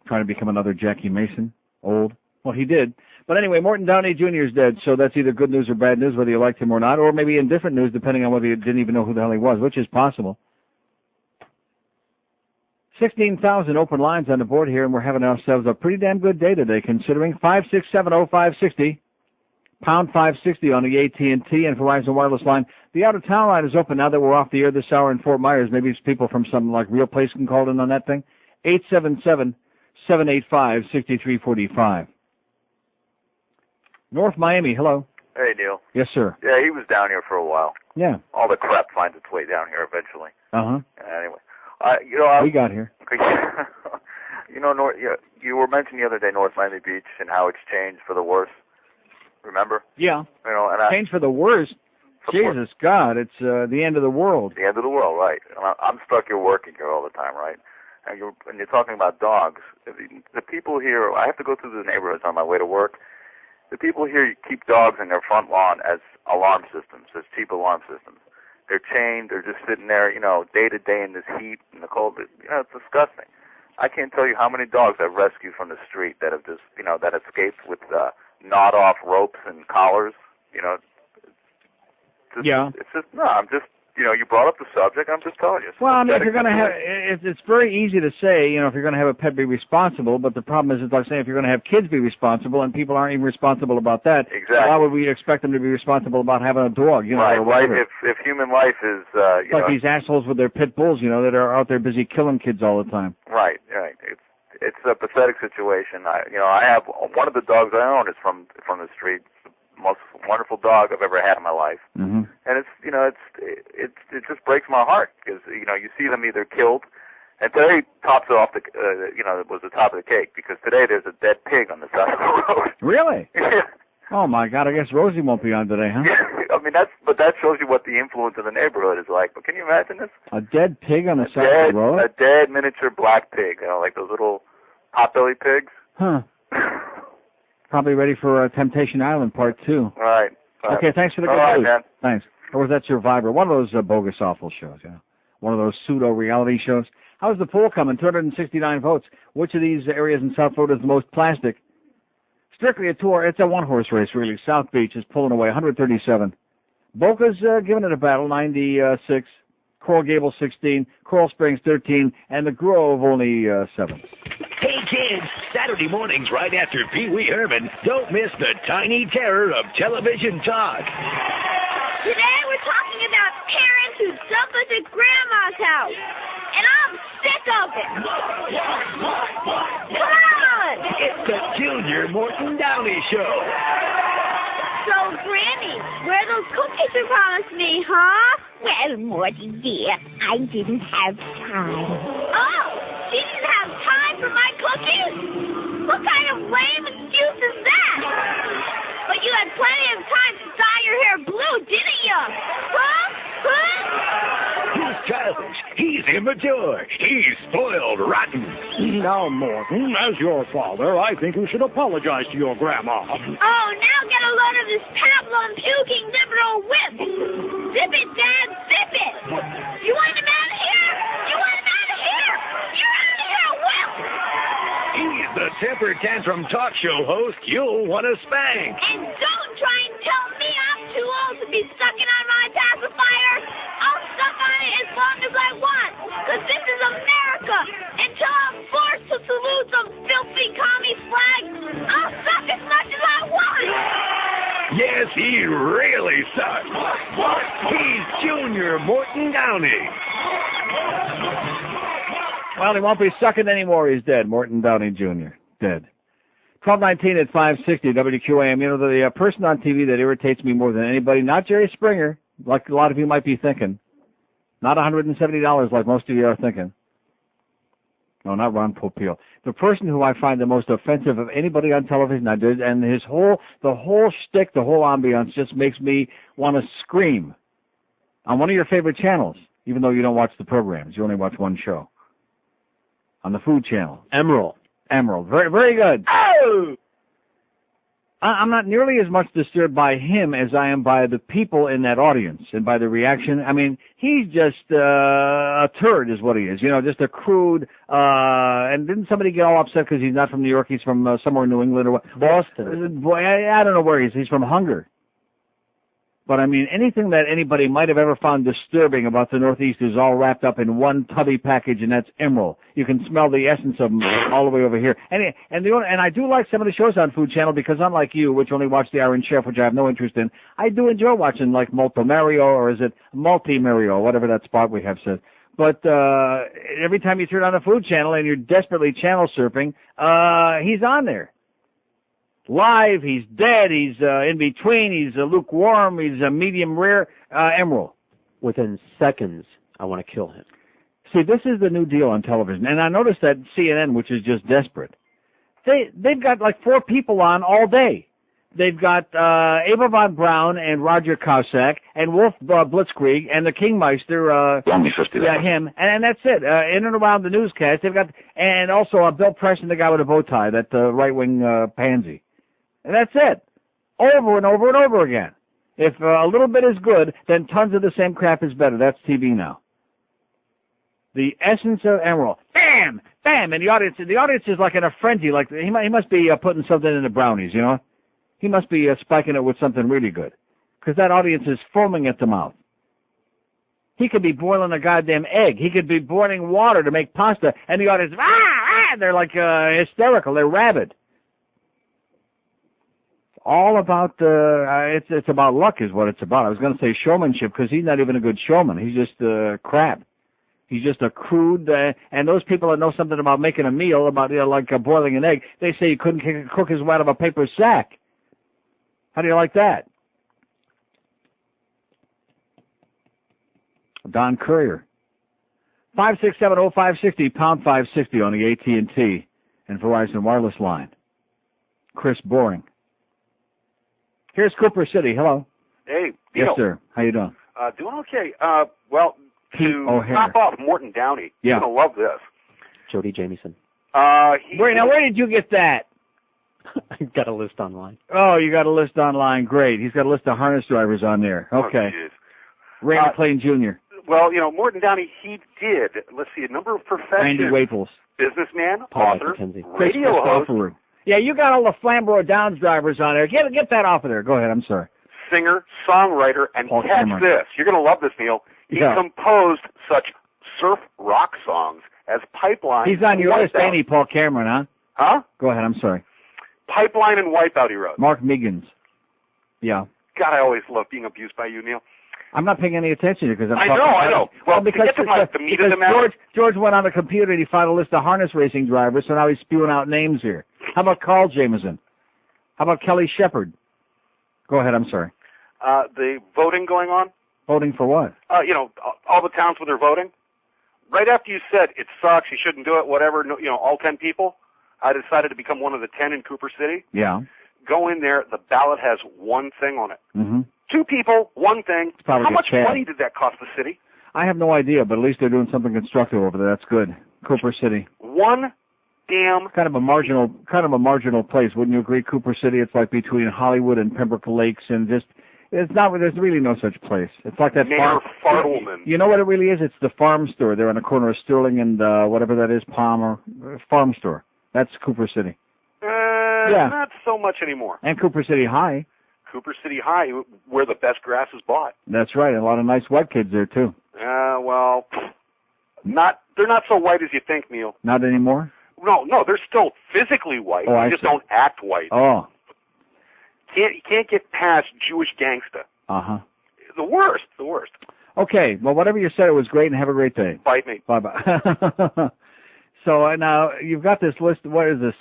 Trying to become another Jackie Mason, old. Well, he did. But anyway, Morton Downey Jr. is dead, so that's either good news or bad news, whether you liked him or not, or maybe indifferent news, depending on whether you didn't even know who the hell he was, which is possible. 16,000 open lines on the board here, and we're having ourselves a pretty damn good day today, considering 5670560. Pound 560 on the AT&T and Verizon wireless line. The out-of-town line is open now that we're off the air this hour in Fort Myers. Maybe it's people from some like real place can call in on that thing. 877-785-6345. North Miami, hello. Hey, Neil. Yes, sir. Yeah, he was down here for a while. Yeah. All the crap finds its way down here eventually. Uh-huh. Anyway, we got here. You were mentioning the other day North Miami Beach and how it's changed for the worse. Remember? Yeah. You know, and change for the worst. Jesus God, it's the end of the world. The end of the world, right? I'm stuck here working here all the time, right? And you're talking about dogs. The people here, I have to go through the neighborhoods on my way to work. The people here keep dogs in their front lawn as alarm systems, as cheap alarm systems. They're chained. They're just sitting there, day to day in this heat and the cold. It's disgusting. I can't tell you how many dogs I've rescued from the street that have just, that escaped with gnawed-off ropes and collars, Yeah. It's just, I'm just, you brought up the subject, I'm just telling you. Well, I mean, if you're going to have, it's very easy to say, if you're going to have a pet, be responsible, but the problem is, it's like saying if you're going to have kids, be responsible, and people aren't even responsible about that. Exactly. Why would we expect them to be responsible about having a dog, right, or whatever? If human life is, it's like these assholes with their pit bulls, that are out there busy killing kids all the time. Right. It's a pathetic situation. I have one of the dogs I own is from the street. Most wonderful dog I've ever had in my life, and it just breaks my heart because you see them either killed, and today tops it off it was the top of the cake because today there's a dead pig on the side of the road. Really? Yeah. Oh my God! I guess Rosie won't be on today, huh? Yeah, I mean that shows you what the influence of the neighborhood is like. But can you imagine this? A dead pig on the side of the road? A dead miniature black pig, like those little potbelly pigs. Huh. Probably ready for Temptation Island Part 2. All right. Okay, thanks for the good news. Man. Thanks. Or was that Survivor? One of those bogus, awful shows, yeah. One of those pseudo-reality shows. How's the poll coming? 269 votes. Which of these areas in South Florida is the most plastic? Strictly a tour. It's a one-horse race, really. South Beach is pulling away, 137. Boca's giving it a battle, 96. Coral Gables, 16. Coral Springs, 13. And the Grove, only 7. Hey, kids, Saturday mornings right after Pee Wee Herman, don't miss the tiny terror of television talk. Today we're talking about parents who dump us at Grandma's house, and I'm sick of it. Come on! It's the Junior Morton Downey Show. So, Granny, where are those cookies you promised me, huh? Well, Morty, dear, I didn't have time. Oh! She didn't have time for my cookies? What kind of lame excuse is that? But you had plenty of time to dye your hair blue, didn't you? Huh? He's childish. He's immature. He's spoiled rotten. Now, Morton, as your father, I think you should apologize to your grandma. Oh, now get a load of this pablum puking liberal whip. Zip it, Dad, zip it. You want him out of here? You want him out of here? You're out of here, whip. He's the temper tantrum talk show host you'll want to spank. And don't try and tell me I'm too old to be sucking on my pacifier. I'll suck on it as long as I want, because this is America. Until I'm forced to salute some filthy commie flag, I'll suck as much as I want. Yes, he really sucks. He's Junior Morton Downey. Well, he won't be sucking anymore. He's dead. Morton Downey Jr. Dead. 12:19 at 560 WQAM. You know, the person on TV that irritates me more than anybody, not Jerry Springer, like a lot of you might be thinking. Not $170 like most of you are thinking. No, not Ron Popeil. The person who I find the most offensive of anybody on television, and the whole shtick, the whole ambiance just makes me want to scream. On one of your favorite channels, even though you don't watch the programs, you only watch one show. On the Food Channel. Emerald. Very, very good. Oh! I'm not nearly as much disturbed by him as I am by the people in that audience and by the reaction. I mean, he's just a turd is what he is. You know, just a crude, and didn't somebody get all upset because he's not from New York, he's from somewhere in New England or what? Boston. I don't know where he is. He's from Hunger. But, I mean, anything that anybody might have ever found disturbing about the Northeast is all wrapped up in one tubby package, and that's Emerald. You can smell the essence of them all the way over here. And I do like some of the shows on Food Channel because, unlike you, which only watch the Iron Chef, which I have no interest in, I do enjoy watching, like, Molto Mario, or is it Multi-Mario, whatever that spot we have said. But every time you turn on the Food Channel and you're desperately channel surfing, he's on there. Live, he's dead, he's in between, he's lukewarm, he's medium rare, Emerald. Within seconds, I want to kill him. See, this is the new deal on television, and I noticed that CNN, which is just desperate, they've got like 4 people on all day. They've got Ava von Braun and Roger Cossack and Wolf Blitzkrieg and the Kingmeister, him, and that's it. In and around the newscast, they've got, and also Bill Preston, the guy with a bow tie, that right-wing pansy. And that's it. Over and over and over again. If a little bit is good, then tons of the same crap is better. That's TV now. The essence of Emerald. Bam! Bam! And the audience is like in a frenzy. Like he must be putting something in the brownies, you know? He must be spiking it with something really good. Because that audience is foaming at the mouth. He could be boiling a goddamn egg. He could be boiling water to make pasta. And the audience, they're like hysterical. They're rabid. All about it's about luck is what it's about. I was going to say showmanship because he's not even a good showman. He's just crap. He's just a crude, and those people that know something about making a meal, about like boiling an egg, they say you couldn't cook his way out of a paper sack. How do you like that? Don Courier. 5670560 pound 560 on the AT&T and Verizon wireless line. Chris Boring. Here's Cooper City. Hello. Hey, Neil. Yes, sir. How you doing? Doing okay. Well, to O'Hare. top off Morton Downey, Yeah. you're going to love this. Jody Jamieson. Where did you get that? I've got a list online. Oh, you got a list online. Great. He's got a list of harness drivers on there. Okay. Oh, Ray McLean Jr. Well, Morton Downey, he did, let's see, a number of professions. Randy Waples. Businessman, Paul author, McKenzie. radio host, Christopher. Yeah, you got all the Flamborough Downs drivers on there. Get that off of there. Go ahead. I'm sorry. singer, songwriter, and Paul catch Cameron. this. You're going to love this, Neil. He composed such surf rock songs as Pipeline. He's on your list, Wipeout. ain't he, Paul Cameron, huh? Huh? Go ahead. I'm sorry. Pipeline and Wipeout he wrote. Mark Meigans. Yeah. God, I always love being abused by you, Neil. I'm not paying any attention to you because I know. Well, because to get to the meat of the matter. George went on the computer and he found a list of harness racing drivers, so now he's spewing out names here. How about Carl Jameson? How about Kelly Shepard? Go ahead, I'm sorry. The voting going on. Voting for what? All the towns where they're voting. Right after you said it sucks, you shouldn't do it, whatever, all 10 people, I decided to become one of the 10 in Cooper City. Yeah. Go in there, the ballot has one thing on it. Mm-hmm. 2 people, one thing. Probably How a much Chad. money did that cost the city? I have no idea, but at least they're doing something constructive over there. That's good. Cooper City. One damn. Kind of a marginal place, wouldn't you agree? Cooper City. It's like between Hollywood and Pembroke Lakes, and just it's not. There's really no such place. It's like that Mayor Fartleman. You know what it really is? It's the farm store there on the corner of Sterling and whatever that is, Palmer farm store. That's Cooper City. Yeah. Not so much anymore. And Cooper City High. Cooper City High, where the best grass is bought. That's right. A lot of nice white kids there too. Well, they're not so white as you think, Neil. Not anymore? No, they're still physically white. Oh, they just don't act white. Oh. You can't get past Jewish gangsta. Uh-huh. The worst. Okay, well, whatever you said, it was great, and have a great day. Bite me. Bye-bye. So now you've got this list. What is this?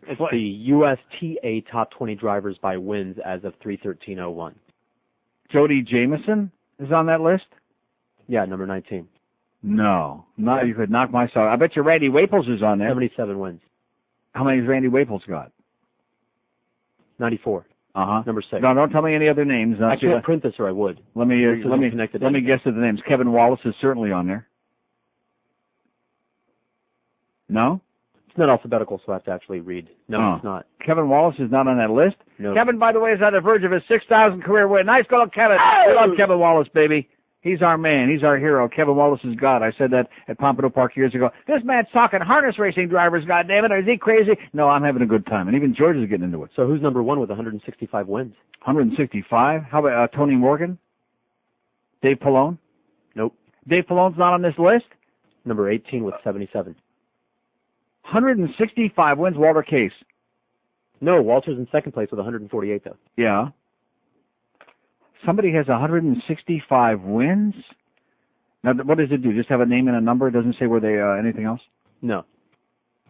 It's the USTA top 20 drivers by wins as of 3/13/01. Jody Jameson is on that list? Yeah, number 19. No, you could knock my socks. I bet you Randy Waples is on there. 77 wins. How many has Randy Waples got? 94. Uh-huh. Number 6. No, don't tell me any other names. I can't print this, or I would. Let me guess at the names. Kevin Wallace is certainly on there. No? It's not alphabetical, so I have to actually read. No, it's not. Kevin Wallace is not on that list? No. Kevin, by the way, is on the verge of his 6,000 career win. Nice going, Kevin. We love Kevin Wallace, baby. He's our man. He's our hero. Kevin Wallace is God. I said that at Pompano Park years ago. This man's talking harness racing drivers, goddammit. Is he crazy? No, I'm having a good time. And even George is getting into it. So who's number 1 with 165 wins? 165? How about Tony Morgan? Dave Pallone? Nope. Dave Pallone's not on this list? Number 18 with 77. 165 wins, Walter Case. No, Walter's in second place with 148, though. Yeah. Somebody has 165 wins? Now, what does it do? Just have a name and a number? It doesn't say where they, anything else? No.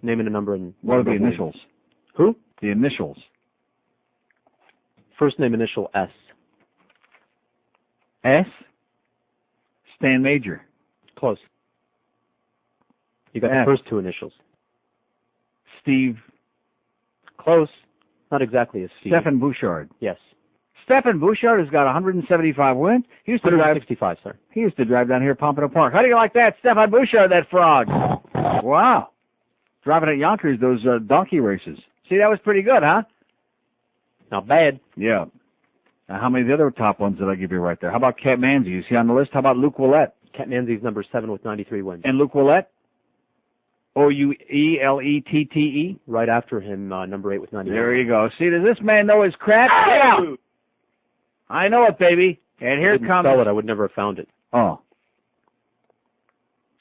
Name and a number and... What are the initials? Who? The initials. First name initial S. S? Stan Major. Close. You got F. the first two initials. Steve. Close. Not exactly as Steve. Stephen Bouchard. Yes. Stephen Bouchard has got 175 wins. He used to 165, sir. He used to drive down here at Pompano Park. How do you like that, Stephen Bouchard, that frog? Wow. Driving at Yonkers, those donkey races. See, that was pretty good, huh? Not bad. Yeah. Now, how many of the other top ones did I give you right there? How about Cat Manzi? Is he on the list? How about Luke Willett? Cat Manzi's number 7 with 93 wins. And Luke Willett? O-U-E-L-E-T-T-E? Right after him, number 8 with 91. There you go. See, does this man know his crap? Yeah. I know it, baby. And here comes... Spell it. I would never have found it. Oh.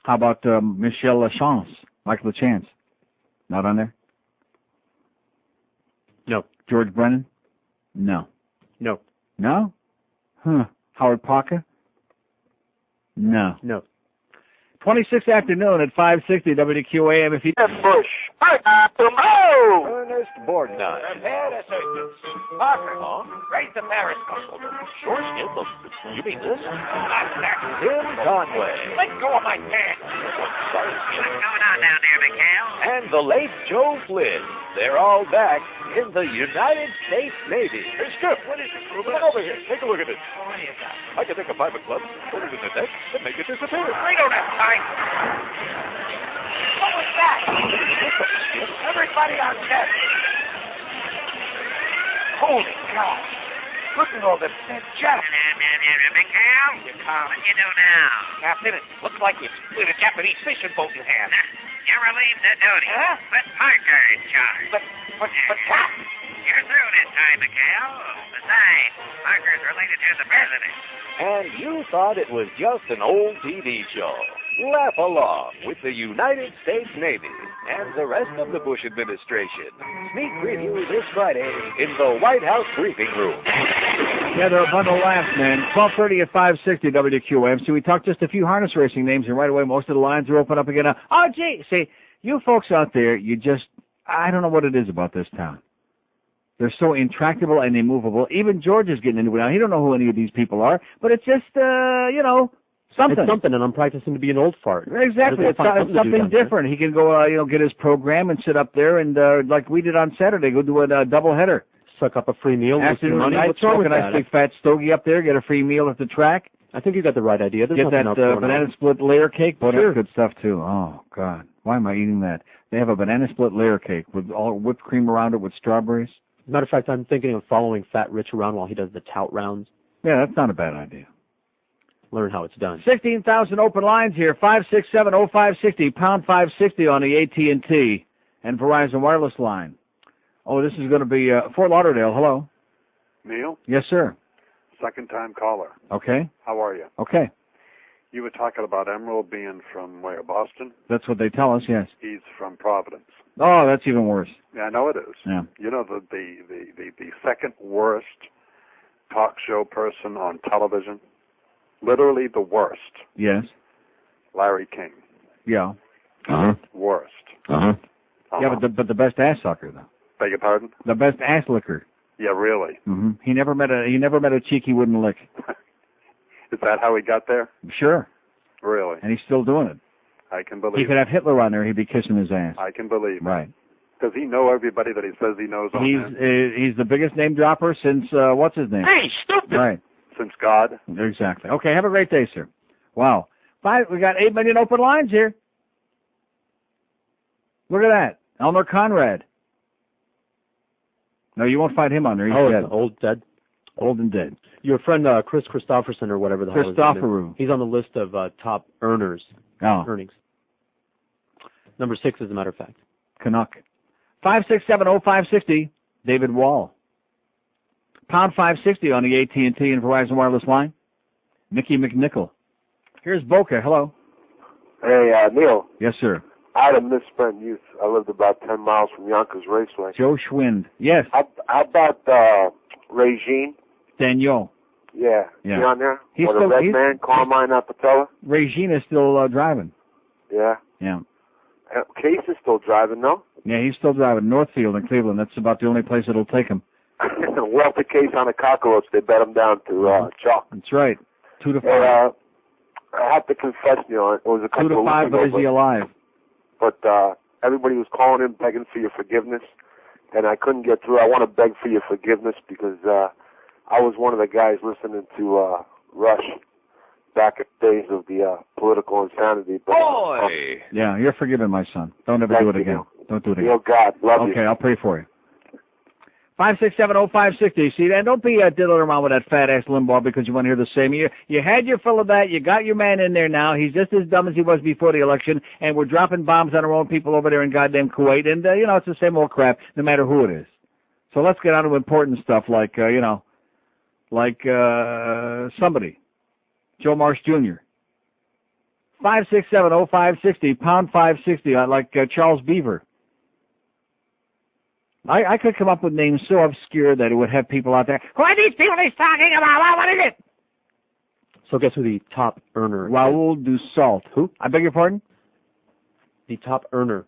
How about Michel Lachance? Michael LaChance? Not on there? No. George Brennan? No. No. No? Huh. Howard Parker? No. No. 26th afternoon at 560 WQAM. If you... Bush. Ernest Borgnine. Parker, raise the periscope. Sure, Skip. You mean this? Tim Conway. Let go of my pants. Sorry, What's going on down there, Mikhail? and the late Joe Flynn. They're all back in the United States Navy. Hey, Skip, what is it? Come over here. Take a look at it. What is that? I can take a private club, put it in the deck, and make it disappear. We don't have time. What was that? Everybody on deck. Holy cow. Look at all the dead jets. Mikhail, what you do now? Captain, it looks like you split a Japanese fishing boat in half. You're relieved of duty. Huh? Put Parker in charge. But Captain. You're through this time, Mikhail. Besides, Parker's related to the president. And you thought it was just an old TV show. Laugh along with the United States Navy and the rest of the Bush administration. Sneak preview this Friday in the White House briefing room. Yeah, they're a bundle of laughs, man. 12:30 at 560 WQAM. So we talked just a few harness racing names, and right away most of the lines are open up again. Oh, gee. See, you folks out there, I don't know what it is about this town. They're so intractable and immovable. Even George is getting into it now. He don't know who any of these people are, but it's just, something. It's something, and I'm practicing to be an old fart. Exactly. It's something different. He can go, get his program and sit up there and, like we did on Saturday, go do a double header. Suck up a free meal. Afternoon, night, smoke a nice big fat stogie up there, get a free meal at the track. I think you got the right idea. There's Get that nothing else going banana on. split layer cake. Boy, Sure. that's good stuff, too. Oh, God. Why am I eating that? They have a banana split layer cake with all whipped cream around it with strawberries. Matter of fact, I'm thinking of following Fat Rich around while he does the tout rounds. Yeah, that's not a bad idea. Learn how it's done. 16,000 open lines here. 567-0560, pound 560 on the AT&T and Verizon wireless line. Oh, this is going to be Fort Lauderdale. Hello. Neil? Yes, sir. Second-time caller. Okay. How are you? Okay. You were talking about Emerald being from where, Boston? That's what they tell us, yes. He's from Providence. Oh, that's even worse. Yeah, I know it is. Yeah. You know, the second worst talk show person on television, literally the worst, Yes. Larry King. Yeah. Worst. Yeah, but the best ass sucker, though. Beg your pardon? The best ass licker. Yeah, really. Mm-hmm. He never met a cheek he wouldn't lick. Is that how he got there? Sure. Really? And he's still doing it. I can believe He it. could have Hitler on there, he'd be kissing his ass. I can believe it. Right. Does he know everybody that he says he knows on there? He's the biggest name dropper since, what's his name? Hey, stupid! Right. Since God? Exactly. Okay, have a great day, sir. Wow. We got 8 million open lines here. Look at that. Elmer Conrad. No, you won't find him on there. He's dead. Old dead. Old and dead. Your friend Chris Christopherson or whatever the hell his name Christopheru. is. He's on the list of top earners. Earnings. Number 6, as a matter of fact. Canuck. 567-0560, David Wall. Pound 560 on the AT&T and Verizon wireless line. Mickey McNichol. Here's Boca. Hello. Hey, Neil. Yes, sir. I had a misspent youth. I lived about 10 miles from Yonkers Raceway. Joe Schwind. Yes. How about Regine? Daniel. Yeah. Yeah. He on there? He's Or the still- red he's- man, Carmine Apatella? Regine is still driving. Yeah. Yeah. Case is still driving, no? Yeah, he's still driving. Northfield in Cleveland. That's about the only place it'll take him. Walter Case on a cockroach. They bet him down to chalk. That's right. 2 to 5. And, I have to confess, Neil, it was a 2 couple to of 5, weeks but ago, is he alive? But everybody was calling in begging for your forgiveness, and I couldn't get through. I want to beg for your forgiveness because I was one of the guys listening to Rush back at the days of the political insanity. But, Yeah, you're forgiven, my son. Don't ever Thank do it you, again. Neil. Don't do it again. Neil, God, love you. Okay, I'll pray for you. 567-0560. See, and don't be diddling around with that fat-ass Limbaugh because you want to hear the same. You had your fill of that. You got your man in there now. He's just as dumb as he was before the election, and we're dropping bombs on our own people over there in goddamn Kuwait. And, it's the same old crap, no matter who it is. So let's get on to important stuff like, somebody. Joe Marsh Jr. 567-0560, pound 560, like Charles Beaver. I could come up with names so obscure that it would have people out there. Who are these people he's talking about? What is it? So guess who the top earner is? Raul Dussault. Who? I beg your pardon? The top earner.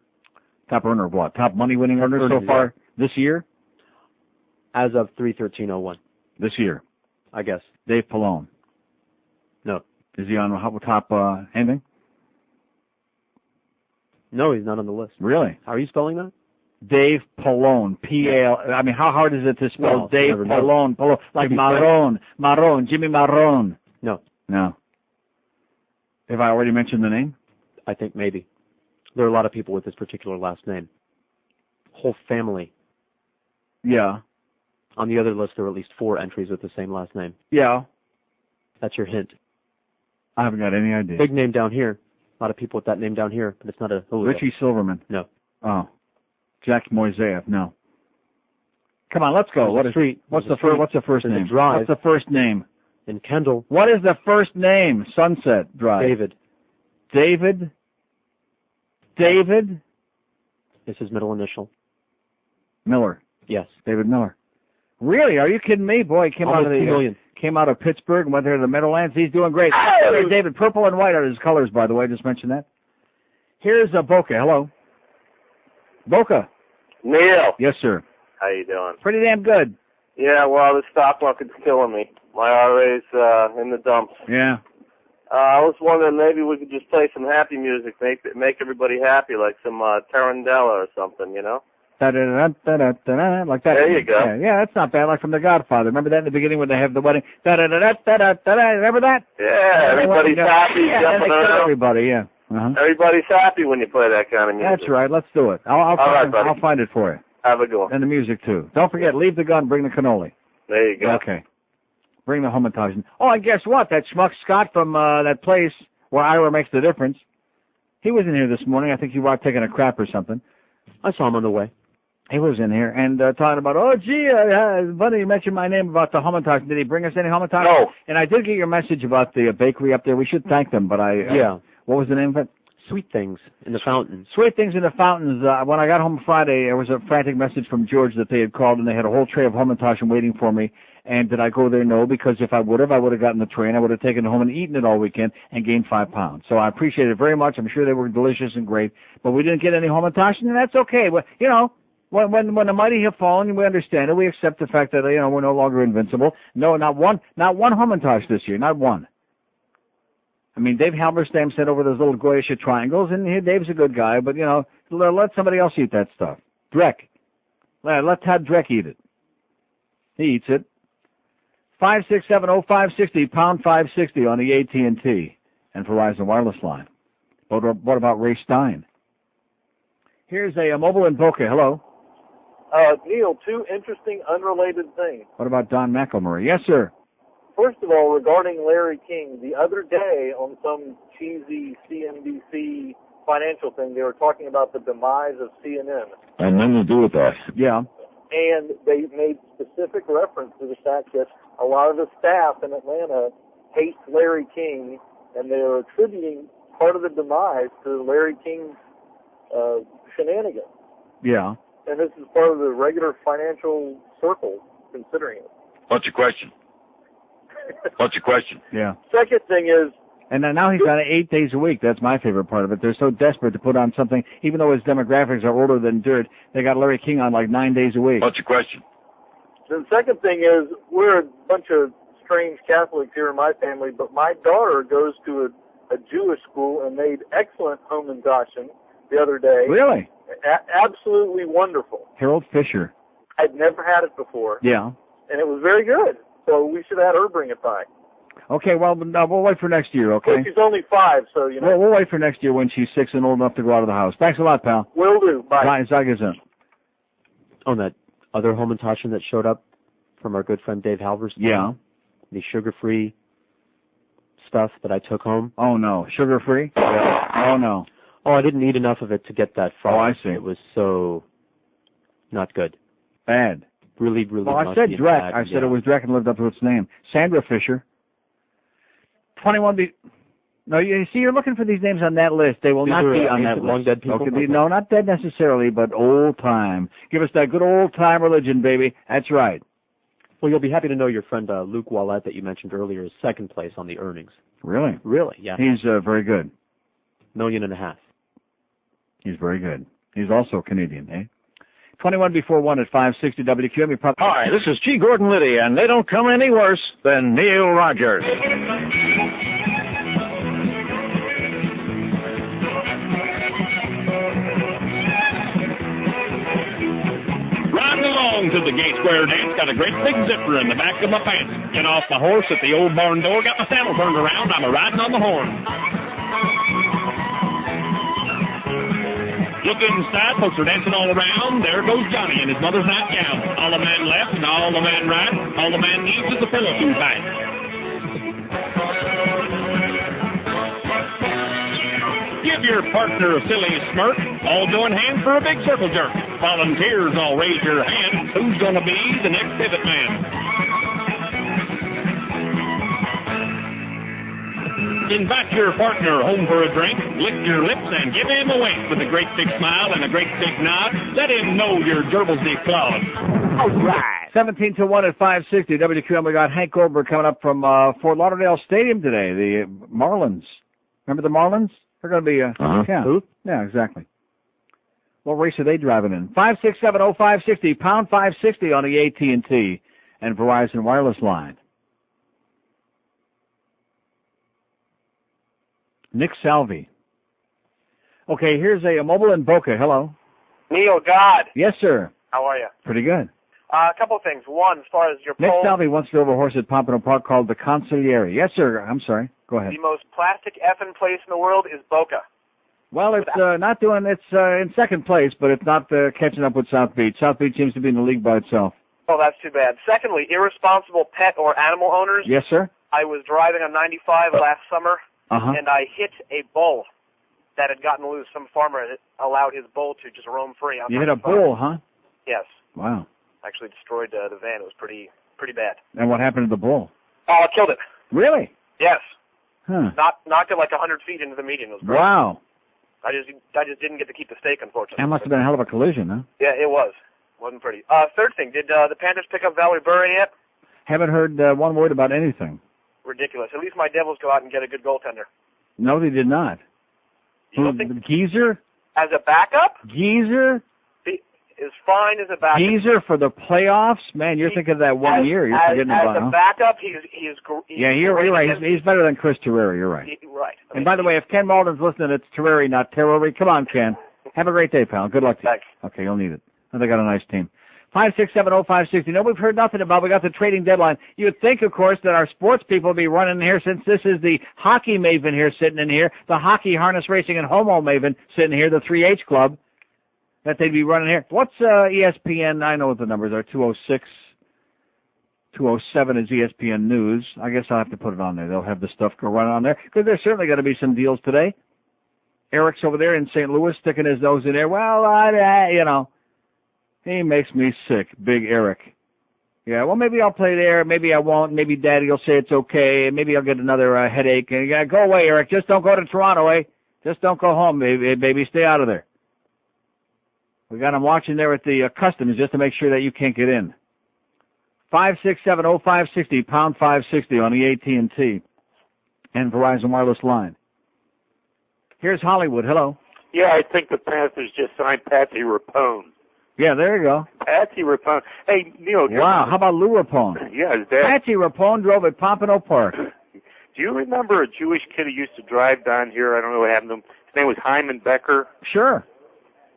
Top earner of what? Top money-winning earner so far this year? As of 3/13/01. This year? I guess. Dave Pallone. No. Is he on top anything? No, he's not on the list. Really? How are you spelling that? Dave Pallone. P-A-L. I mean, how hard is it to spell? Well, Dave Pallone. Pallone. Like Marron. Jimmy Marron. No. No. Have I already mentioned the name? I think maybe. There are a lot of people with this particular last name. Whole family. Yeah. On the other list, there are at least 4 entries with the same last name. Yeah. That's your hint. I haven't got any idea. Big name down here. A lot of people with that name down here, but it's not a Julio. Richie Silverman. No. Oh. Jack Moiseyev. No. Come on, let's go. What's the first name? Drive. What's the first name? In Kendall. What is the first name? Sunset Drive. David. David? David? Is his middle initial. Miller. Yes. David Miller. Really? Are you kidding me? Boy, he came out of Almost 2 million. Came out of Pittsburgh and went there to the Meadowlands. He's doing great. Hey, David, purple and white are his colors, by the way. Just mentioned that. Here's Boca. Hello. Boca. Neil. Yes, sir. How you doing? Pretty damn good. Yeah, well, the stock market's killing me. My RA's in the dumps. Yeah. I was wondering maybe we could just play some happy music, make everybody happy, like some Tarantella or something, you know? Da-da-da-da-da-da, like that. There you go. Yeah, that's not bad, like from The Godfather. Remember that in the beginning when they have the wedding? Da-da-da-da-da-da-da, remember that? Yeah, everybody's happy, jumping around. Everybody, yeah. Everybody's happy when you play that kind of music. That's right, let's do it. I'll find it for you. Have a good one. And the music, too. Don't forget, leave the gun, bring the cannoli. There you go. Okay. Bring the homitage. Oh, and guess what? That schmuck Scott from that place where Ira makes the difference, he was in here this morning. I think he was taking a crap or something. I saw him on the way. He was in here and talking about, oh, gee, buddy, you mentioned my name about the homitage. Did he bring us any homitage? No. And I did get your message about the bakery up there. We should thank them, but yeah. What was the name of it? Sweet Things in the Fountains. Sweet Things in the Fountains. When I got home Friday, there was a frantic message from George that they had called, and they had a whole tray of homitage waiting for me. And did I go there? No, because if I would have gotten the tray, and I would have taken it home and eaten it all weekend and gained 5 pounds. So I appreciate it very much. I'm sure they were delicious and great, but we didn't get any homitage, and that's okay. But, you know, when the mighty have fallen, we understand it. We accept the fact that, you know, we're no longer invincible. No, not one homitage this year, not one. I mean, Dave Halberstam sent over those little Goyish triangles, and Dave's a good guy, but, you know, let somebody else eat that stuff. Drek. Let Todd Drek eat it. He eats it. 5670560, pound 560 on the AT&T and Verizon wireless line. What about Ray Stein? Here's a mobile in Boca. Hello. Neil, two interesting unrelated things. What about Don McElmurray? Yes, sir. First of all, regarding Larry King, the other day on some cheesy CNBC financial thing, they were talking about the demise of CNN. And nothing to do with that. Yeah. And they made specific reference to the fact that a lot of the staff in Atlanta hates Larry King, and they're attributing part of the demise to Larry King's shenanigans. Yeah. And this is part of the regular financial circle, considering it. What's your question? Yeah. Second thing is... And now he's on 8 days a week. That's my favorite part of it. They're so desperate to put on something, even though his demographics are older than dirt, they got Larry King on like 9 days a week. What's your question? The second thing is, we're a bunch of strange Catholics here in my family, but my daughter goes to a Jewish school and made excellent home induction the other day. Really? Absolutely wonderful. Harold Fisher. I'd never had it before. Yeah. And it was very good. So we should have her bring it back. Okay, well, we'll wait for next year, okay? Well, she's only 5, so, you know. Well, we'll wait for next year when she's 6 and old enough to go out of the house. Thanks a lot, pal. Will do. Bye. Bye. Zagazin. On that other homitage that showed up from our good friend Dave Halverstam. Yeah. The sugar-free stuff that I took home. Oh, no. Sugar-free? Yeah. Oh, no. Oh, I didn't eat enough of it to get that far. Oh, I see. It was so not good. Bad. Really Well, I said Drek. I said it was Drek and lived up to its name. Sandra Fisher. 21B. No, you see, you're looking for these names on that list. They will not be on that list. Long dead people? Okay, no, not dead necessarily, but old time. Give us that good old time religion, baby. That's right. Well, you'll be happy to know your friend Luke Wallette that you mentioned earlier is second place on the earnings. Really? Really, yeah. He's very good. $1.5 million. He's very good. He's also Canadian, eh? 21 before 1 at 560 WQM. Hi, this is G. Gordon Liddy, and they don't come any worse than Neil Rogers. Riding along to the Gay Square dance, got a great big zipper in the back of my pants. Get off the horse at the old barn door, got my saddle turned around, I'm a-riding on the horn. Look inside, folks are dancing all around. There goes Johnny in his mother's nightgown. All the man left and all the man right. All the man needs is a pillow to fight. Give your partner a silly smirk. All join hands for a big circle jerk. Volunteers, all raise your hand. Who's gonna be the next pivot man? Invite your partner home for a drink, lick your lips, and give him a wink with a great big smile and a great big nod. Let him know your gerbil's declawed. All right. 17 to 1 at 560 WQM. We got Hank Goldberg coming up from Fort Lauderdale Stadium today. The Marlins. Remember the Marlins? They're going to be yeah. Who? Yeah, exactly. What race are they driving in? 5670560, pound 560 on the AT&T and Verizon wireless line. Nick Salvi. Okay, here's a mobile in Boca. Hello. Neil, God. Yes, sir. How are you? Pretty good. A couple of things. One, as far as your Nick poll, Salvi once drove a horse at Pompano Park called the Consigliere. Yes, sir. I'm sorry. Go ahead. the most plastic effing place in the world is Boca. Well, it's not doing. It's in second place, but it's not catching up with South Beach. South Beach seems to be in the league by itself. Oh, that's too bad. Secondly, irresponsible pet or animal owners. Yes, sir. I was driving on 95 last summer, Uh-huh. and I hit a bull that had gotten loose. Some farmer had allowed his bull to just roam free. You hit a bull, huh? Yes. Wow. Actually destroyed the van. It was pretty bad. And what happened to the bull? Oh, I killed it. Really? Yes. Huh. Knocked it like 100 feet into the median. It was great. Wow. I just didn't get to keep the steak, unfortunately. That must have been a hell of a collision, huh? Yeah, it was. Wasn't pretty. Third thing, did the Panthers pick up Valerie Burry yet? Haven't heard one word about anything. Ridiculous. At least my Devils go out and get a good goaltender. No, they did not. You don't think Geezer? as a backup? Geezer? He is fine as a backup. Geezer for the playoffs? Man, you're thinking of that 1 year. You're forgetting about it. As a backup, he's yeah, you're right. He's better than Chris Terreri. You're right. Right. And by the way, if Ken Malden's listening, it's Terreri, not Terreri. Come on, Ken. Have a great day, pal. Good luck to you. Thanks. Okay, you'll need it. And they got a nice team. 5670560. No, we've heard nothing about. We got the trading deadline. You would think, of course, that our sports people would be running here, since this is the hockey maven here sitting in here, the hockey harness racing and homo maven sitting here, the 3H club, that they'd be running here. What's ESPN? I know what the numbers are. 206, 207 is ESPN News. I guess I'll have to put it on there. They'll have the stuff go run on there, because there's certainly going to be some deals today. Eric's over there in St. Louis sticking his nose in there. Well, you know. He makes me sick, Big Eric. Yeah, well, maybe I'll play there. Maybe I won't. Maybe Daddy will say it's okay. Maybe I'll get another headache. And go away, Eric. Just don't go to Toronto, eh? Just don't go home, baby. Stay out of there. We got him watching there at the customs just to make sure that you can't get in. 5670560, pound 560 on the AT&T and Verizon wireless line. Here's Hollywood. Hello. Yeah, I think the Panthers just signed Patsy Rapone. Yeah, there you go. Patsy Rapone. Hey, Neil. Wow, how about Lou Rapone? Yeah, his dad. Patsy Rapone drove at Pompano Park. Do you remember a Jewish kid who used to drive down here? I don't know what happened to him. His name was Hyman Becker. Sure.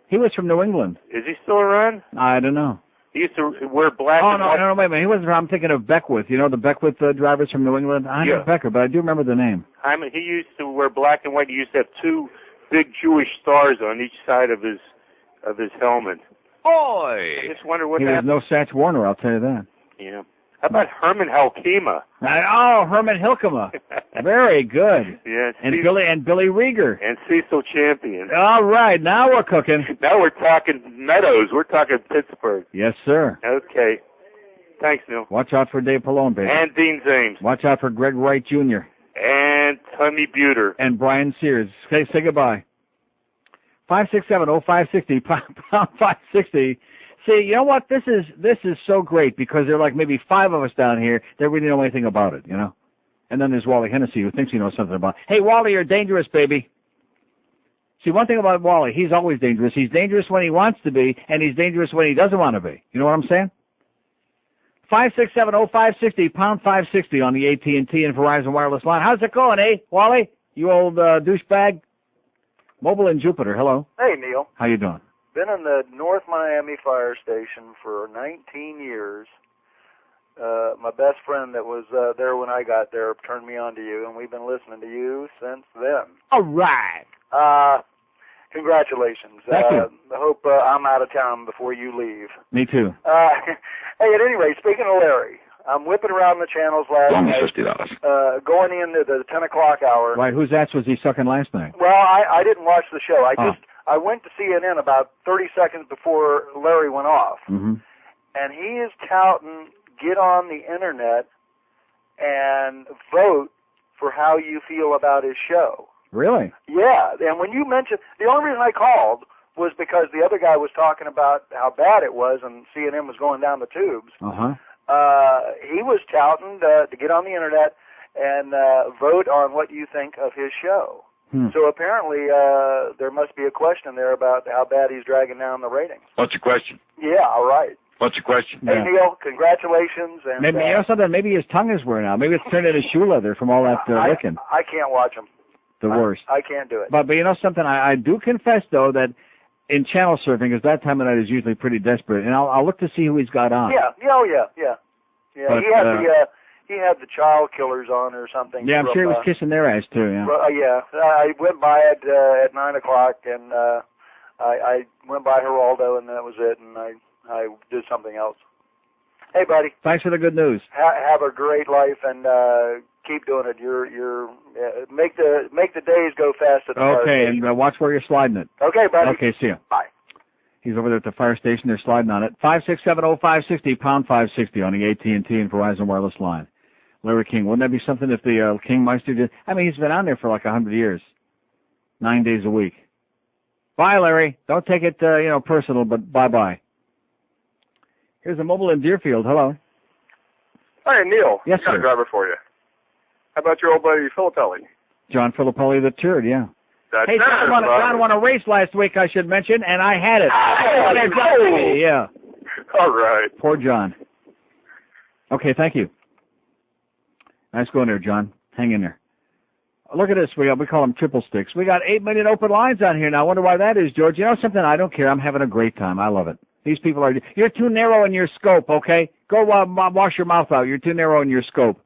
He was from New England. Is he still around? I don't know. He used to wear black and white. No, wait a minute. He wasn't. I'm thinking of Beckwith. You know the Beckwith drivers from New England? I know Becker, but I do remember the name. Hyman, he used to wear black and white. He used to have two big Jewish stars on each side of his helmet. Boy! I just wonder what he happened. was no Satch Warner, I'll tell you that. Yeah. How about Herman Halkema? Oh, Herman Hilkema. Very good. Yeah. And Billy Rieger. And Cecil Champion. All right, now we're cooking. Now we're talking Meadows. We're talking Pittsburgh. Yes, sir. Okay. Thanks, Neil. Watch out for Dave Pallone, baby. And Dean Zames. Watch out for Greg Wright Jr. And Tommy Buter. And Brian Sears. Say goodbye. 5670560, pound 560. See, you know what? This is so great because there are like maybe 5 of us down here that really know anything about it, you know? And then there's Wally Hennessy who thinks he knows something about it. Hey, Wally, you're dangerous, baby. See, one thing about Wally, he's always dangerous. He's dangerous when he wants to be, and he's dangerous when he doesn't want to be. You know what I'm saying? 5670560, pound 560 on the AT&T and Verizon wireless line. How's it going, eh, Wally? You old douchebag? Mobile in Jupiter, hello. Hey, Neil. How you doing? Been in the North Miami fire station for 19 years. My best friend that was there when I got there turned me on to you, and we've been listening to you since then. All right. Congratulations. Thank you. I hope I'm out of town before you leave. Me too. Hey, at any rate, speaking of Larry, I'm whipping around the channels last night. $50. Going into the 10 o'clock hour. Right, whose ass was he sucking last night? Well, I didn't watch the show. I went to CNN about 30 seconds before Larry went off. Mm-hmm. And he is touting, get on the internet and vote for how you feel about his show. Really? Yeah, and when you mentioned, the only reason I called was because the other guy was talking about how bad it was and CNN was going down the tubes. Uh-huh. He was touting to get on the internet and vote on what you think of his show. So apparently there must be a question there about how bad he's dragging down the ratings. What's your question? Yeah, all right. What's your question? Hey, Neil, congratulations. And Maybe, you know something, maybe his tongue is wearing out. Maybe it's turned into shoe leather from all that licking. I can't watch him. The worst. I can't do it. But you know something, I do confess, though, that in channel surfing, because that time of night is usually pretty desperate, and I'll look to see who he's got on. Yeah. But, he had the child killers on or something. Yeah, I'm sure he was kissing their ass too. Yeah. I went by it at 9 o'clock, and I went by Geraldo, and that was it. And I did something else. Hey, buddy. Thanks for the good news. Have a great life, and keep doing it. Make the days go fast at the fire Okay, station. and watch where you're sliding it. Okay, buddy. Okay, see you. Bye. He's over there at the fire station. They're sliding on it. 5670560, pound 560 on the AT&T and Verizon wireless line. Larry King. Wouldn't that be something if the Kingmeister did? I mean, he's been on there for like 100 years. 9 days a week. Bye, Larry. Don't take it, personal, but bye-bye. Here's a mobile in Deerfield. Hello. Hi, Neil. Yes, Got sir. a driver for you. How about your old buddy Filippelli? John Filippelli the Turd, yeah. That's Hey, John won a race last week, I should mention, and I had it. Yeah. All right. Poor John. Okay, thank you. Nice going there, John. Hang in there. Look at this. We call them triple sticks. We got 8 million open lines on here now. I wonder why that is, George. You know something? I don't care. I'm having a great time. I love it. These people are... You're too narrow in your scope, okay? Go wash your mouth out. You're too narrow in your scope.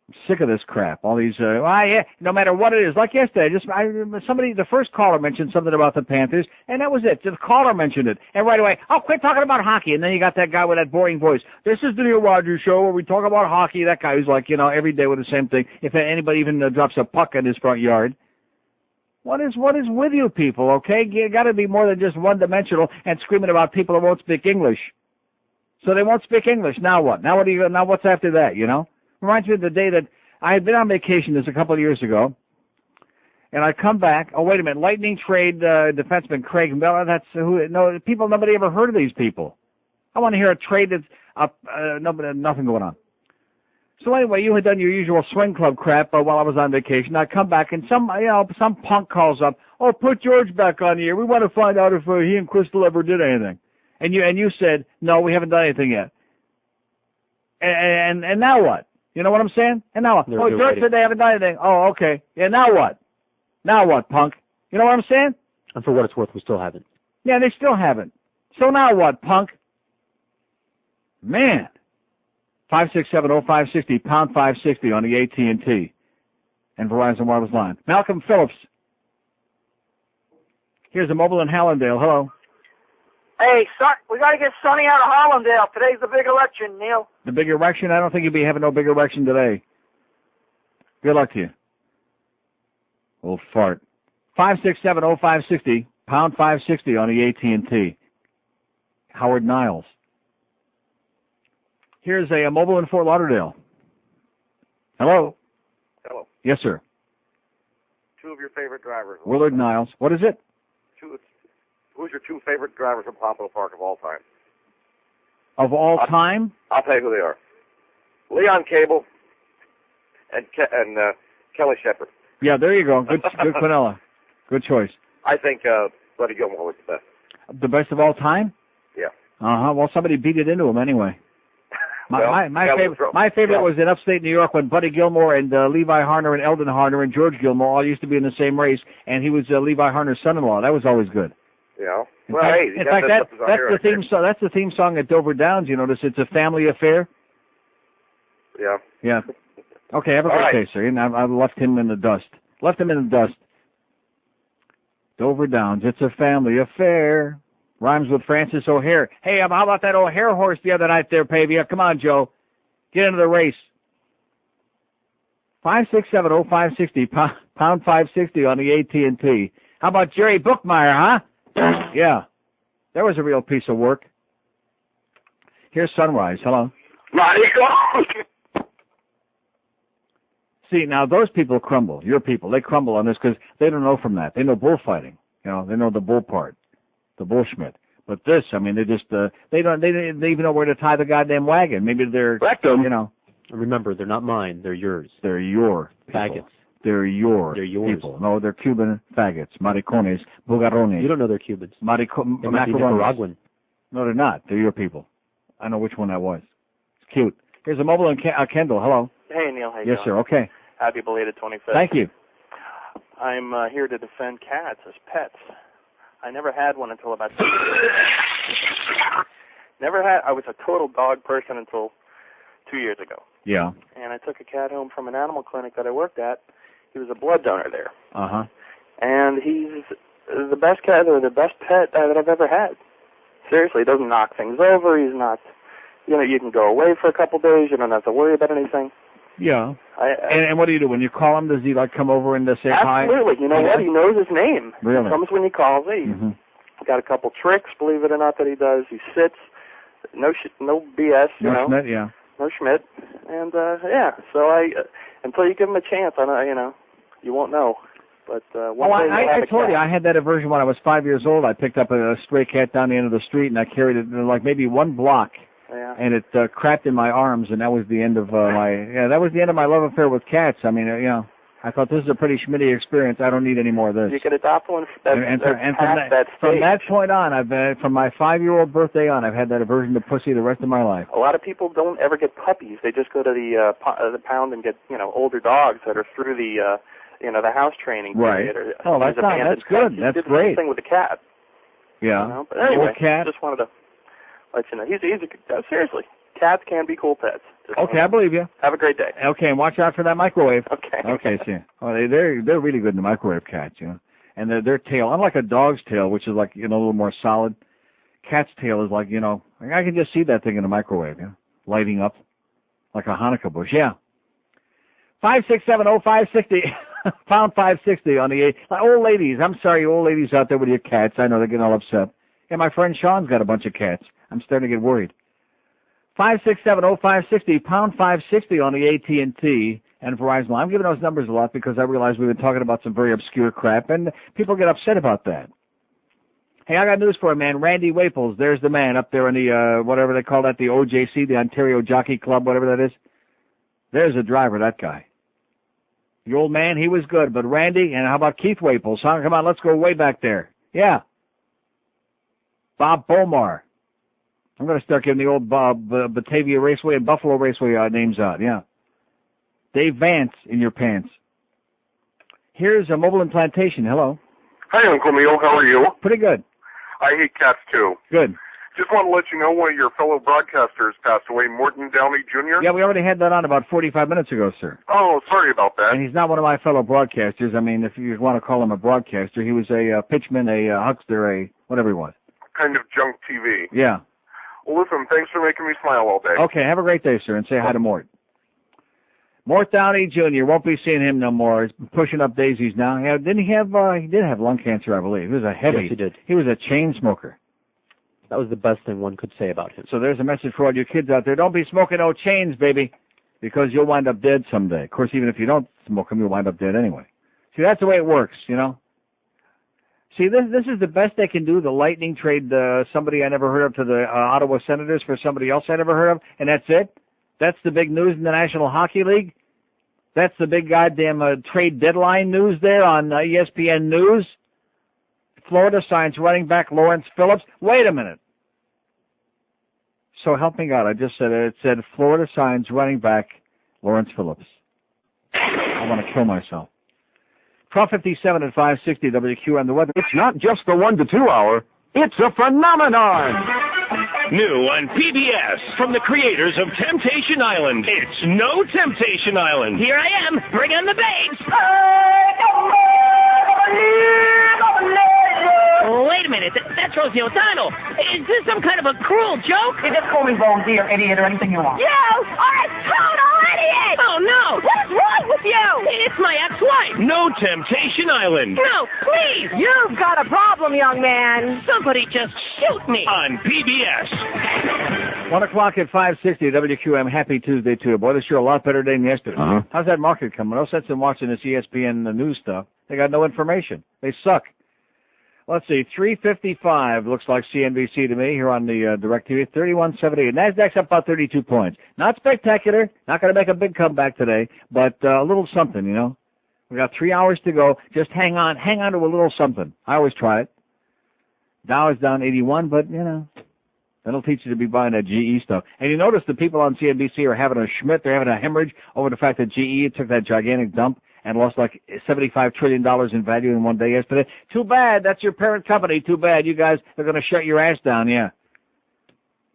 I'm sick of this crap. All these... no matter what it is. Like yesterday, the first caller mentioned something about the Panthers, and that was it. The caller mentioned it. And right away, quit talking about hockey. And then you got that guy with that boring voice. This is the Neil Rogers Show where we talk about hockey. That guy who's like, every day with the same thing. If anybody even drops a puck in his front yard. What is with you people, okay? You got to be more than just one-dimensional and screaming about people that won't speak English. So they won't speak English. Now what? Now what's after that, Reminds me of the day that I had been on vacation this a couple of years ago, and I come back. Oh, wait a minute. Lightning Trade defenseman Craig Miller. That's who? No, nobody ever heard of these people. I want to hear a trade that's nothing going on. So anyway, you had done your usual swing club crap while I was on vacation. I come back and some punk calls up. Oh, put George back on the air. We want to find out if he and Crystal ever did anything. And you said no, we haven't done anything yet. And now what? You know what I'm saying? And now what? Oh, George said they haven't done anything. Oh, okay. Yeah, now what? Now what, punk? You know what I'm saying? And for what it's worth, we still haven't. Yeah, they still haven't. So now what, punk? Man. 5670560, pound 560 on the AT&T and Verizon wireless line. Malcolm Phillips. Here's a mobile in Hallandale. Hello. Hey, son, we got to get Sonny out of Hallandale. Today's the big election, Neil. The big erection? I don't think you'll be having no big erection today. Good luck to you. Old fart. 5670560, pound 560 on the AT&T. Howard Niles. Here's a mobile in Fort Lauderdale. Hello. Hello. Yes, sir. Two of your favorite drivers. Willard Niles. What is it? Who's your two favorite drivers from Poplar Park of all time? Of all time? I'll tell you who they are. Leon Cable and Kelly Shepard. Yeah, there you go. Good Quinella. Good choice. I think Buddy Gilmore was the best. The best of all time? Yeah. Uh-huh. Well, somebody beat it into him anyway. My favorite was in upstate New York when Buddy Gilmore and Levi Harner and Eldon Harner and George Gilmore all used to be in the same race, and he was Levi Harner's son-in-law. That was always good. Yeah. In fact, that's the theme song. That's the theme song at Dover Downs. You notice it's a family affair. Yeah. Yeah. Okay. Have a great day, sir. And I've left him in the dust. Dover Downs. It's a family affair. Rhymes with Francis O'Hare. Hey, how about that O'Hare horse the other night there, Pavia? Come on, Joe. Get into the race. 5670560, pound 560 on the AT&T. How about Jerry Bookmeyer, huh? Yeah. That was a real piece of work. Here's Sunrise. Hello. See, now those people crumble. Your people, they crumble on this because they don't know from that. They know bullfighting. They know the bull part. The bullschmidt. But this, I mean, they just, they didn't even know where to tie the goddamn wagon. Maybe they're, Remember, they're not mine. They're yours. They're your faggots. They're yours. People. No, they're Cuban faggots. Maricones, bugarrones. You don't know they're Cubans. They might be Nicaraguan. No, they're not. They're your people. I know which one that was. It's cute. Here's a mobile in Kendall. Hello. Hey, Neil. How you Yes, doing? sir. Okay. Happy belated 25th. Thank you. I'm here to defend cats as pets. I never had one until about 2 years ago. I was a total dog person until 2 years ago. Yeah. And I took a cat home from an animal clinic that I worked at. He was a blood donor there. Uh-huh. And he's the best cat or the best pet that I've ever had. Seriously, he doesn't knock things over. He's not, you can go away for a couple days. You don't have to worry about anything. Yeah. And what do you do? When you call him, does he come over and say hi? Absolutely. You know what? He knows his name. Really? He comes when he calls. He's got a couple tricks, believe it or not, that he does. He sits. No BS, No Schmidt, yeah. No Schmidt. And, so until you give him a chance, you won't know. But I told you, I had that aversion when I was 5 years old. I picked up a stray cat down the end of the street, and I carried it maybe one block, and it crapped in my arms, and that was the end of my love affair with cats. I mean, I thought this is a pretty Schmitty experience. I don't need any more of this. You could adopt one from that point on, from my 5-year-old birthday on, I've had that aversion to pussy the rest of my life. A lot of people don't ever get puppies. They just go to the pound and get older dogs that are through the the house training period. Right. Oh, that's good. That's great. Same thing with the cat. Yeah. But anyway, cat. Just wanted to let you know. He's seriously, cats can be cool pets. Okay, I believe you. Have a great day. Okay, and watch out for that microwave. Okay. Okay, see. Oh, they're really good in the microwave, cats, And their tail, unlike a dog's tail, which is a little more solid, cat's tail is I can just see that thing in the microwave, lighting up like a Hanukkah bush. Yeah. 5670560. Pound 560 on the 8. Old ladies, I'm sorry, you old ladies out there with your cats. I know they're getting all upset. And my friend Sean's got a bunch of cats. I'm starting to get worried. 5670560, pound 560 on the AT&T and Verizon line. I'm giving those numbers a lot because I realize we've been talking about some very obscure crap, and people get upset about that. Hey, I got news for you, man. Randy Waples, there's the man up there in the, whatever they call that, the OJC, the Ontario Jockey Club, whatever that is. There's the driver, that guy. The old man, he was good, but Randy, and how about Keith Waples? Huh? Come on, let's go way back there. Yeah. Bob Bomar. I'm going to start giving the old Batavia Raceway and Buffalo Raceway names out, yeah. Dave Vance in your pants. Here's a mobile implantation. Hello. Hi, Uncle Neil. How are you? Pretty good. I hate cats, too. Good. Just want to let you know one of your fellow broadcasters passed away, Morton Downey Jr. Yeah, we already had that on about 45 minutes ago, sir. Oh, sorry about that. And he's not one of my fellow broadcasters. I mean, if you want to call him a broadcaster, he was a pitchman, a huckster, a whatever he was. Kind of junk TV. Yeah. Well, listen, thanks for making me smile all day. Okay, have a great day, sir, and say hi to Mort. Mort Downey Jr. Won't be seeing him no more. He's pushing up daisies now. Yeah, didn't he have? He did have lung cancer, I believe. He was a heavy. Yes, he did. He was a chain smoker. That was the best thing one could say about him. So there's a message for all you kids out there. Don't be smoking no chains, baby, because you'll wind up dead someday. Of course, even if you don't smoke them, you'll wind up dead anyway. See, that's the way it works, See, this is the best they can do, the lightning trade somebody I never heard of to the Ottawa Senators for somebody else I never heard of, and that's it? That's the big news in the National Hockey League? That's the big goddamn trade deadline news there on ESPN News? Florida signs running back Lawrence Phillips. Wait a minute. So help me God, I just said it. It said Florida signs running back Lawrence Phillips. I want to kill myself. 12:57 at 560 WQM. The weather. It's not just the 1 to 2 hour. It's a phenomenon. New on PBS from the creators of Temptation Island. It's No Temptation Island. Here I am. Bring on the babes. Wait a minute. That's Rosie O'Donnell. Is this some kind of a cruel joke? You just call me Bone Deer, idiot, or anything you want. You are a total idiot! Oh, no. What's wrong with you? It's my ex-wife. No Temptation Island. No, please. You've got a problem, young man. Somebody just shoot me. On PBS. 1 o'clock at 560 WQM. Happy Tuesday to you. Boy, this sure a lot better day than yesterday. Uh-huh. How's that market coming? No sense in watching this ESPN news stuff. They got no information. They suck. Let's see, 355 looks like CNBC to me here on the DirecTV, 31.78. NASDAQ's up about 32 points. Not spectacular, not going to make a big comeback today, but a little something, We got 3 hours to go. Just hang on to a little something. I always try it. Dow is down 81, but, that'll teach you to be buying that GE stuff. And you notice the people on CNBC are having a schmidt, they're having a hemorrhage over the fact that GE took that gigantic dump, and lost like $75 trillion in value in one day yesterday. Too bad. That's your parent company. Too bad. You guys are going to shut your ass down, yeah.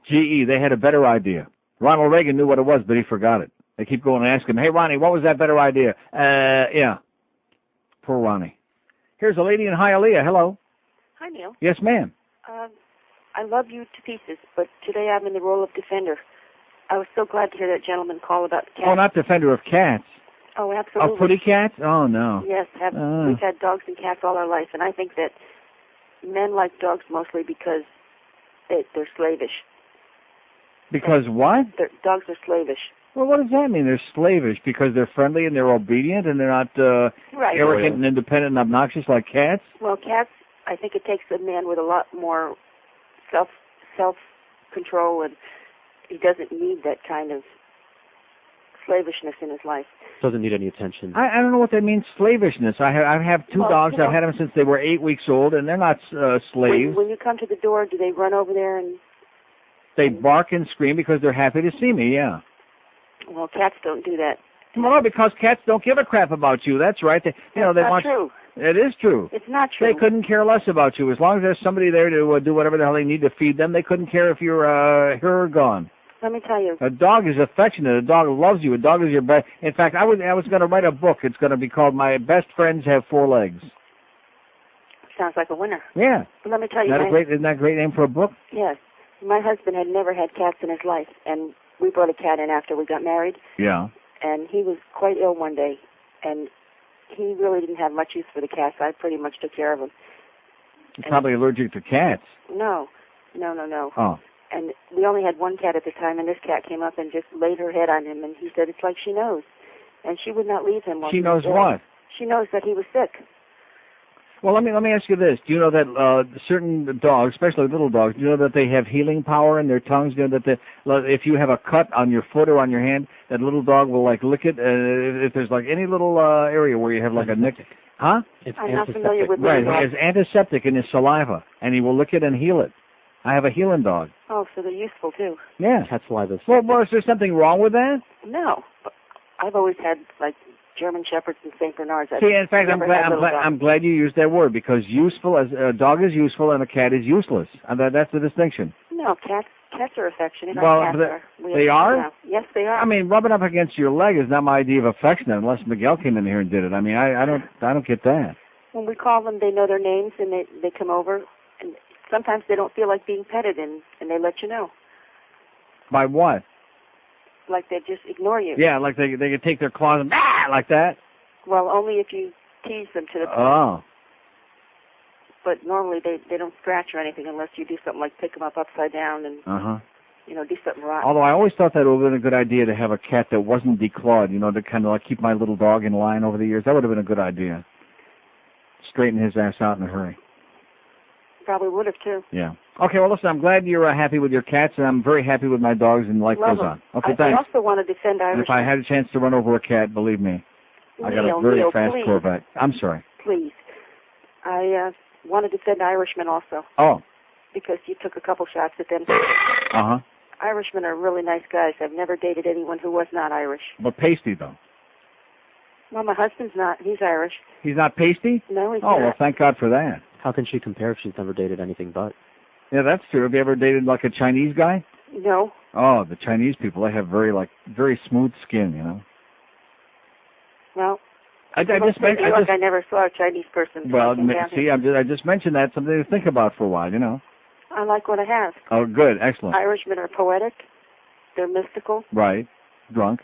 GE, they had a better idea. Ronald Reagan knew what it was, but he forgot it. They keep going and ask him, hey, Ronnie, what was that better idea? Yeah. Poor Ronnie. Here's a lady in Hialeah. Hello. Hi, Neil. Yes, ma'am. I love you to pieces, but today I'm in the role of defender. I was so glad to hear that gentleman call about the cats. Oh, not defender of cats. Oh, absolutely. Of pretty cats? Oh, no. Yes, we've had dogs and cats all our life, and I think that men like dogs mostly because they're slavish. Because what? Dogs are slavish. Well, what does that mean? They're slavish because they're friendly and they're obedient and they're not arrogant and independent and obnoxious like cats? Well, cats, I think it takes a man with a lot more self-control, and he doesn't need that kind of slavishness in his life. Doesn't need any attention. I don't know what that means, slavishness. I have two dogs. I've had them since they were 8 weeks old, and they're not slaves. When you come to the door, do they run over there and... They bark and scream because they're happy to see me, yeah. Well, cats don't do that. Well, because cats don't give a crap about you. That's right. That's not true. It is true. It's not true. They couldn't care less about you. As long as there's somebody there to do whatever the hell they need to feed them, they couldn't care if you're here or gone. Let me tell you. A dog is affectionate. A dog loves you. A dog is your best. In fact, I was going to write a book. It's going to be called My Best Friends Have Four Legs. Sounds like a winner. Yeah. But let me tell you. Isn't that a great name for a book? Yes. My husband had never had cats in his life, and we brought a cat in after we got married. Yeah. And he was quite ill one day, and he really didn't have much use for the cats. I pretty much took care of him. You're probably allergic to cats. No. Oh. And we only had one cat at the time, and this cat came up and just laid her head on him, and he said, it's like she knows. And she would not leave him. She knows what? She knows that he was sick. Well, let me ask you this. Do you know that certain dogs, especially little dogs, do you know that they have healing power in their tongues? Do you know that if you have a cut on your foot or on your hand, that little dog will, like, lick it? If there's, like, any little area where you have, like, a nick. Huh? I'm not familiar with Right, he has antiseptic in his saliva, and he will lick it and heal it. I have a healing dog. Oh, so they're useful, too. Yeah. Cat saliva. Well, is there something wrong with that? No. I've always had, like, German Shepherds and St. Bernards. See, in fact, I'm glad you used that word, because useful, as a dog is useful and a cat is useless. And that's the distinction. No, cats are affectionate. Well, they are? Yes, they are. I mean, rubbing up against your leg is not my idea of affection, unless Miguel came in here and did it. I mean, I don't get that. When we call them, they know their names, and they come over, and sometimes they don't feel like being petted, and they let you know. By what? Like they just ignore you. Yeah, like they could take their claws and like that. Well, only if you tease them to the point. Oh. But normally they don't scratch or anything unless you do something like pick them up upside down and do something rotten. Although I always thought that would have been a good idea to have a cat that wasn't declawed, to kind of like keep my little dog in line over the years. That would have been a good idea. Straighten his ass out in a hurry. Probably would have too. Yeah. Okay, well, listen, I'm glad you're happy with your cats, and I'm very happy with my dogs, and life goes on. Okay, thanks. I also want to defend Irish. And if I had a chance to run over a cat, believe me, I got a very fast please. Corvette. I'm sorry. Please. I want to defend Irishmen also. Oh. Because you took a couple shots at them. Uh-huh. Irishmen are really nice guys. I've never dated anyone who was not Irish. But pasty, though. Well, my husband's not. He's Irish. He's not pasty? No, he's not. Oh, well, thank God for that. How can she compare if she's never dated anything but? Yeah, that's true. Have you ever dated, like, a Chinese guy? No. Oh, the Chinese people, they have very smooth skin, Well, I never saw a Chinese person. Well, see, I just mentioned that, something to think about for a while, I like what I have. Oh, good, excellent. Irishmen are poetic. They're mystical. Right. Drunk.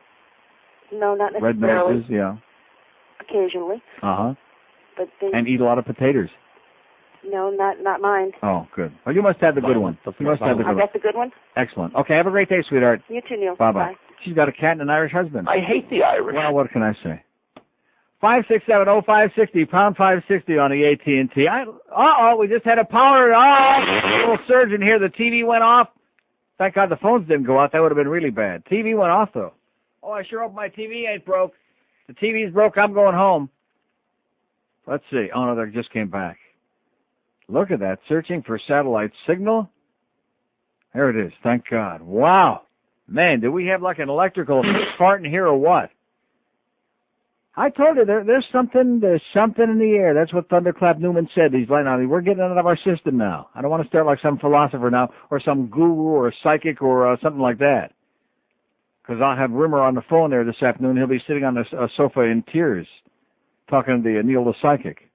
No, not necessarily. Red noses, yeah. Occasionally. Uh-huh. But and eat a lot of potatoes. No, not mine. Oh, good. Well, you must have the good one. You must have the good one. I got the good one? Excellent. Okay, have a great day, sweetheart. You too, Neil. Bye-bye. Bye. She's got a cat and an Irish husband. I hate the Irish. Well, what can I say? 567-0560, pound 560 on the AT&T. We just had a power. Little surge in here. The TV went off. Thank God the phones didn't go out. That would have been really bad. TV went off, though. Oh, I sure hope my TV ain't broke. The TV's broke. I'm going home. Let's see. Oh, no, they just came back. Look at that. Searching for satellite signal. There it is. Thank God. Wow. Man, do we have like an electrical fart in here or what? I told you there's something in the air. That's what Thunderclap Newman said. He's like, now we're getting out of our system now. I don't want to start like some philosopher now, or some guru, or a psychic, or something like that. Because I'll have Rimmer on the phone there this afternoon. He'll be sitting on a sofa in tears, talking to Neil the psychic.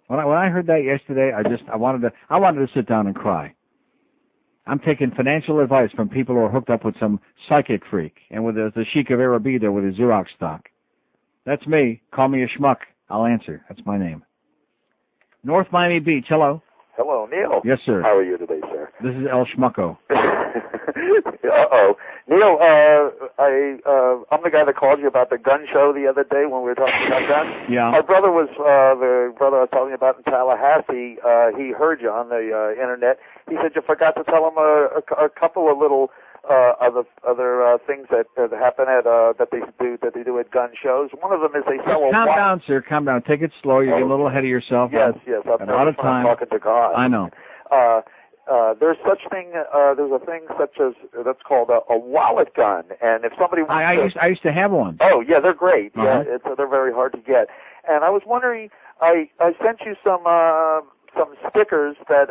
When I heard that yesterday, I wanted to sit down and cry. I'm taking financial advice from people who are hooked up with some psychic freak, and with the Sheik of Arabi there with his Xerox stock. That's me. Call me a schmuck. I'll answer. That's my name. North Miami Beach. Hello. Hello, Neil. Yes, sir. How are you today, sir? This is El Schmucko. Uh-oh. Neil, I'm the guy that called you about the gun show the other day when we were talking about guns. Yeah. My brother was, the brother I was telling you about in Tallahassee, he heard you on the internet. He said you forgot to tell him a couple of little other things that happen at that they do at gun shows. One of them is they sell a Calm down, sir. Calm down. Take it slow. You're getting a little ahead of yourself. Yes. I'm out of time. Talking to God. I know. There's a thing such as that's called a wallet gun, and if somebody wants I used to have one. Oh yeah, they're great. Uh-huh. Yeah, they're very hard to get. And I was wondering, I sent you some stickers that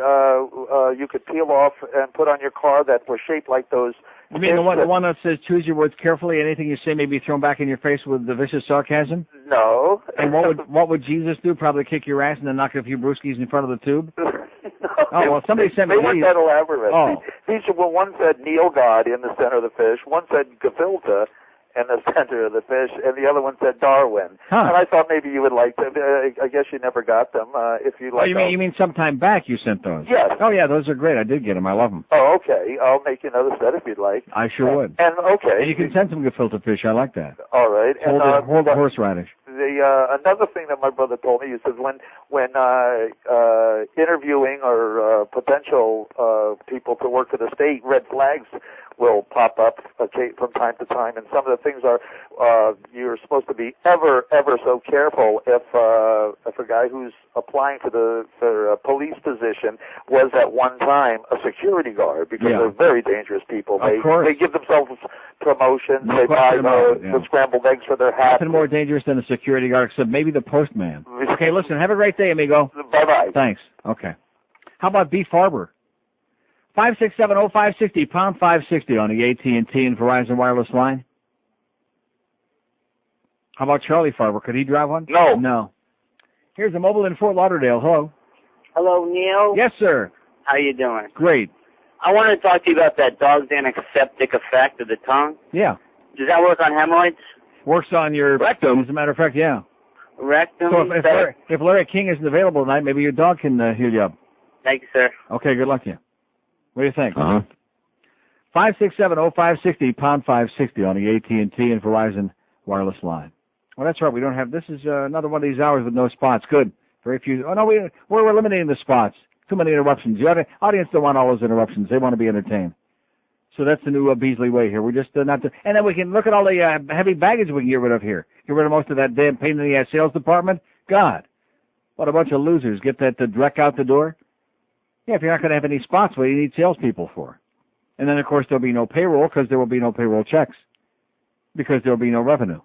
you could peel off and put on your car that were shaped like those. You mean the one that says choose your words carefully? Anything you say may be thrown back in your face with the vicious sarcasm? No. And what would Jesus do? Probably kick your ass and then knock a few brewskis in front of the tube? No. Oh, well, somebody sent me these. They weren't that elaborate. Oh. These one said Neil God in the center of the fish. One said Gefilte in the center of the fish, and the other one said Darwin. Huh. And I thought maybe you would like them. I guess you never got them. If you like. Oh, you mean sometime back you sent those? Yes. Oh yeah, those are great. I did get them. I love them. Oh, okay. I'll make you another set if you'd like. I sure would. And okay. And you can send some gefilte fish. I like that. All right. Hold the horseradish. Another thing that my brother told me, he says when interviewing or potential people to work for the state, red flags will pop up from time to time, and some of the things are you're supposed to be ever so careful if a guy who's applying for a police position was at one time a security guard, because they're very dangerous people. They give themselves promotions. They buy the scrambled eggs for their hat. Nothing more dangerous than a security guard, except maybe the postman. Okay, listen, have a great day, amigo. Bye-bye. Thanks. Okay. How about B. Farber? 5670560, pound 560 on the AT&T and Verizon wireless line. How about Charlie Farber? Could he drive one? No. No. Here's a mobile in Fort Lauderdale. Hello. Hello, Neil. Yes, sir. How you doing? Great. I want to talk to you about that dog's antiseptic effect of the tongue. Yeah. Does that work on hemorrhoids? Works on your rectum. As a matter of fact, yeah. Rectum? So if Larry King isn't available tonight, maybe your dog can heal you up. Thank you, sir. Okay, good luck to you. What do you think? 5670560, pound 560 on the AT&T and Verizon wireless line. Well, that's right. We don't have. This is another one of these hours with no spots. Good. Very few. Oh no, we're eliminating the spots. Too many interruptions. The audience don't want all those interruptions. They want to be entertained. So that's the new Beasley way here. We're just not. And then we can look at all the heavy baggage we can get rid of here. Get rid of most of that damn pain in the ass sales department. God, what a bunch of losers. Get that dreck out the door. Yeah, if you're not going to have any spots, what do you need salespeople for? And then, of course, there'll be no payroll because there will be no payroll checks because there will be no revenue.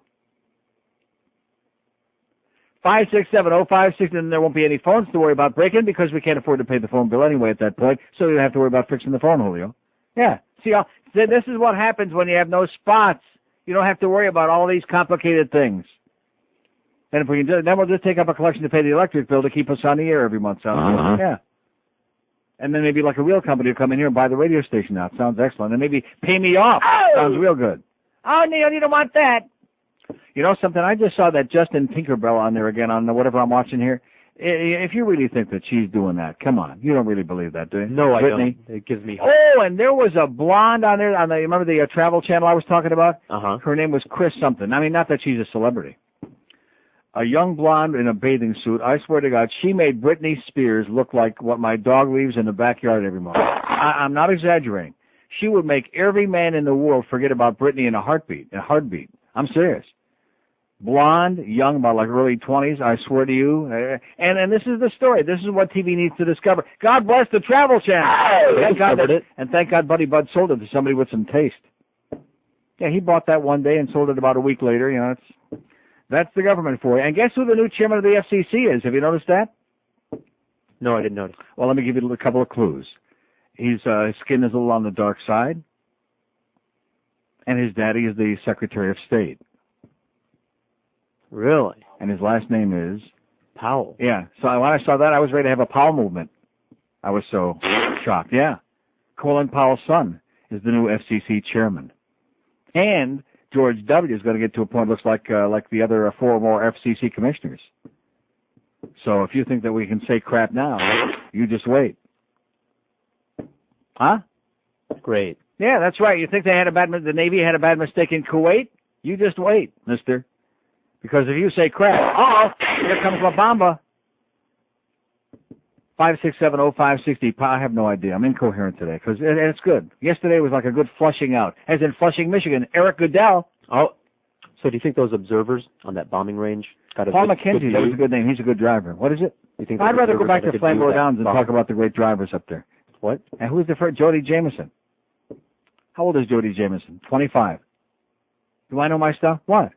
5670560, and there won't be any phones to worry about breaking because we can't afford to pay the phone bill anyway at that point, so you don't have to worry about fixing the phone, Julio. Yeah. See, this is what happens when you have no spots. You don't have to worry about all these complicated things. And if we can do it, then we'll just take up a collection to pay the electric bill to keep us on the air every month. Sounds good. Yeah. And then maybe like a real company will come in here and buy the radio station out. Sounds excellent. And maybe pay me off. Oh! Sounds real good. Oh, Neil, you don't want that. You know something? I just saw that Justin Tinkerbell on there again on whatever I'm watching here. If you really think that she's doing that, come on. You don't really believe that, do you? No, Brittany? I don't. It gives me hope. Oh, and there was a blonde on there. Remember the Travel Channel I was talking about? Uh-huh. Her name was Chris something. I mean, not that she's a celebrity. A young blonde in a bathing suit. I swear to God, she made Britney Spears look like what my dog leaves in the backyard every morning. I'm not exaggerating. She would make every man in the world forget about Britney in a heartbeat. I'm serious. Blonde, young, about like early 20s, I swear to you. And this is the story. This is what TV needs to discover. God bless the Travel Channel. And thank God Buddy Bud sold it to somebody with some taste. Yeah, he bought that one day and sold it about a week later. You know, That's the government for you. And guess who the new chairman of the FCC is? Have you noticed that? No, I didn't notice. Well, let me give you a couple of clues. His skin is a little on the dark side, and his daddy is the Secretary of State. Really? And his last name is? Powell. Yeah. So when I saw that, I was ready to have a Powell movement. I was so shocked. Yeah. Colin Powell's son is the new FCC chairman. And George W. is going to get to a point, looks like the other 4 more FCC commissioners. So if you think that we can say crap now, you just wait. Huh? Great. Yeah, that's right. You think the Navy had a bad mistake in Kuwait? You just wait, mister. Because if you say crap, here comes La Bamba. 5670560. I have no idea. I'm incoherent today because it's good. Yesterday was like a good flushing out. As in Flushing, Michigan, Eric Goodell. Oh, so do you think those observers on that bombing range got a Paul good McKenzie, that was a good name. He's a good driver. What is it? You think I'd rather go back to observers Flambeau got a good view of Downs that and talk about the great drivers up there. What? And who's the first? Jody Jameson. How old is Jody Jameson? 25. Do I know my stuff? What?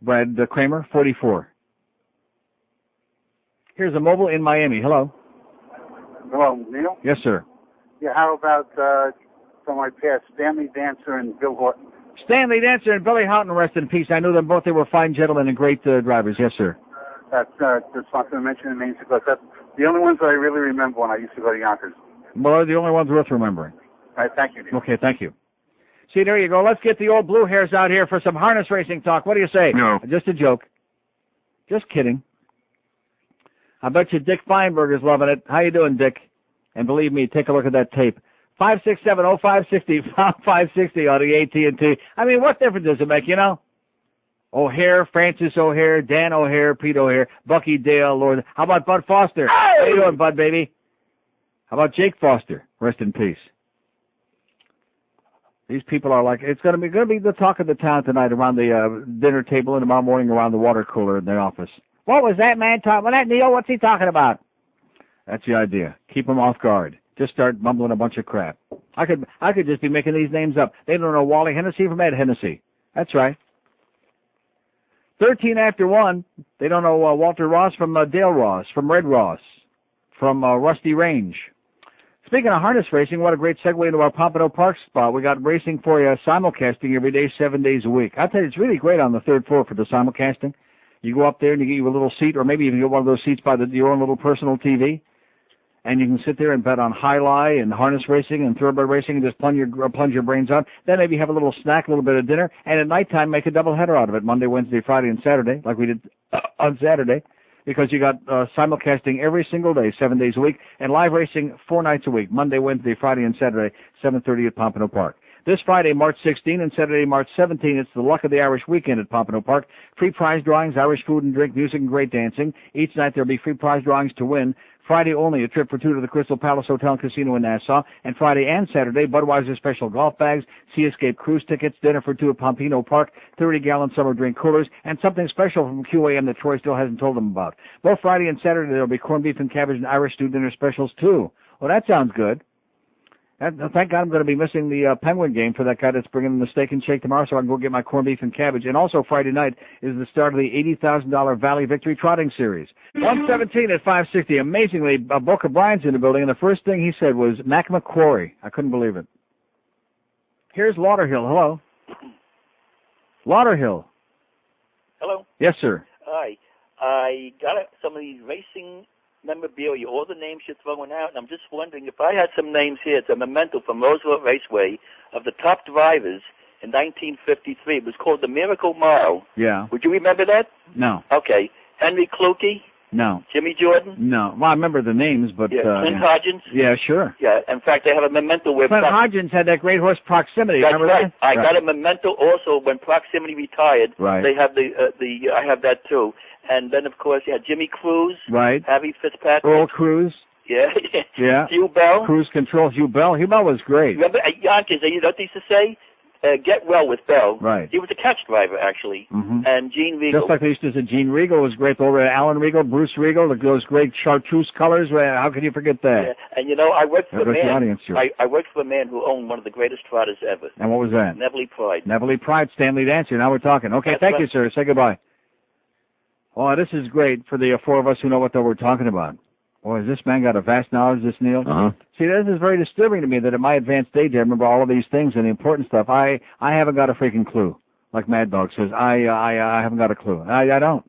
Brad Kramer, 44. Here's a mobile in Miami. Hello. Hello, Neil? Yes, sir. Yeah, how about from my past, Stanley Dancer and Bill Horton? Stanley Dancer and Billy Houghton, rest in peace. I knew them both. They were fine gentlemen and great drivers. Yes, sir. That's just wanted to mention the names because that's the only ones that I really remember when I used to go to Yonkers. Well, they're the only ones worth remembering. All right, thank you, Neil. Okay, thank you. See, there you go. Let's get the old blue hairs out here for some harness racing talk. What do you say? No. Just a joke. Just kidding. I bet you Dick Feinberg is loving it. How you doing, Dick? And believe me, take a look at that tape. 5670560, 560 on the AT&T. I mean, what difference does it make, you know? O'Hare, Francis O'Hare, Dan O'Hare, Pete O'Hare, Bucky Dale, Lord. How about Bud Foster? Hey! How you doing, Bud, baby? How about Jake Foster? Rest in peace. These people are like, it's going to be the talk of the town tonight around the dinner table and tomorrow morning around the water cooler in the office. What was that man talking about? That Neil, what's he talking about? That's the idea. Keep them off guard. Just start mumbling a bunch of crap. I could just be making these names up. They don't know Wally Hennessy from Ed Hennessy. That's right. 13 after 1. They don't know Walter Ross from Dale Ross, from Red Ross, from Rusty Range. Speaking of harness racing, what a great segue into our Pompano Park spot. We got racing for you, simulcasting every day, 7 days a week. I tell you, it's really great on the 3rd floor for the simulcasting. You go up there and you get you a little seat, or maybe even get one of those seats by your own little personal TV, and you can sit there and bet on highlight and harness racing and thoroughbred racing and just plunge your brains out. Then maybe have a little snack, a little bit of dinner, and at nighttime make a doubleheader out of it, Monday, Wednesday, Friday, and Saturday, like we did on Saturday. Because you got simulcasting every single day, 7 days a week, and live racing 4 nights a week, Monday, Wednesday, Friday, and Saturday, 7:30 at Pompano Park. This Friday, March 16, and Saturday, March 17, it's the Luck of the Irish weekend at Pompano Park. Free prize drawings, Irish food and drink, music, and great dancing. Each night there'll be free prize drawings to win. Friday only, a trip for 2 to the Crystal Palace Hotel and Casino in Nassau. And Friday and Saturday, Budweiser special golf bags, Sea Escape cruise tickets, dinner for 2 at Pompano Park, 30-gallon summer drink coolers, and something special from QAM that Troy still hasn't told them about. Both Friday and Saturday, there'll be corned beef and cabbage and Irish stew dinner specials, too. Well, that sounds good. Thank God I'm going to be missing the Penguin game for that guy that's bringing the steak and shake tomorrow so I can go get my corned beef and cabbage. And also Friday night is the start of the $80,000 Valley Victory Trotting Series. 117 at 560. Amazingly, Boca Brian's in the building, and the first thing he said was Mac McQuarrie. I couldn't believe it. Here's Lauderhill. Hello. Lauderhill. Hello. Yes, sir. Hi. I got some of these racing memorabilia, all the names you're throwing out, and I'm just wondering if I had some names here. It's a memento from Roosevelt Raceway of the top drivers in 1953. It was called the Miracle Mile. Yeah. Would you remember that? No. Okay. Henry Kluge? No. Jimmy Jordan? No. Well, I remember the names, but... Yeah. Clint Hodgins? Yeah, sure. Yeah. In fact, they have a memento where... Clint Hodgins had that great horse Proximity. That's remember right. That? I got a memento also when Proximity retired. Right. They have I have that too. And then, of course, you had Jimmy Cruz. Right. Harvey Fitzpatrick. Earl Cruz. Yeah. Yeah. Hugh Bell. Cruise Control. Hugh Bell. Hugh Bell was great. Remember at Yonkers, you know what they used to say? Get Well with Bell. Right. He was a catch driver, actually. And Gene Regal. Just like they used to say, Gene Regal was great. Over Alan Regal, Bruce Regal, those great chartreuse colors. How can you forget that? Yeah. And you know, I worked for the audience. I worked for a man who owned one of the greatest trotters ever. And what was that? Neville Pride. Neville Pride, Stanley Dancer. Now we're talking. Okay, That's thank right. you, sir. Say goodbye. Oh, this is great for the four of us who know what we're talking about. Boy, has this man got a vast knowledge, this Neil? See, this is very disturbing to me that at my advanced age I remember all of these things and the important stuff. I haven't got a freaking clue. Like Mad Dog says, I haven't got a clue. I don't.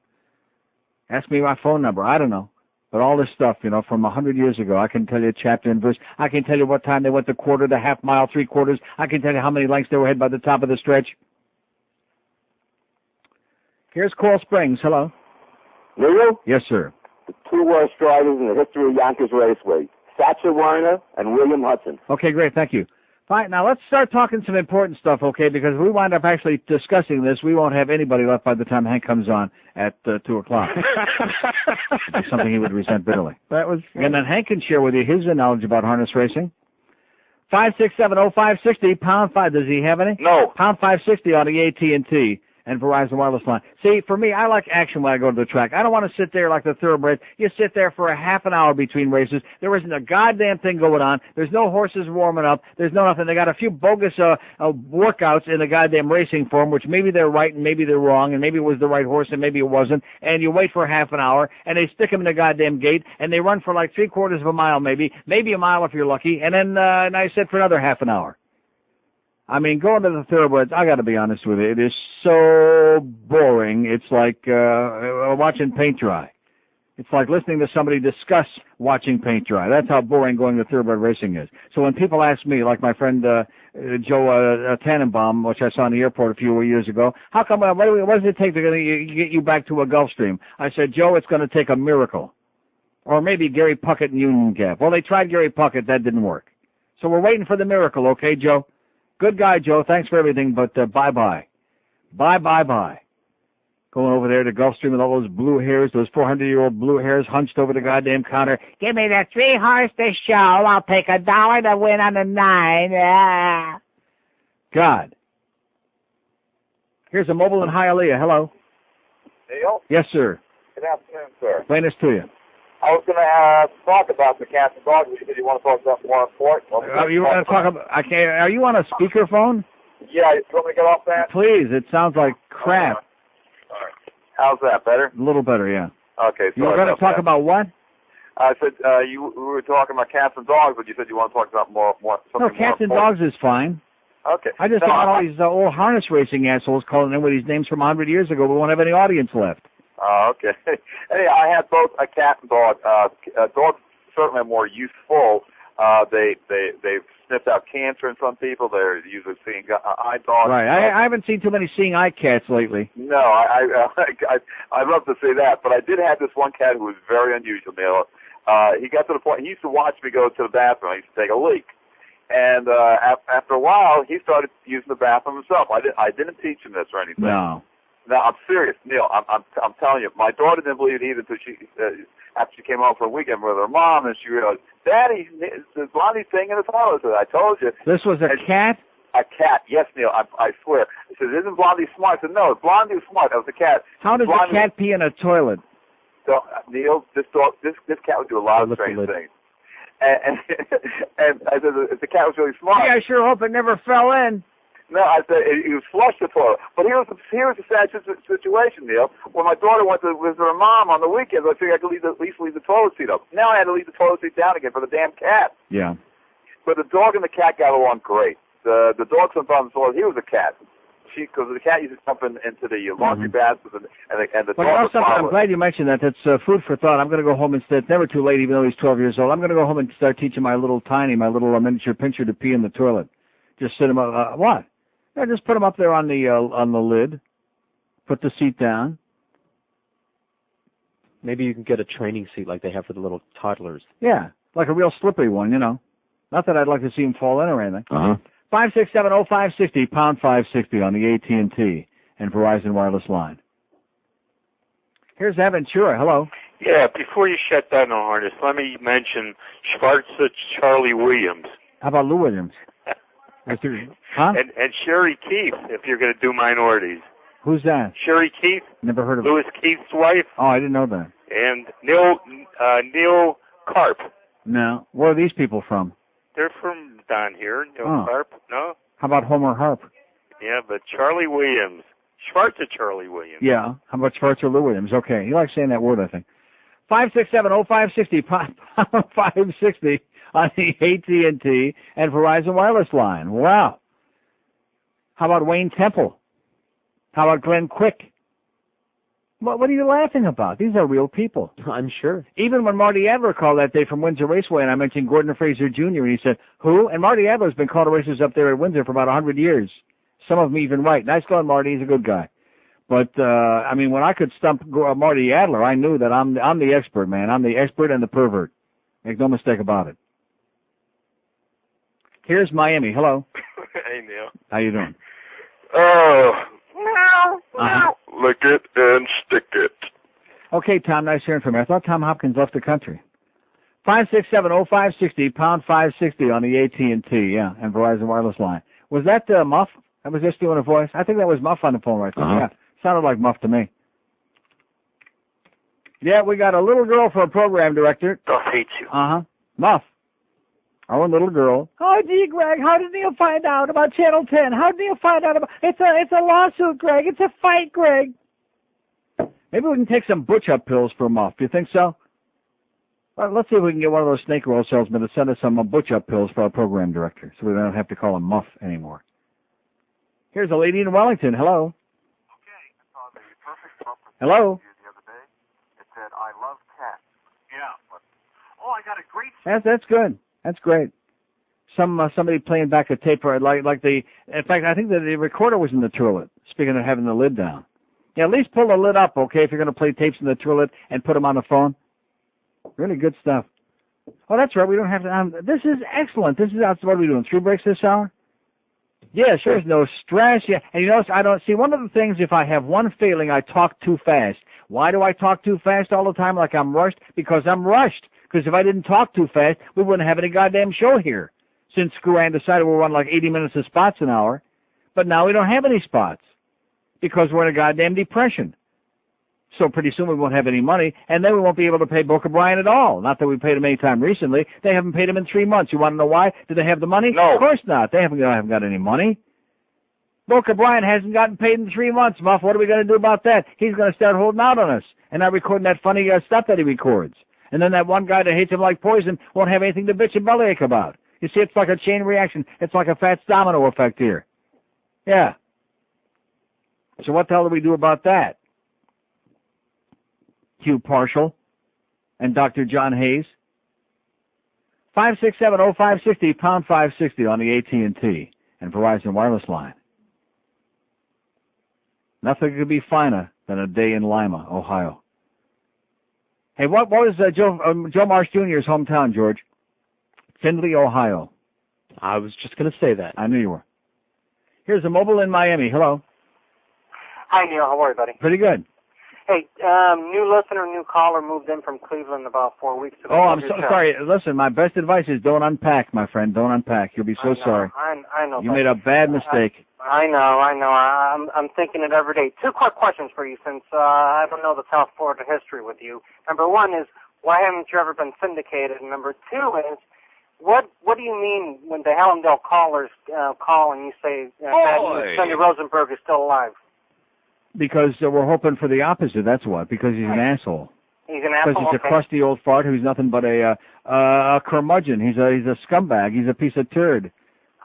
Ask me my phone number. I don't know. But all this stuff, you know, from 100 years ago, I can tell you chapter and verse. I can tell you what time they went the quarter, the half mile, 3/4. I can tell you how many lengths they were ahead by the top of the stretch. Here's Coral Springs. Hello. Neil? Yes, sir. The two worst drivers in the history of Yonkers Raceway, Satcher Werner and William Hudson. Okay, great. Thank you. Fine. Now let's start talking some important stuff, okay? Because if we wind up actually discussing this, we won't have anybody left by the time Hank comes on at 2 o'clock. It'd be something he would resent bitterly. That was. And then Hank can share with you his knowledge about harness racing. 5670560 #5. Does he have any? No. #560 on the AT&T and Verizon wireless line. See, for me, I like action when I go to the track. I don't want to sit there like the thoroughbred. You sit there for a half an hour between races. There isn't a goddamn thing going on. There's no horses warming up. There's no nothing. They got a few bogus workouts in the goddamn racing form, which maybe they're right and maybe they're wrong, and maybe it was the right horse and maybe it wasn't. And you wait for half an hour, and they stick them in the goddamn gate, and they run for like 3/4 of a mile maybe a mile if you're lucky, and then and I sit for another half an hour. I mean, going to the thoroughbreds, I got to be honest with you, it is so boring. It's like watching paint dry. It's like listening to somebody discuss watching paint dry. That's how boring going to thoroughbred racing is. So when people ask me, like my friend Joe Tannenbaum, which I saw in the airport a few years ago, how come? What does it take to get you back to a Gulfstream? I said, Joe, it's going to take a miracle, or maybe Gary Puckett and Union Gap. Well, they tried Gary Puckett, that didn't work. So we're waiting for the miracle, okay, Joe? Good guy, Joe. Thanks for everything, but bye-bye. Bye-bye-bye. Going over there to Gulfstream with all those blue hairs, those 400-year-old blue hairs hunched over the goddamn counter. Give me the 3-horse to show. I'll take $1 to win on the 9. Ah. God. Here's a mobile in Hialeah. Hello. Neil? Yes, sir. Good afternoon, sir. Explain this to you. I was going to talk about the cats and dogs. You said you want to talk about more important. You want to talk about? I can't. Are you on a speakerphone? Yeah. You want me to get off that? Please. It sounds like crap. All right. How's that? Better? A little better, yeah. Okay. You were going to talk about what? I said we were talking about cats and dogs, but you said you want to talk about more something No, cats and important. dogs is fine. Okay. I just don't want all these old harness racing assholes calling in with these names from 100 years ago. We won't have any audience left. Okay. Anyway, I had both a cat and dog. Dogs certainly are more useful. They sniffed out cancer in some people. They're usually seeing eye dogs. Right. I haven't seen too many seeing eye cats lately. No, I'd love to say that, but I did have this one cat who was very unusual, Neil. He got to the point, he used to watch me go to the bathroom. I used to take a leak. And after a while, he started using the bathroom himself. I didn't teach him this or anything. No. No, I'm serious, Neil. I'm telling you. My daughter didn't believe it either until after she came home for a weekend with her mom, and she realized, Daddy, there's Blondie's thing in the toilet. I told you. This was a cat? A cat, yes, Neil. I swear. He says, "Isn't Blondie smart?" I said, "No, Blondie was smart. That was a cat." How does Blondie, a cat pee in a toilet? So, Neil, this cat would do a lot of strange things. And I said, if the cat was really smart. Yeah, I sure hope it never fell in. No, I said he was flushed the toilet. But here was the sad situation, Neil. When my daughter went to visit her mom on the weekends, I figured I could at least leave the toilet seat up. Now I had to leave the toilet seat down again for the damn cat. Yeah. But the dog and the cat got along great. The dog sometimes thought he was a cat. Because the cat used to jump into the laundry baskets and the well, dog you know something? I'm glad you mentioned that. That's food for thought. I'm going to go home instead. It's never too late, even though he's 12 years old. I'm going to go home and start teaching my little miniature pincher to pee in the toilet. Just sit him up. What? Yeah, just put him up there on the lid. Put the seat down. Maybe you can get a training seat like they have for the little toddlers. Yeah, like a real slippery one, you know. Not that I'd like to see him fall in or anything. 5670560 #560 on the AT&T and Verizon wireless line. Here's Aventura. Hello. Yeah, before you shut down the harness, let me mention Schwarzer Charlie Williams. How about Lou Williams? Huh? And Sherry Keith, if you're going to do minorities. Who's that? Sherry Keith. Never heard of Louis Keith's wife. Oh, I didn't know that. And Neil Karp. No. Where are these people from? They're from down here. Neil Karp. No? How about Homer Harp? Yeah, but Charlie Williams. Schwarzer Charlie Williams. Yeah. How about Schwarzer Lou Williams? Okay. You like saying that word, I think. 567-0560, pound 560 on the AT&T and Verizon wireless line. Wow. How about Wayne Temple? How about Glenn Quick? What are you laughing about? These are real people. I'm sure. Even when Marty Adler called that day from Windsor Raceway and I mentioned Gordon Fraser Jr. and he said, who? And Marty Adler's been calling races up there at Windsor for about 100 years. Some of them even right. Nice going, Marty. He's a good guy. But, I mean, when I could stump Marty Adler, I knew that I'm the expert, man. I'm the expert and the pervert. Make no mistake about it. Here's Miami. Hello. Hey, Neil. How you doing? Oh. Uh-huh. Lick it and stick it. Okay, Tom, nice hearing from you. I thought Tom Hopkins left the country. 567-0560, pound 560 on the AT&T, yeah, and Verizon wireless line. Was that Muff? I was just doing a voice. I think that was Muff on the phone right there. Yeah, sounded like Muff to me. Yeah, we got a little girl for a program director. Duff hates you. Uh-huh. Muff. Our own little girl. Oh, gee, Greg, how did Neil find out about Channel 10? How did Neil find out about... It's a lawsuit, Greg. It's a fight, Greg. Maybe we can take some butch-up pills for Muff. Do you think so? Well, let's see if we can get one of those snake oil salesmen to send us some butch-up pills for our program director so we don't have to call him Muff anymore. Here's a lady in Wellington. Hello. Hello. The other day, it said, I love cats. Yeah. But, I got a great... That's good. That's great. Somebody playing back a tape, like the... In fact, I think that the recorder was in the toilet, speaking of having the lid down. Yeah, at least pull the lid up, okay, if you're going to play tapes in the toilet and put them on the phone. Really good stuff. Oh, that's right. We don't have to... this is excellent. This is... What are we doing? 3 breaks this hour? Yeah, sure. There's no stress. Yeah. And you notice I don't see one of the things, if I have one failing, I talk too fast. Why do I talk too fast all the time like I'm rushed? Because I'm rushed. Because if I didn't talk too fast, we wouldn't have any goddamn show here. Since Screwan decided we'll run like 80 minutes of spots an hour. But now we don't have any spots. Because we're in a goddamn depression. So pretty soon we won't have any money, and then we won't be able to pay Boca Raton at all. Not that we paid him any time recently. They haven't paid him in 3 months. You want to know why? Do they have the money? No. Of course not. They haven't got any money. Boca Raton hasn't gotten paid in 3 months, Muff. What are we going to do about that? He's going to start holding out on us and not recording that funny stuff that he records. And then that one guy that hates him like poison won't have anything to bitch and bellyache about. You see, it's like a chain reaction. It's like a Fats domino effect here. Yeah. So what the hell do we do about that? Hugh Partial and Dr. John Hayes. 567-0560, pound 560 on the AT&T and Verizon wireless line. Nothing could be finer than a day in Lima, Ohio. Hey, what was Joe Marsh Jr.'s hometown, George? Findlay, Ohio. I was just going to say that. I knew you were. Here's a mobile in Miami. Hello. Hi, Neil. How are you, buddy? Pretty good. Hey, new listener, new caller moved in from Cleveland about 4 weeks ago. Oh, I'm so sorry. Listen, my best advice is don't unpack, my friend. Don't unpack. You'll be so sorry. I know. You made a bad mistake. I know. I'm thinking it every day. 2 quick questions for you, since I don't know the South Florida history with you. Number 1 is, why haven't you ever been syndicated? And number 2 is, what do you mean when the Hallandale callers call and you say that Sonny Rosenberg is still alive? Because we're hoping for the opposite, that's what. Because he's an asshole. He's an asshole, because he's a crusty old fart who's nothing but a curmudgeon. He's a scumbag. He's a piece of turd.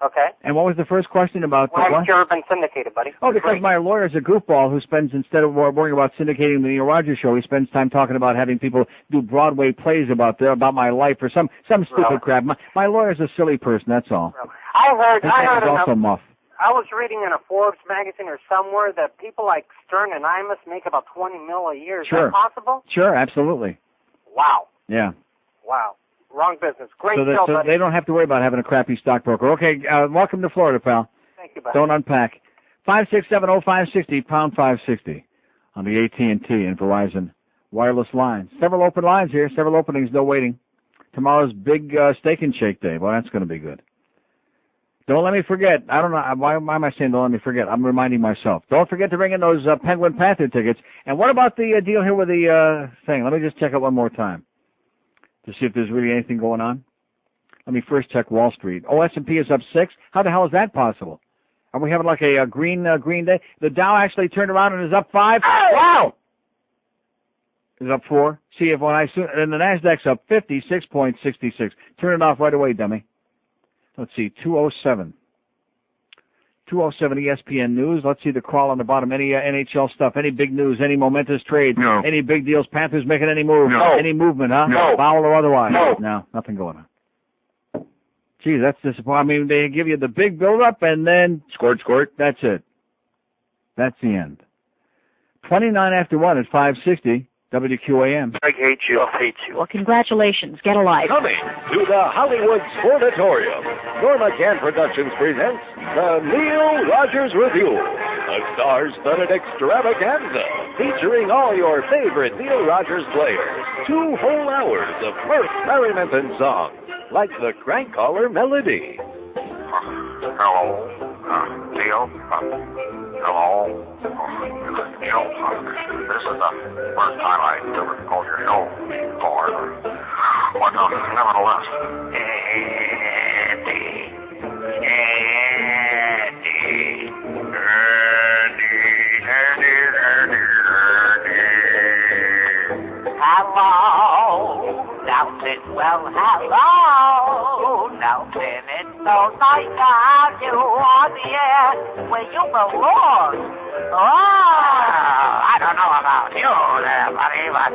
Okay. And what was the first question about Why haven't you ever been syndicated, buddy? Oh, because my lawyer's a goofball who spends, instead of worrying about syndicating the Neil Rogers show, he spends time talking about having people do Broadway plays about my life or some stupid crap. My lawyer's a silly person, that's all. I heard also muff. I was reading in a Forbes magazine or somewhere that people like Stern and Imus make about $20 million a year. Is that possible? Sure, absolutely. Wow. Yeah. Wow. Wrong business. Great so show, buddy. They don't have to worry about having a crappy stockbroker. Okay, welcome to Florida, pal. Thank you, buddy. Don't unpack. 567-0560, pound 560 on the AT&T and Verizon wireless lines. Several open lines here, several openings, no waiting. Tomorrow's big steak and shake day. Well, that's going to be good. Don't let me forget. I don't know. Why am I saying don't let me forget? I'm reminding myself. Don't forget to bring in those Penguin Panther tickets. And what about the deal here with the thing? Let me just check it one more time to see if there's really anything going on. Let me first check Wall Street. Oh, S&P is up 6. How the hell is that possible? Are we having like a green day? The Dow actually turned around and is up 5. Oh! Wow! Is up 4. See if when and the Nasdaq's up 56.66. Turn it off right away, dummy. Let's see, 207. 207 ESPN News. Let's see the crawl on the bottom. Any NHL stuff, any big news, any momentous trade, No. Any big deals, Panthers making any move, No. Any movement, huh? No. Foul or otherwise? No. Nothing going on. Gee, that's disappointing. I mean, they give you the big build-up and then squirt. That's it. That's the end. 29 after 1 at 560 WQAM. I hate you. I hate you. Well, congratulations. Get a life. Coming to the Hollywood Sportatorium, Norma Can Productions presents the Neil Rogers Review, a star-studded extravaganza featuring all your favorite Neil Rogers players. 2 whole hours of first merriment and song, like the Crank Caller Melody. Hello, Neil. Hello, Joe. This is the first time I ever called your show before, but nevertheless, Hello, now sit well, hello, now then it's so nice to have you on the air where you belong. Oh, I don't know about you there, buddy, but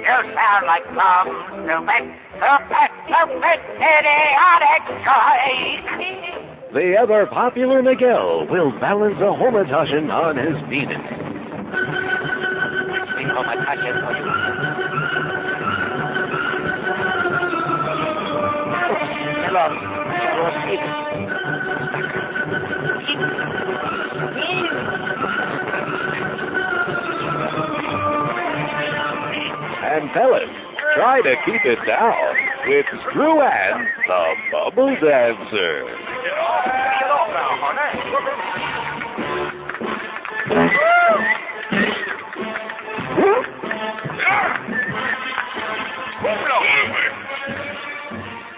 you sound like some stupid, idiotic choice. The ever popular Miguel will balance a Homatashen on his penis. And fellas, try to keep it down with Screw Ann, the Bubble Dancer.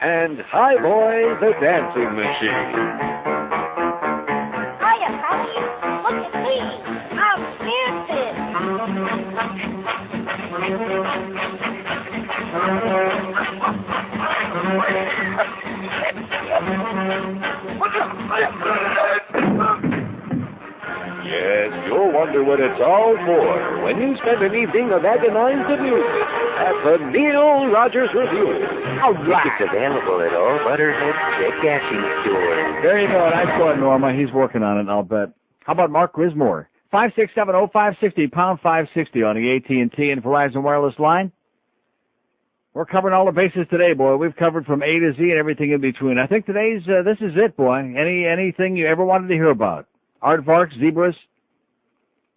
And Hi Boy, the Dancing Machine. Hiya, honey. Look at me. I'm Yes, you'll wonder what it's all for when you spend an evening of agonized amusement at the Neil Rogers Review. All right. Tickets available at all Butterhead Casting Stores. There you go. Nice one, Norma. He's working on it, I'll bet. How about Mark Grismore? 567-0560, pound 560 on the AT&T and Verizon wireless line. We're covering all the bases today, boy. We've covered from A to Z and everything in between. I think today's, this is it, boy. Anything you ever wanted to hear about. Aardvarks, zebras,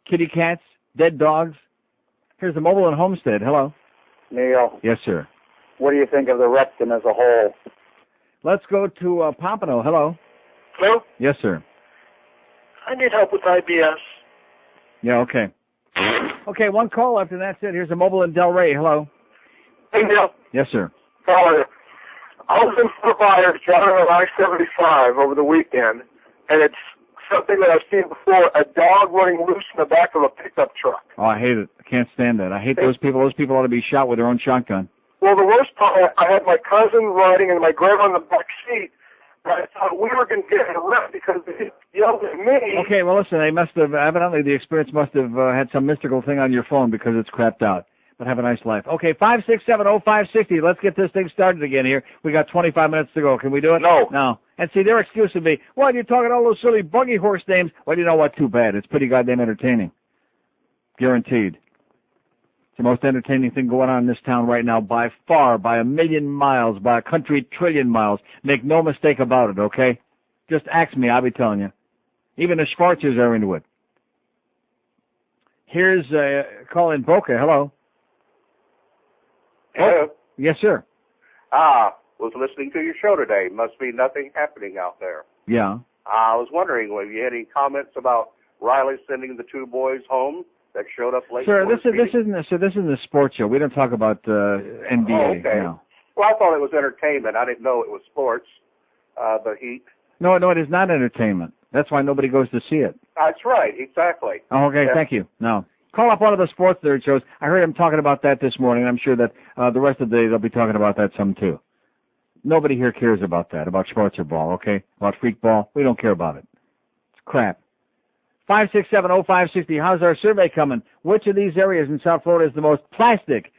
kitty cats, dead dogs. Here's the Mobile and Homestead. Hello. Neil. Yes, sir. What do you think of the Repton as a whole? Let's go to Pompano. Hello. Hello? Yes, sir. I need help with IBS. Yeah, okay. Okay, one call left, and that's it. Here's the Mobile in Delray. Hello. Hey, Neil. Yes, sir. Caller. I was in Fort Myers driving on I-75 over the weekend, and it's something that I've seen before, a dog running loose in the back of a pickup truck. Oh, I hate it. I can't stand that. I hate those people. Those people ought to be shot with their own shotgun. Well, the worst part, I had my cousin riding and my grandma in the back seat, and I thought we were going to get arrested because they yelled at me. Okay, well, listen, they must have, evidently the experience must have had some mystical thing on your phone because it's crapped out. But have a nice life. Okay, 567-0560. Let's get this thing started again here. We got 25 minutes to go. Can we do it? No. No. And see, their excuse would be, well, you're talking all those silly buggy horse names. Well, you know what? Too bad. It's pretty goddamn entertaining. Guaranteed. It's the most entertaining thing going on in this town right now by far, by a million miles, by a country trillion miles. Make no mistake about it, okay? Just ask me, I'll be telling you. Even the Schwarzers are into it. Here's call in Boca. Hello. Hello. Yes, sir. Was listening to your show today. Must be nothing happening out there. Yeah. I was wondering, have you had any comments about Riley sending the two boys home that showed up late? Sir, this isn't a sports show. We don't talk about NBA. Oh, okay. No. Well, I thought it was entertainment. I didn't know it was sports. But No, it is not entertainment. That's why nobody goes to see it. That's right, exactly. Oh, okay, Yeah. thank you. No. Call up one of the sports nerd shows. I heard him talking about that this morning. I'm sure that the rest of the day they'll be talking about that some too. Nobody here cares about that, about sports or ball, okay? About freak ball. We don't care about it. It's crap. 5670560. How's our survey coming? Which of these areas in South Florida is the most plastic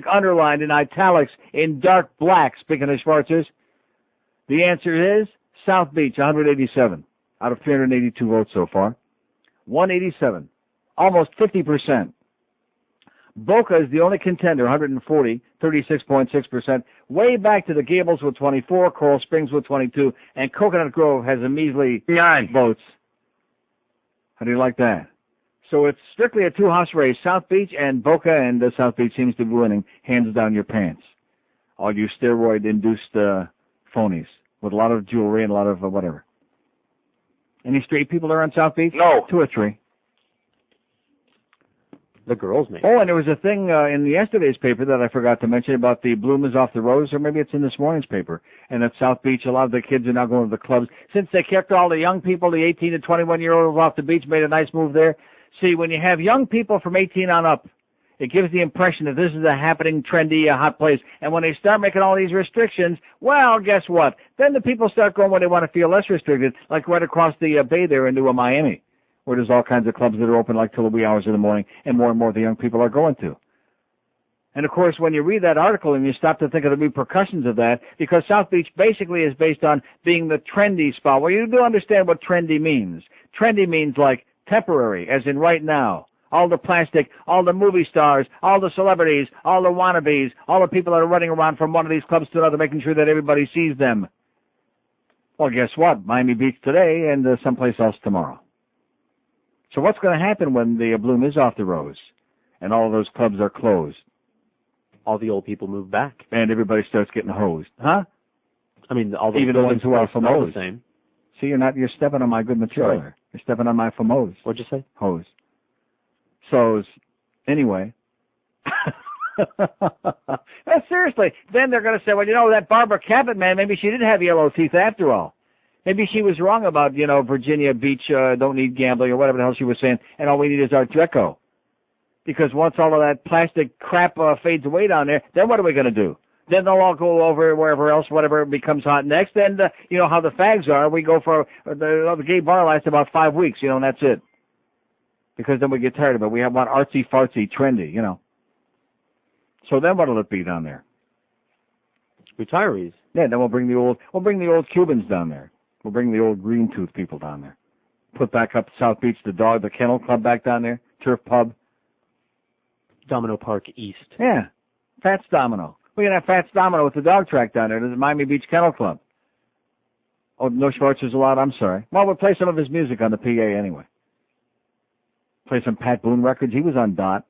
underlined in italics in dark black, speaking of Schwarzers? The answer is South Beach, 187 out of 382 votes so far. 187. Almost 50%. Boca is the only contender, 140, 36.6%. Way back to the Gables with 24, Coral Springs with 22, and Coconut Grove has a measly 9 votes. How do you like that? So it's strictly a two-house race. South Beach and Boca, and South Beach seems to be winning, hands down your pants. All you steroid-induced phonies with a lot of jewelry and a lot of whatever. Any straight people there on South Beach? No. 2 or 3. The girls, maybe. Oh, and there was a thing in yesterday's paper that I forgot to mention about the bloom is off the rose, or maybe it's in this morning's paper. And at South Beach, a lot of the kids are now going to the clubs. Since they kept all the young people, the 18 to 21-year-olds off the beach, made a nice move there. See, when you have young people from 18 on up, it gives the impression that this is a happening, trendy, hot place. And when they start making all these restrictions, well, guess what? Then the people start going when they want to feel less restricted, like right across the bay there into Miami, where there's all kinds of clubs that are open like till the wee hours of the morning, and more the young people are going to. And, of course, when you read that article and you stop to think of the repercussions of that, because South Beach basically is based on being the trendy spot. Well, you do understand what trendy means. Trendy means like temporary, as in right now. All the plastic, all the movie stars, all the celebrities, all the wannabes, all the people that are running around from one of these clubs to another making sure that everybody sees them. Well, guess what? Miami Beach today and someplace else tomorrow. So what's going to happen when the bloom is off the rose and all of those clubs are closed? All the old people move back. And everybody starts getting hosed. Huh? I mean, all the even the ones who are famose. The same. See, you're stepping on my good material. Sorry. You're stepping on my famose. What'd you say? Hose. So, anyway. Seriously. Then they're going to say, well, that Barbara Cabot, man, maybe she didn't have yellow teeth after all. Maybe she was wrong about, Virginia Beach, don't need gambling or whatever the hell she was saying, and all we need is Art Deco. Because once all of that plastic crap fades away down there, then what are we going to do? Then they'll all go over wherever else, whatever becomes hot next. And, how the fags are, we go for, the gay bar lasts about 5 weeks, and that's it. Because then we get tired of it. We want artsy-fartsy, trendy, So then what'll it be down there? Retirees. Yeah, then we'll bring the old Cubans down there. We'll bring the old green tooth people down there. Put back up South Beach, the Kennel Club back down there, Turf Pub. Domino Park East. Yeah, Fats Domino. We're going to have Fats Domino with the dog track down there. There's the Miami Beach Kennel Club. Oh, no Schwarzers allowed? I'm sorry. Well, we'll play some of his music on the PA anyway. Play some Pat Boone records. He was on Dot.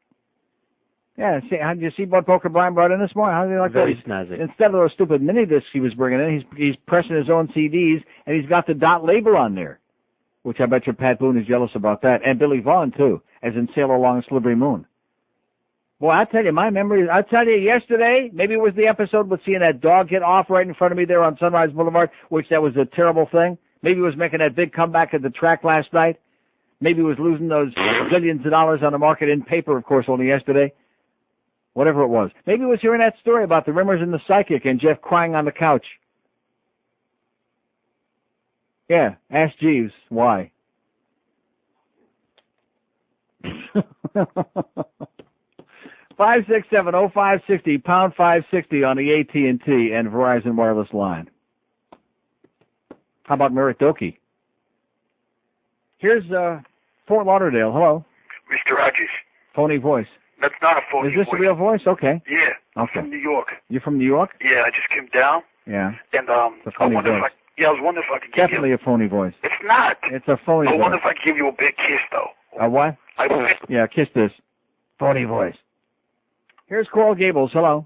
Yeah, did you see what Poker Brian brought in this morning? How did you like Very that? snazzy. Instead of those stupid mini discs he was bringing in, he's pressing his own CDs, and he's got the Dot label on there, which I bet you Pat Boone is jealous about that. And Billy Vaughn, too, as in Sail Along Slippery Moon. Boy, I tell you, my memory, I tell you, yesterday, maybe it was the episode with seeing that dog get off right in front of me there on Sunrise Boulevard, which that was a terrible thing. Maybe it was making that big comeback at the track last night. Maybe it was losing those billions of dollars on the market in paper, of course, only yesterday. Whatever it was. Maybe it was hearing that story about the Rimmers and the Psychic and Jeff crying on the couch. Yeah, ask Jeeves why. 567-0560, pound 560 on the AT&T and Verizon wireless line. How about Merritt Dokie? Here's Fort Lauderdale. Hello. Mr. Rogers. Phony voice. That's not a phony voice. Is this voice. a real voice? Okay. Yeah. I'm Okay. from New York. You're from New York? Yeah, I just came down. Yeah. And It's a phony voice. I was wondering if I could give Definitely you. a phony voice. It's not. It's a phony I voice. wonder if I could give you a big kiss, though. A what? Yeah, kiss this. Phony voice. Here's Coral Gables. Hello.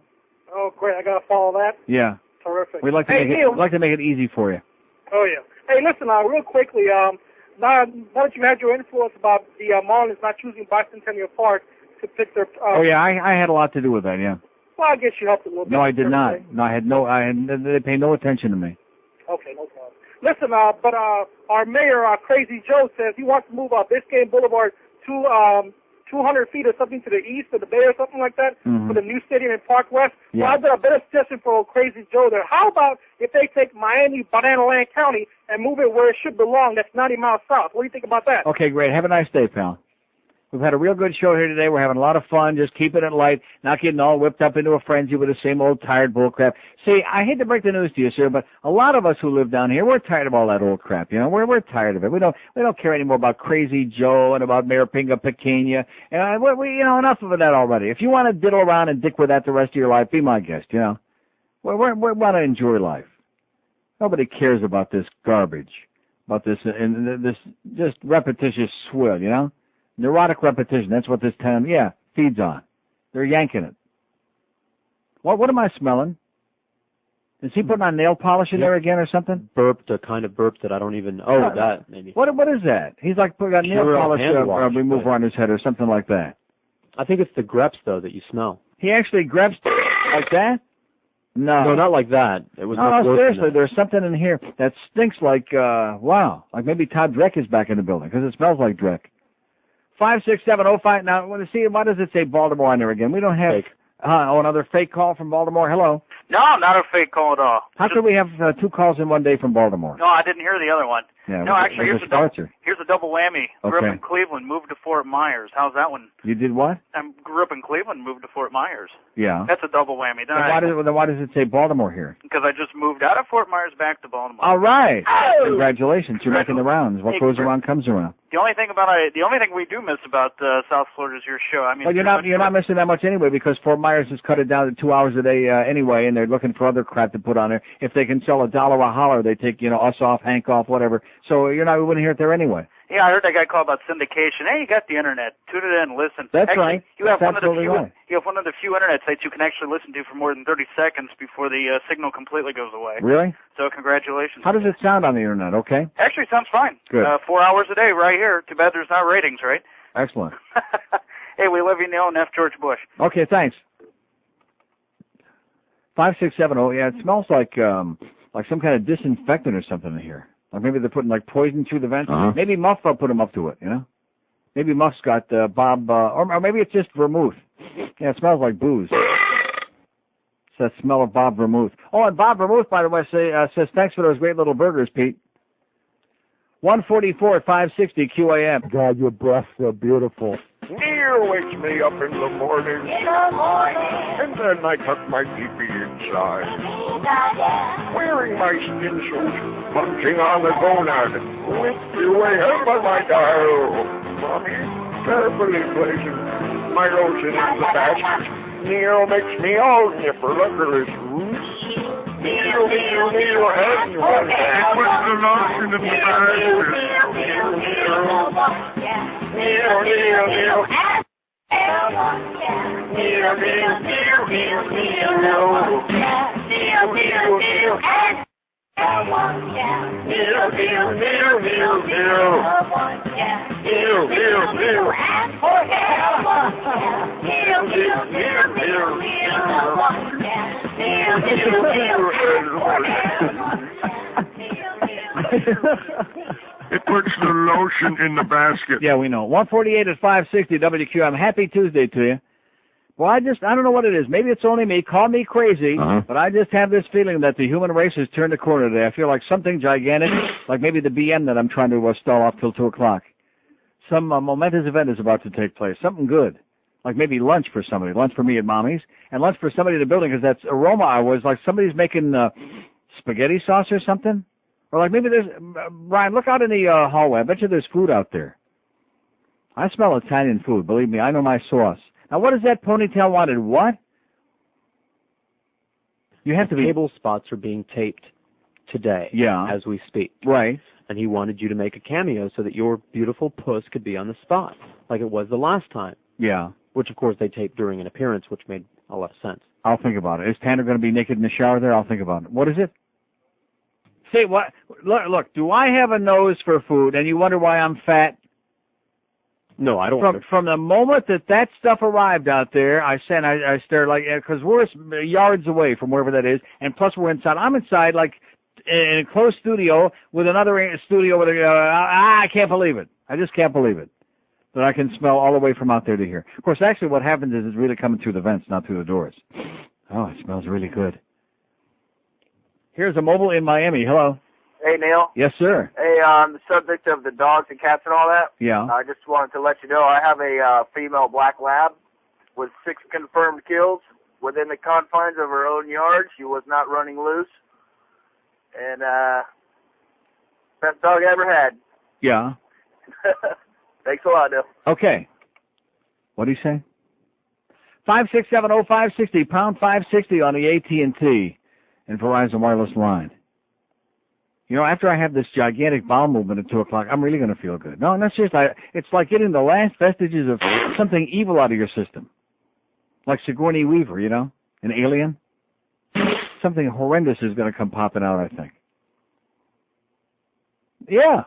Oh, great. I got to follow that. Yeah. Terrific. We'd like to Hey, make Neil. it. We'd like to make it easy for you. Oh, yeah. Hey, listen, real quickly, now that you had your influence about the Marlins not choosing Bicentennial Park to pick their... oh, yeah, I had a lot to do with that, yeah. Well, I guess you helped a little bit. No, I did not. No, they pay no attention to me. Okay, no problem. Listen, but our mayor, Crazy Joe, says he wants to move Biscayne Boulevard to 200 feet or something to the east of the bay or something like that for the new stadium in Park West. Yeah. So I've got a better suggestion for old Crazy Joe there. How about if they take Miami, Banana Land County, and move it where it should belong? That's 90 miles south. What do you think about that? Okay, great. Have a nice day, pal. We've had a real good show here today. We're having a lot of fun, just keeping it light, not getting all whipped up into a frenzy with the same old tired bull crap. See, I hate to break the news to you, sir, but a lot of us who live down here, we're tired of all that old crap. You know, we're tired of it. We don't care anymore about Crazy Joe and about Mayor Pinga Pequena. And we enough of that already. If you want to diddle around and dick with that the rest of your life, be my guest. You know, we want to enjoy life. Nobody cares about this garbage, about this and this just repetitious swill. You know. Neurotic repetition, that's what this town, feeds on. They're yanking it. What am I smelling? Is he putting on nail polish in there again or something? Burped, a kind of burp that I don't even, that maybe. What is that? He's like got nail polish remover on his head or something like that. I think it's the greps, though, that you smell. He actually greps like that? No, not like that. It was no, seriously, there's something in here that stinks like, like maybe Todd Dreck is back in the building because it smells like Dreck. 56705. Now, I want to see, why does it say Baltimore on there again? We don't have, fake. Another fake call from Baltimore. Hello. No, not a fake call at all. How could we have 2 calls in one day from Baltimore? No, I didn't hear the other one. Yeah, no, actually, here's a double whammy. Grew Okay. up in Cleveland, moved to Fort Myers. How's that one? You did what? I grew up in Cleveland, moved to Fort Myers. Yeah. That's a double whammy. Then why does it say Baltimore here? Because I just moved out of Fort Myers back to Baltimore. All right. Oh! Congratulations. You're making the rounds. What goes around comes around. The only thing we do miss about South Florida is your show. I mean, well, you're not missing that much anyway because Fort Myers has cut it down to 2 hours a day anyway, and they're looking for other crap to put on there. If they can sell $1 a holler, they take us off, Hank off, whatever. So we wouldn't hear it there anyway. Yeah, I heard that guy call about syndication. Hey, you got the internet. Tune it in, listen. That's actually, right. You have That's you have one of the few internet sites you can actually listen to for more than 30 seconds before the signal completely goes away. Really? So congratulations. How does it sound on the internet? Okay. Actually, sounds fine. Good. 4 hours a day right here. Too bad there's not ratings, right? Excellent. Hey, we love you, Neil, and F. George Bush. Okay, thanks. 5670. Yeah, it smells like some kind of disinfectant or something in here. Like maybe they're putting like poison through the vents. Maybe Muff put him up to it, you know? Maybe Muff's got Bob, or maybe it's just vermouth. Yeah, it smells like booze. It's that smell of Bob Vermouth. Oh, and Bob Vermouth, by the way, says thanks for those great little burgers, Pete. 144 at 560 QAM. God, your breasts are beautiful. Neil wakes me up in the morning. And then I tuck my pee-pee inside. Wearing my skin suit, munching on the gonad. With you ahead by my dial. Mommy, carefully placing my lotion in the basket. Neil makes me all nipper-luckerless. Neil, and one hand. Puts the lotion in the basket. Neil. It puts the lotion in the basket. Yeah, we know. 148 at 560 WQM. Happy Tuesday to you. Well, I don't know what it is. Maybe it's only me. Call me crazy, but I just have this feeling that the human race has turned a corner today. I feel like something gigantic, like maybe the BM that I'm trying to stall off till 2 o'clock. Some momentous event is about to take place. Something good. Like maybe lunch for somebody. Lunch for me at Mommy's. And lunch for somebody in the building, because that's aroma I was like somebody's making spaghetti sauce or something. Or like maybe there's, Brian, look out in the hallway. I bet you there's food out there. I smell Italian food. Believe me, I know my sauce. Now, what does that ponytail wanted? What? You have to be... Cable spots are being taped today as we speak. Right. And he wanted you to make a cameo so that your beautiful puss could be on the spot, like it was the last time. Yeah. Which, of course, they taped during an appearance, which made a lot of sense. I'll think about it. Is Tanner going to be naked in the shower there? I'll think about it. What is it? See, what? Look, do I have a nose for food, and you wonder why I'm fat? No, I don't. From the moment that stuff arrived out there, I stared like, because we're yards away from wherever that is, and plus we're inside. I'm inside like in an enclosed studio with another studio with I can't believe it. I just can't believe it that I can smell all the way from out there to here. Of course, actually, what happens is it's really coming through the vents, not through the doors. Oh, it smells really good. Here's a mobile in Miami. Hello. Hey, Neil. Yes, sir. Hey, on the subject of the dogs and cats and all that, Yeah. I just wanted to let you know I have a female black lab with 6 confirmed kills within the confines of her own yard. She was not running loose. And best dog I ever had. Yeah. Thanks a lot, Neil. Okay. What do you say? 5670560, pound 560 on the AT&T and Verizon wireless line. You know, after I have this gigantic bowel movement at 2 o'clock, I'm really going to feel good. No, seriously. It's like getting the last vestiges of something evil out of your system. Like Sigourney Weaver, you know, an alien. Something horrendous is going to come popping out, I think. Yeah.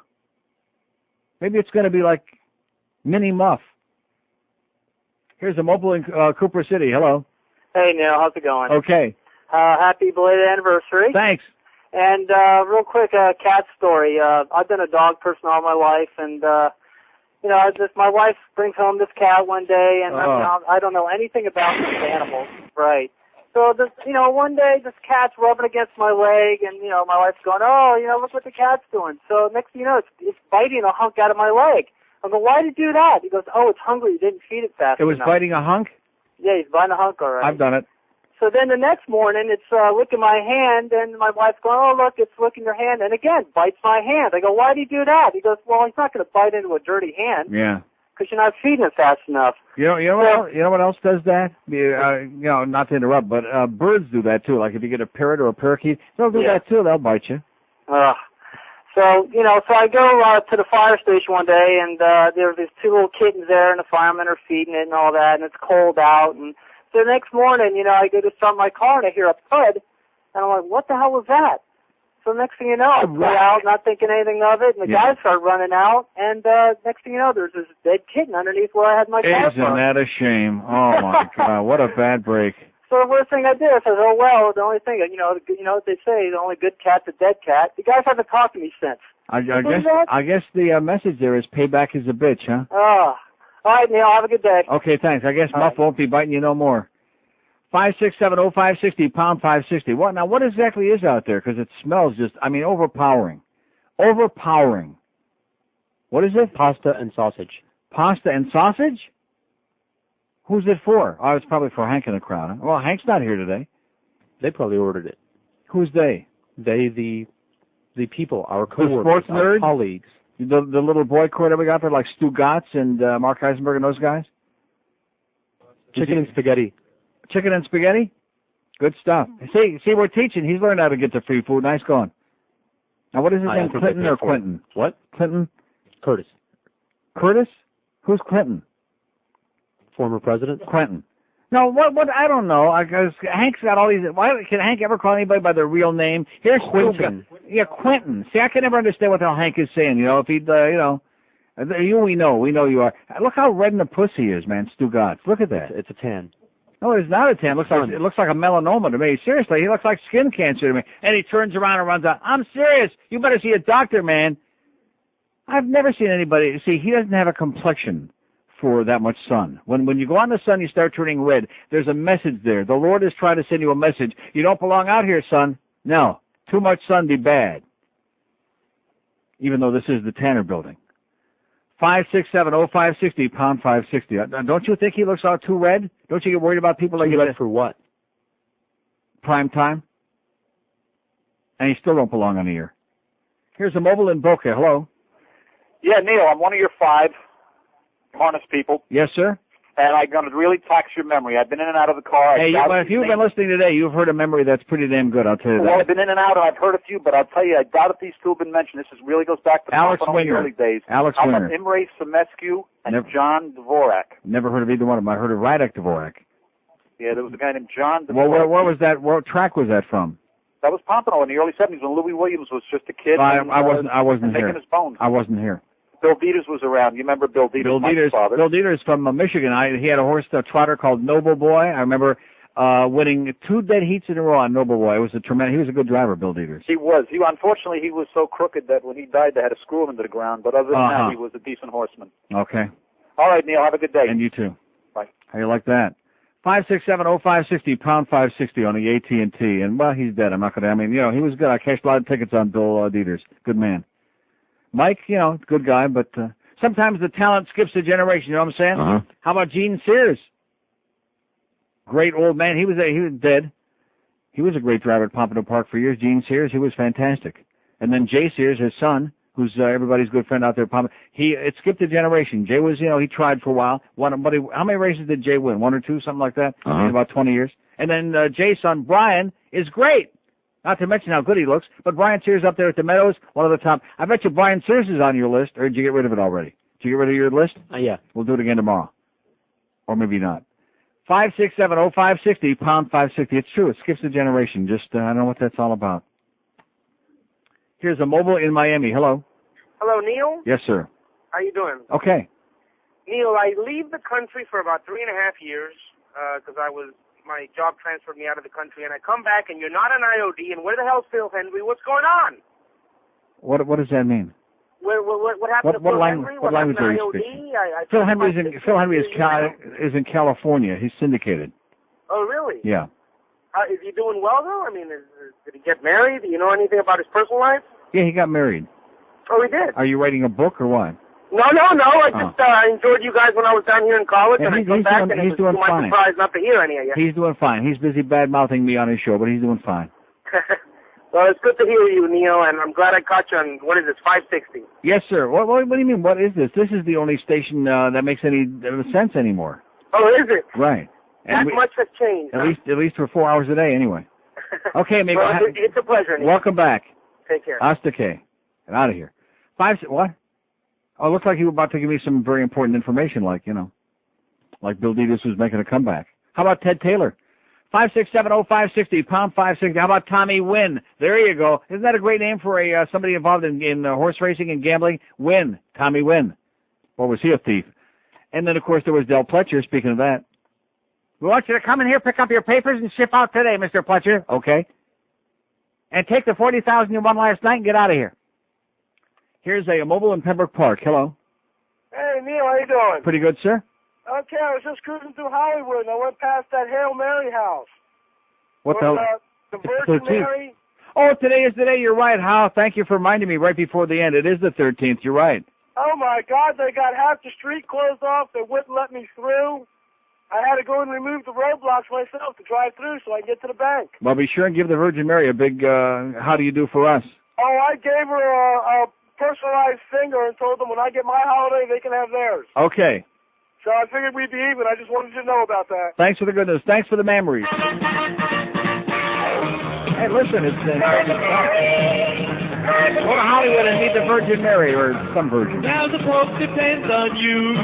Maybe it's going to be like Minnie Muff. Here's a mobile in Cooper City. Hello. Hey, Neil. How's it going? Okay. Happy belated anniversary. Thanks. And real quick, cat story. I've been a dog person all my life, and you know, my wife brings home this cat one day, and I don't know anything about these animals, right? So one day this cat's rubbing against my leg, and my wife's going, "Oh, look what the cat's doing." So next thing you know, it's biting a hunk out of my leg. I go, "Why did you do that?" He goes, "Oh, it's hungry. You didn't feed it fast enough." It was biting a hunk? Yeah, he's biting a hunk already. I've done it. So then the next morning, it's licking my hand, and my wife's going, "Oh, look, it's licking your hand," and again, bites my hand. I go, "Why do you do that?" He goes, "Well, he's not going to bite into a dirty hand." Yeah. Because you're not feeding it fast enough. You know what else does that? Not to interrupt, but birds do that too. Like if you get a parrot or a parakeet, they'll do that too. They'll bite you. So I go to the fire station one day, and there's these 2 little kittens there, and the firemen are feeding it and all that, and it's cold out. And so the next morning, I go to start my car, and I hear a thud, and I'm like, "What the hell was that?" So next thing you know, I go out, not thinking anything of it, and the guys start running out, and next thing you know, there's this dead kitten underneath where I had my car parked. Isn't that a shame? Oh, my God, what a bad break. So the first thing I did, I said, "Oh, well, the only thing, you know what they say, the only good cat's a dead cat." The guys haven't talked to me since. I guess the message there is payback is a bitch, huh? Oh. All right, Neil, have a good day. Okay, thanks. I guess Muff won't be biting you no more. 5670560, pound 560. What exactly is out there? Because it smells overpowering. Overpowering. What is it? Pasta and sausage. Pasta and sausage? Who's it for? Oh, it's probably for Hank and the crowd. Huh? Well, Hank's not here today. They probably ordered it. Who's they? They, the people, our coworkers, sports nerds? our colleagues. The little boy court that we got there, like Stu Gotts and Mark Heisenberg and those guys? Chicken and spaghetti. Chicken and spaghetti? Good stuff. See, we're teaching. He's learned how to get to free food. Nice going. Now, what is his name? Clinton or Quentin? What? Clinton? Curtis. Curtis? Who's Clinton? Former president. Quentin. No, what? I don't know. Because Hank's got all these. Why can Hank ever call anybody by their real name? Here's Quentin. Yeah, Quentin. See, I can never understand what the hell Hank is saying. If he'd, we know you are. Look how red in the pussy he is, man. Stu Gotts. Look at that. It's a tan. No, it's not a tan. It looks like a melanoma to me. Seriously, he looks like skin cancer to me. And he turns around and runs out. I'm serious. You better see a doctor, man. I've never seen anybody. See, he doesn't have a complexion for that much sun. When you go on the sun, you start turning red. There's a message there. The Lord is trying to send you a message. You don't belong out here, son. No. Too much sun be bad. Even though this is the Tanner building. 5670560, pound 560. Don't you think he looks out too red? Don't you get worried about people like red for what? Prime time. And he still don't belong on the air. Here's a mobile in Boca. Hello. Yeah, Neil, I'm one of your 5 harness people. Yes, sir. And I'm going to really tax your memory. I've been in and out of the car. Hey, if you've been listening today, you've heard a memory that's pretty damn good, I'll tell you that. Well, I've been in and out, and I've heard a few, but I'll tell you, I doubt if these 2 have been mentioned. This really goes back to Alex the Winger. early days. Alex I'm Winger. Imre Semescu and John Dvorak. Never heard of either one of them. I heard of Radek Dvorak. Yeah, there was a guy named John Dvorak. Well, where was that? What track was that from? That was Pompano in the early 70s when Louis Williams was just a kid. I wasn't here. Making his bones. I wasn't here. Bill Dieters was around. You remember Bill Dieters? Bill Dieters from Michigan. He had a horse, a trotter called Noble Boy. I remember winning 2 dead heats in a row on Noble Boy. It was he was a good driver, Bill Dieters. He was. Unfortunately, he was so crooked that when he died, they had to screw him into the ground. But other than that, he was a decent horseman. Okay. All right, Neil. Have a good day. And you too. Bye. How you like that? 567-0560, pound 560 on the AT&T. And, well, he's dead. I'm not going to, he was good. I cashed a lot of tickets on Bill Dieters. Good man. Mike, good guy, but sometimes the talent skips a generation, you know what I'm saying? Uh-huh. How about Gene Sears? Great old man. He was dead. He was a great driver at Pompano Park for years. Gene Sears, he was fantastic. And then Jay Sears, his son, who's everybody's good friend out there at Pompano, it skipped a generation. Jay was, he tried for a while. How many races did Jay win? 1 or 2, something like that? Uh-huh. In about 20 years. And then Jay's son, Brian, is great. Not to mention how good he looks. But Brian Sears up there at the Meadows, one of the top. I bet you Brian Sears is on your list, or did you get rid of it already? Did you get rid of your list? Yeah. We'll do it again tomorrow. Or maybe not. 567-0560, pound 560. It's true. It skips a generation. Just, I don't know what that's all about. Here's a mobile in Miami. Hello. Hello, Neil? Yes, sir. How you doing? Okay. Neil, I leave the country for about 3.5 years because my job transferred me out of the country, and I come back, and you're not an IOD, and where the hell's Phil Henry? What's going on? What does that mean? What happened to Phil Henry? What language are you speaking? Phil Henry is in California. He's syndicated. Oh, really? Yeah. Is he doing well, though? I mean, did he get married? Do you know anything about his personal life? Yeah, he got married. Oh, he did? Are you writing a book or what? No. I just I enjoyed you guys when I was down here in college, and I come back, and it was my surprise not to hear any of you. He's doing fine. He's busy bad-mouthing me on his show, but he's doing fine. Well, it's good to hear you, Neil, and I'm glad I caught you on, 560? Yes, sir. What do you mean, what is this? This is the only station that makes any sense anymore. Oh, is it? Right. That much has changed. At least for 4 hours a day, anyway. Okay, maybe. Well, it's a pleasure, Neil. Welcome back. Take care. Hasta K. Get out of here. What? Oh, it looks like you were about to give me some very important information, like Bill Dieters was making a comeback. How about Ted Taylor? 567-0560, pound 560. How about Tommy Wynn? There you go. Isn't that a great name for somebody involved in horse racing and gambling? Wynn. Tommy Wynn. Or was he a thief? And then, of course, there was Del Pletcher, speaking of that. We want you to come in here, pick up your papers, and ship out today, Mr. Pletcher. Okay. And take the $40,000 you won last night and get out of here. Here's a mobile in Pembroke Park. Hello. Hey, Neil, how you doing? Pretty good, sir. Okay, I was just cruising through Hollywood, and I went past that Hail Mary house. What the hell? The Virgin Mary. Oh, today is the day. You're right, Hal. Thank you for reminding me right before the end. It is the 13th. You're right. Oh, my God, they got half the street closed off. They wouldn't let me through. I had to go and remove the roadblocks myself to drive through so I can get to the bank. Well, be sure and give the Virgin Mary a big how do you do for us. Oh, I gave her a personalized finger and told them when I get my holiday, they can have theirs. Okay. So I figured we'd be even. I just wanted you to know about that. Thanks for the good news. Thanks for the memories. Hey, listen, it's go to Hollywood and meet the Virgin Mary or some virgin. Now the Pope depends on you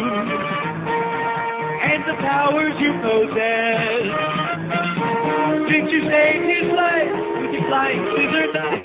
and the powers you possess. Since you saved his life with your flying scissor knife.